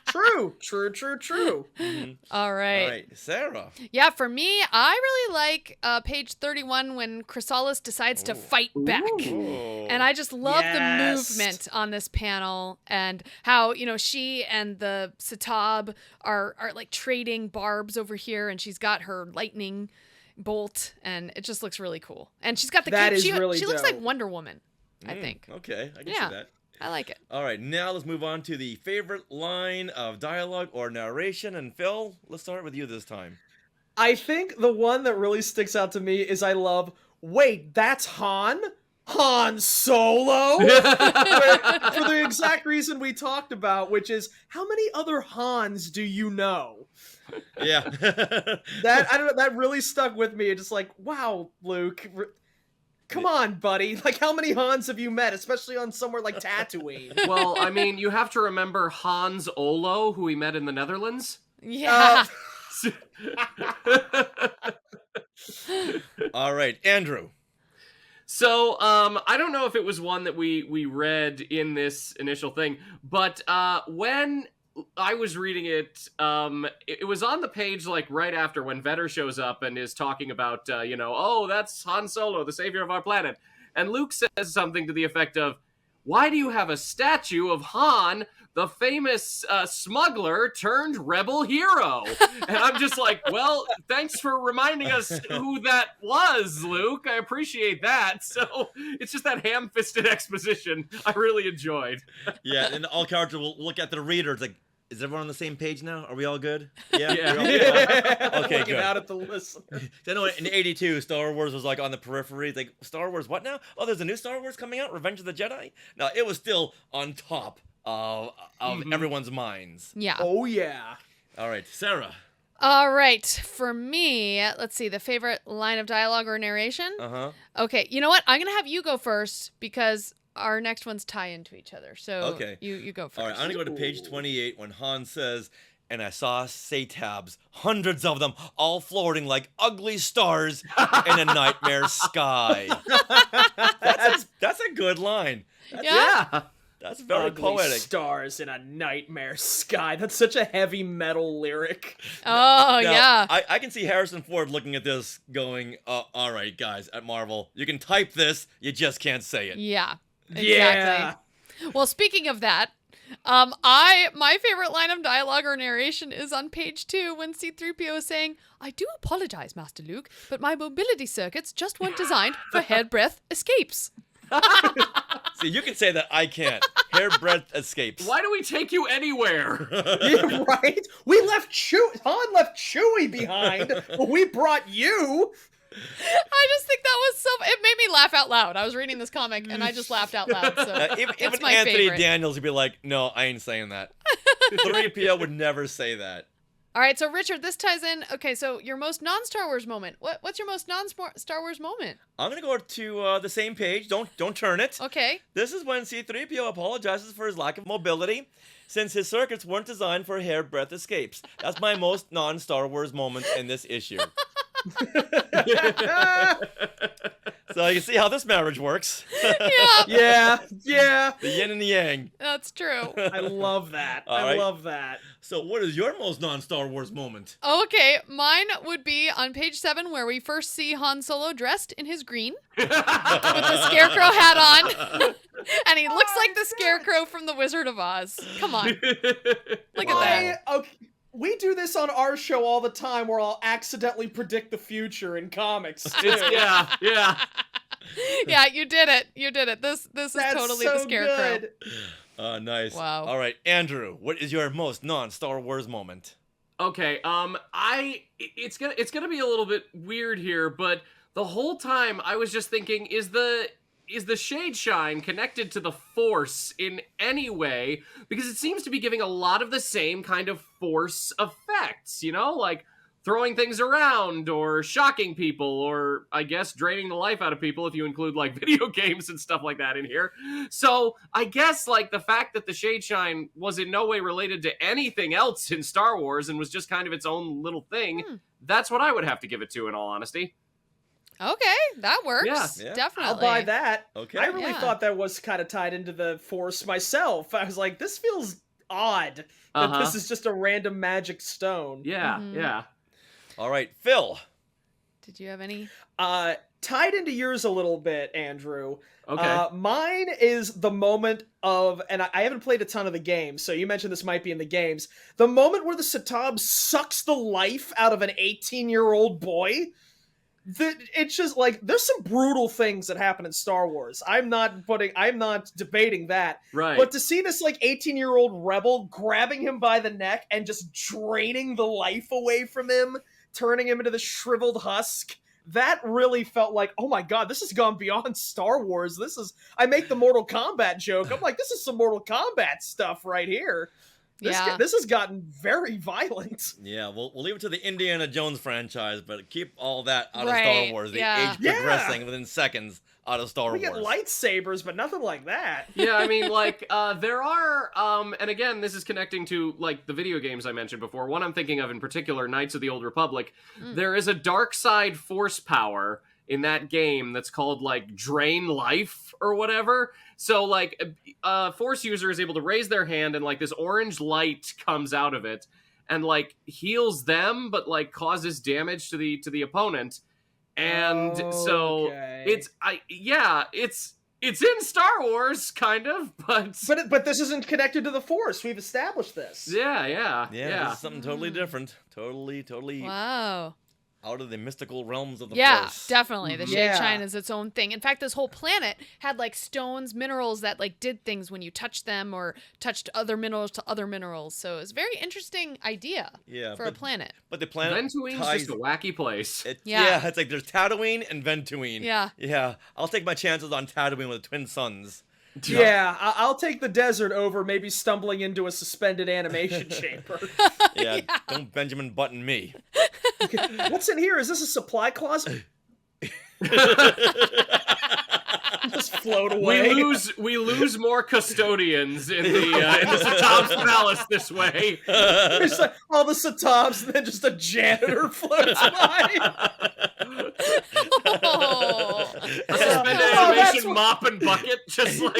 True. All right. All right, Sarah. Yeah, for me, I really like page 31 when Chrysalis decides to fight back. And I just love the movement on this panel and how, she and the Satab are like trading barbs over here, and she's got her lightning bolt, and it just looks really cool. And she's got the she looks like Wonder Woman, I think. Okay, I can see that. I like it. All right, now let's move on to the favorite line of dialogue or narration. And Phil, let's start with you this time. I think the one that really sticks out to me is I love, wait, that's Han? Han Solo? For the exact reason we talked about, which is, how many other Hans do you know? Yeah. That really stuck with me. It's just like, wow, Luke, come on, buddy. Like, how many Hans have you met, especially on somewhere like Tatooine? Well, I mean, you have to remember Hans Olo, who we met in the Netherlands. Yeah. All right, Andrew. So, I don't know if it was one that we read in this initial thing, but when I was reading it, it was on the page like right after when Vetter shows up and is talking about, oh, that's Han Solo, the savior of our planet. And Luke says something to the effect of, why do you have a statue of Han, the famous smuggler turned rebel hero? And I'm just like, well, thanks for reminding us who that was, Luke. I appreciate that. So it's just that ham-fisted exposition I really enjoyed. Yeah, and all characters will look at the readers like, is everyone on the same page now? Are we all good? Yeah. Yeah. We're all good? Okay, Looking good. out at the listener. I know in '82, Star Wars was like on the periphery. It's like, Star Wars, what now? Oh, there's a new Star Wars coming out, Revenge of the Jedi. No, it was still on top of everyone's minds. Yeah. Oh yeah. All right, Sarah. All right. For me, let's see, the favorite line of dialogue or narration. Okay, you know what? I'm gonna have you go first because our next ones tie into each other. So okay, you go first. All right, I'm gonna go to page 28 when Han says, "And I saw Satabs, hundreds of them, all floating like ugly stars in a nightmare sky." That's a good line. Yeah. That's very Ugly poetic. stars in a nightmare sky. That's such a heavy metal lyric. Oh, Now, yeah. I can see Harrison Ford looking at this going, all right, guys, at Marvel, you can type this, you just can't say it. Yeah. Exactly. Yeah. Well, speaking of that, my favorite line of dialogue or narration is on page 2 when C-3PO is saying, "I do apologize, Master Luke, but my mobility circuits just weren't designed for hairbreadth escapes." See, you can say that, I can't. Hairbreadth escapes. Why do we take you anywhere? Yeah, right? We left Han left Chewie behind, but we brought you. I just think that was so. It made me laugh out loud. I was reading this comic and I just laughed out loud. So Even my Anthony favorite. Daniels would be like, no, I ain't saying that. 3PO would never say that. All right, so Richard, this ties in. Okay, so your most non-Star Wars moment. What's your most non-Star Wars moment? I'm gonna go to the same page. Don't turn it. Okay. This is when C-3PO apologizes for his lack of mobility, since his circuits weren't designed for hairbreadth escapes. That's my most non-Star Wars moment in this issue. So you can see how this marriage works. Yeah. The yin and the yang. That's true. I love that. All I right. love that. So what is your most non-Star Wars moment? Okay, mine would be on page 7 where we first see Han Solo dressed in his green with the Scarecrow hat on. And he looks like the Scarecrow from The Wizard of Oz. Come on. Look at that. Okay. We do this on our show all the time where I'll accidentally predict the future in comics, too. Yeah. Yeah, you did it. You did it. This is That's totally so the Scarecrow. good. Nice. Wow. All right, Andrew, what is your most non-Star Wars moment? Okay, it's gonna be a little bit weird here, but the whole time I was just thinking, is the Shadeshine connected to the Force in any way? Because it seems to be giving a lot of the same kind of Force effects, you know? Like throwing things around, or shocking people, or I guess draining the life out of people if you include like video games and stuff like that in here. So I guess like the fact that the Shadeshine was in no way related to anything else in Star Wars and was just kind of its own little thing, that's what I would have to give it to, in all honesty. Okay, that works. Yeah. Definitely. I'll buy that. Okay. I really thought that was kind of tied into the Force myself. I was like, this feels odd that this is just a random magic stone. Yeah, yeah. All right, Phil. Did you have any? Tied into yours a little bit, Andrew. Okay. Mine is the moment of, and I haven't played a ton of the games, so you mentioned this might be in the games, the moment where the Satab sucks the life out of an 18-year-old boy. It's just like, there's some brutal things that happen in Star Wars. I'm not debating that. Right. But to see this like 18-year-old rebel grabbing him by the neck and just draining the life away from him, turning him into the shriveled husk, that really felt like, oh my god, this has gone beyond Star Wars. I make the Mortal Kombat joke. I'm like, this is some Mortal Kombat stuff right here. This has gotten very violent. Yeah, we'll leave it to the Indiana Jones franchise, but keep all that out of Right, Star Wars. The yeah. age progressing within seconds out of Star We Wars. get lightsabers, but nothing like that. Yeah, I mean, like, there are, and again, this is connecting to, like, the video games I mentioned before. One I'm thinking of in particular, Knights of the Old Republic. There is a dark side force power in that game that's called, like, Drain Life or whatever. So, like, a Force user is able to raise their hand and, like, this orange light comes out of it and, like, heals them, but, like, causes damage to the opponent. And so it's in Star Wars, kind of, but this isn't connected to the Force. We've established this. Yeah. This is something totally different. Totally Wow. out of the mystical realms of the Yeah, Force. definitely. The Yeah. Shadeshine is its own thing. In fact, this whole planet had like stones, minerals that like did things when you touched them or touched other minerals to other minerals. So it was a very interesting idea for a planet. But the planet Ventuine's just a wacky place. Yeah, it's like there's Tatooine and Ventuine. Yeah. Yeah, I'll take my chances on Tatooine with twin suns. Yeah, I'll take the desert over maybe stumbling into a suspended animation chamber. Yeah, don't Benjamin Button me. What's in here? Is this a supply closet? Just float away. We lose more custodians in the Satab's palace this way. There's like all the Satabs, and then just a janitor floats by. A suspended animation mop and bucket, just like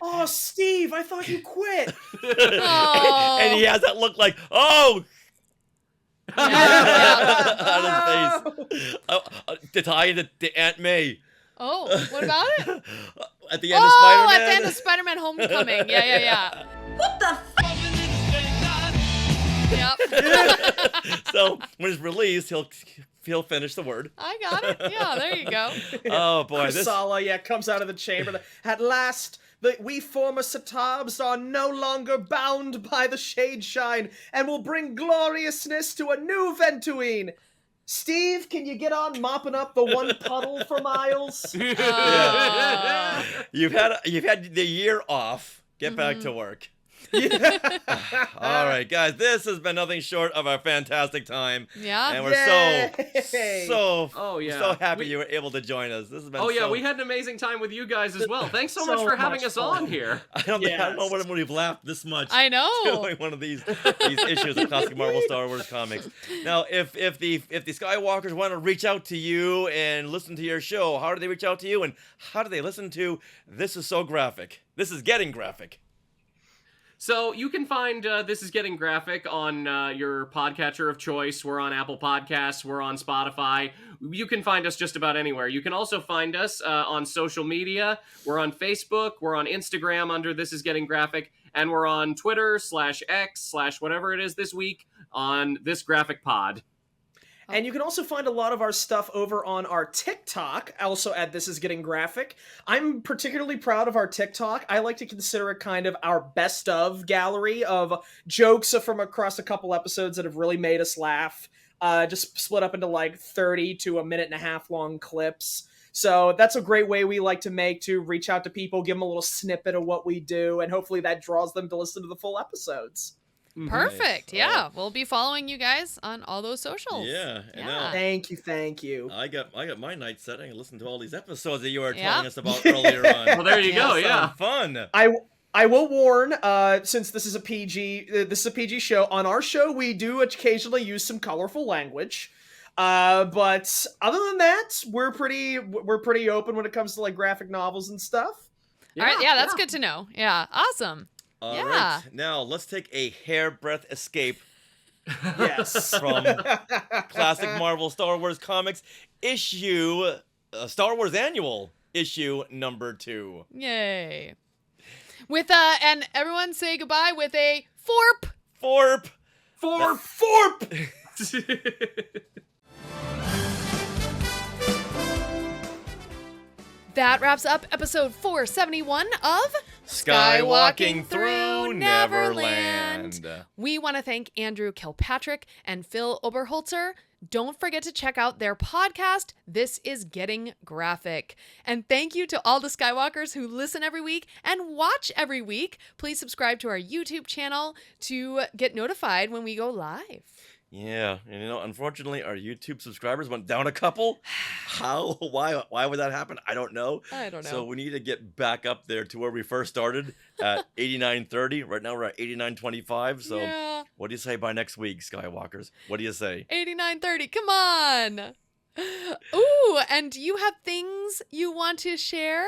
Oh, Steve, I thought you quit. And he has that look like, oh. Out of his face. To tie into Aunt May. Oh, what about it? At the end of Spider-Man. Oh, at the end of Spider-Man Homecoming. Yeah. What the Yep. So when it's released, he'll finish the word. I got it. Yeah, there you go. Oh boy, this Kusala, comes out of the chamber. At last, we former Satabs are no longer bound by the Shadeshine and will bring gloriousness to a new Ventuine. Steve, can you get on mopping up the one puddle for Miles? Yeah. You've had the year off. Get back to work. All right, guys, this has been nothing short of a fantastic time. Yeah. And we're so happy you were able to join us. This has been we had an amazing time with you guys as well. Thanks so much for having us on here. I don't know when we've laughed this much. I know. Doing one of these issues of classic Marvel Star Wars comics. Now, if the Skywalkers want to reach out to you and listen to your show, how do they reach out to you, and how do they listen to This Is So Graphic? This is Getting Graphic. So you can find This Is Getting Graphic on your podcatcher of choice. We're on Apple Podcasts. We're on Spotify. You can find us just about anywhere. You can also find us on social media. We're on Facebook. We're on Instagram under This Is Getting Graphic. And we're on Twitter /X/ whatever it is this week on This Graphic Pod. And you can also find a lot of our stuff over on our TikTok, also at This Is Getting Graphic. I'm particularly proud of our TikTok. I like to consider it kind of our best of gallery of jokes from across a couple episodes that have really made us laugh. Just split up into like 30 to a minute and a half long clips. So that's a great way we like to make to reach out to people, give them a little snippet of what we do, and hopefully that draws them to listen to the full episodes. Perfect. Yeah, we'll be following you guys on all those socials. Yeah. Thank you. I got my night set. I can listen to all these episodes that you were telling us about earlier on. Well, there you go. Yeah, fun. I will warn, since this is a PG show. On our show, we do occasionally use some colorful language. But other than that, we're pretty open when it comes to like graphic novels and stuff. All right. Yeah, that's good to know. Yeah. Awesome. All right, now let's take a hairbreadth escape from classic Marvel Star Wars comics Star Wars Annual issue number 2. Yay. With and everyone say goodbye with a forp. Forp. Forp. Forp. That wraps up episode 471 of Skywalking Through Neverland. We want to thank Andrew Kilpatrick and Phil Oberholzer. Don't forget to check out their podcast, This Is Getting Graphic. And thank you to all the Skywalkers who listen every week and watch every week. Please subscribe to our YouTube channel to get notified when we go live. Yeah, and unfortunately, our YouTube subscribers went down a couple. How? Why would that happen? I don't know. So we need to get back up there to where we first started at 8930. Right now we're at 8925. So what do you say by next week, Skywalkers? What do you say? 8930. Come on. Ooh, and do you have things you want to share?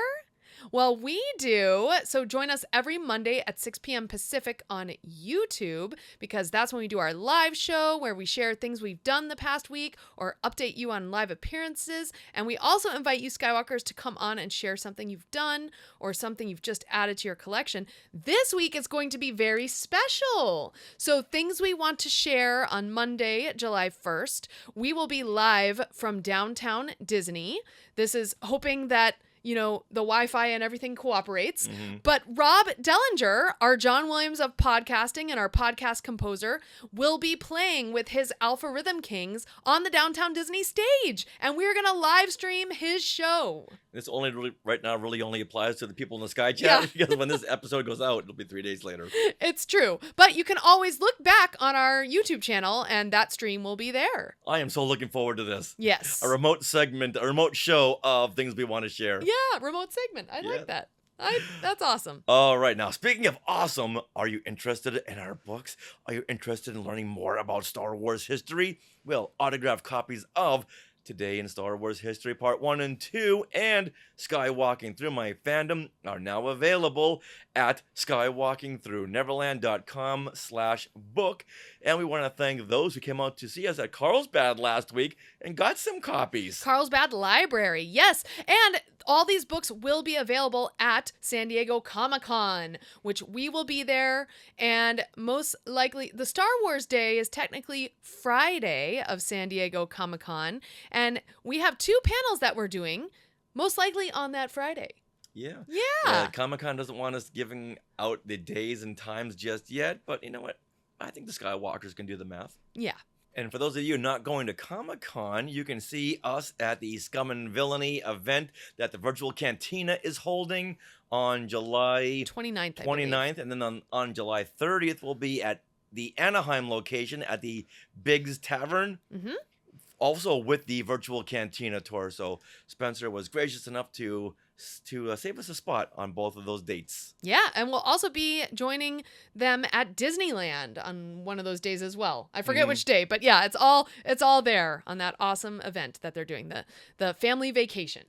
Well, we do. So join us every Monday at 6 p.m. Pacific on YouTube, because that's when we do our live show where we share things we've done the past week or update you on live appearances. And we also invite you Skywalkers to come on and share something you've done or something you've just added to your collection. This week is going to be very special. So things we want to share on Monday, July 1st. We will be live from downtown Disney. This is hoping that the Wi-Fi and everything cooperates. Mm-hmm. But Rob Dellinger, our John Williams of podcasting and our podcast composer, will be playing with his Alpha Rhythm Kings on the Downtown Disney stage. And we're going to live stream his show. This right now really only applies to the people in the Sky Chat, because when this episode goes out, it'll be 3 days later. It's true. But you can always look back on our YouTube channel and that stream will be there. I am so looking forward to this. Yes. A remote show of things we want to share. Yeah, remote segment. I like that. That's awesome. All right. Now, speaking of awesome, are you interested in our books? Are you interested in learning more about Star Wars history? Well, autographed copies of Today in Star Wars History Part 1 and 2 and Skywalking Through My Fandom are now available at skywalkingthroughneverland.com/book. And we want to thank those who came out to see us at Carlsbad last week and got some copies. Carlsbad Library, yes. And all these books will be available at San Diego Comic-Con, which we will be there. And most likely, the Star Wars Day is technically Friday of San Diego Comic-Con. And we have 2 panels that we're doing, most likely on that Friday. Yeah. Yeah. Comic-Con doesn't want us giving out the days and times just yet, but you know what? I think the Skywalkers can do the math. Yeah. And for those of you not going to Comic-Con, you can see us at the Scum and Villainy event that the Virtual Cantina is holding on July 29th. And then on July 30th, we'll be at the Anaheim location at the Biggs Tavern. Mm-hmm. Also with the Virtual Cantina tour. So Spencer was gracious enough to save us a spot on both of those dates. Yeah, and we'll also be joining them at Disneyland on one of those days as well. I forget which day, but yeah, it's all there on that awesome event that they're doing, the family vacation.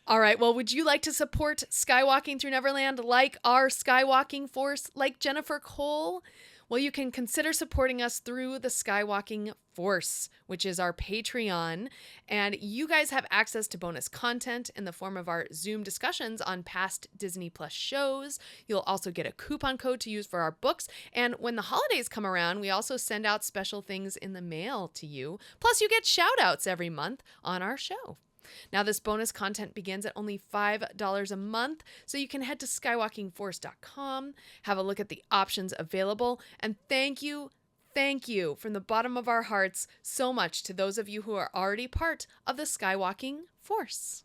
All right, well, would you like to support Skywalking Through Neverland like our Skywalking Force, like Jennifer Cole? Well, you can consider supporting us through the Skywalking Force, which is our Patreon. And you guys have access to bonus content in the form of our Zoom discussions on past Disney Plus shows. You'll also get a coupon code to use for our books. And when the holidays come around, we also send out special things in the mail to you. Plus, you get shout outs every month on our show. Now, this bonus content begins at only $5 a month, so you can head to skywalkingforce.com, have a look at the options available, and thank you from the bottom of our hearts so much to those of you who are already part of the Skywalking Force.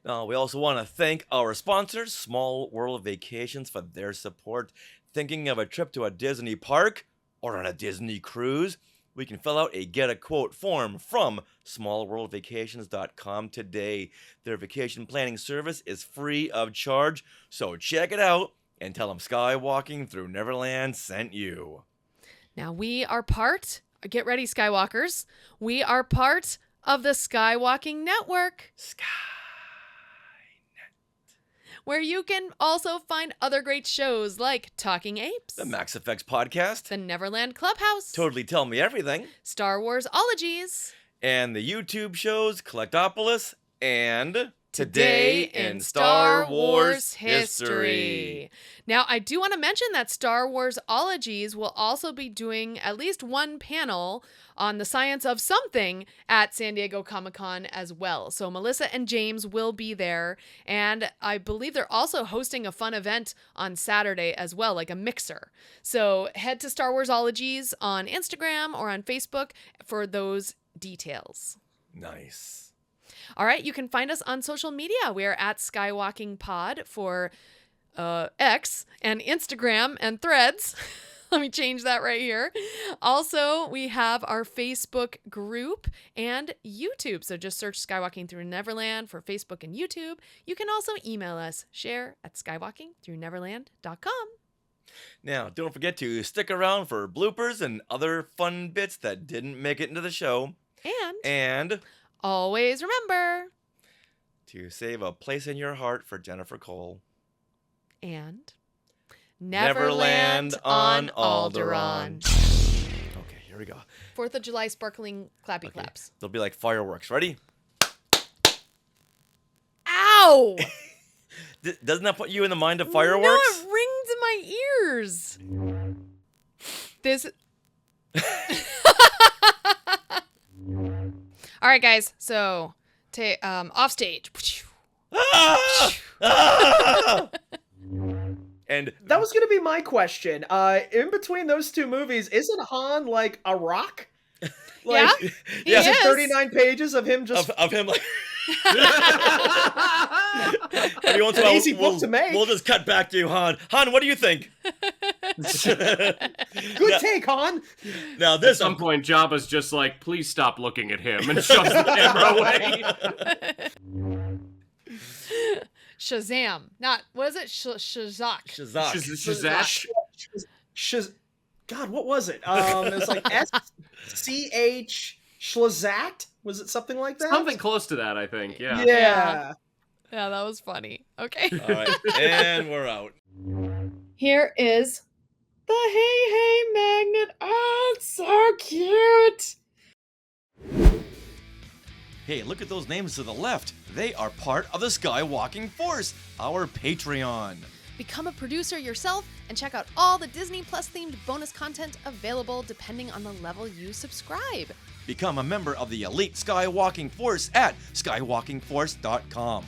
Now, we also want to thank our sponsors, Small World Vacations, for their support. Thinking of a trip to a Disney park or on a Disney cruise? We can fill out a Get a Quote form from smallworldvacations.com today. Their vacation planning service is free of charge, so check it out and tell them Skywalking Through Neverland sent you. Now we are get ready Skywalkers, we are part of the Skywalking Network. Where you can also find other great shows like Talking Apes, the Max Effects Podcast, the Neverland Clubhouse, Totally Tell Me Everything, Star Wars Ologies, and the YouTube shows Collectopolis and Today in Star Wars History. Now, I do want to mention that Star Wars Ologies will also be doing at least one panel on the science of something at San Diego Comic-Con as well. So Melissa and James will be there, and I believe they're also hosting a fun event on Saturday as well, like a mixer. So head to Star Wars Ologies on Instagram or on Facebook for those details. Nice. All right, you can find us on social media. We are at Skywalking Pod for X and Instagram and Threads. Let me change that right here. Also, we have our Facebook group and YouTube. So just search Skywalking Through Neverland for Facebook and YouTube. You can also email us, share@skywalkingthroughneverland.com. Now, don't forget to stick around for bloopers and other fun bits that didn't make it into the show. And always remember to save a place in your heart for Jennifer Cole. And Neverland on Alderaan. Okay, here we go. 4th of July sparkling clappy claps. They'll be like fireworks. Ready? Ow! Doesn't that put you in the mind of fireworks? No, it rings in my ears. This... All right, guys. So, off stage. And that was going to be my question. In between those two movies, isn't Han like a rock? Like, yeah, is it 39 pages of him just of him like every once in a while, easy book to make. We'll just cut back to you, Han. Han, what do you think? Good take, Han. Now at some point, Jabba's just like, please stop looking at him, and shoves the camera away. Shazam. Not, what is it? Shazak. Shazak. God, what was it? It was like SCH Schlazat? Was it something like that? Something close to that, I think. Yeah. Yeah. Yeah, that was funny. Okay. All right, and we're out. Here is the Hey Hey Magnet. Oh, it's so cute. Hey, look at those names to the left. They are part of the Skywalking Force, our Patreon. Become a producer yourself and check out all the Disney Plus themed bonus content available depending on the level you subscribe. Become a member of the elite Skywalking Force at skywalkingforce.com.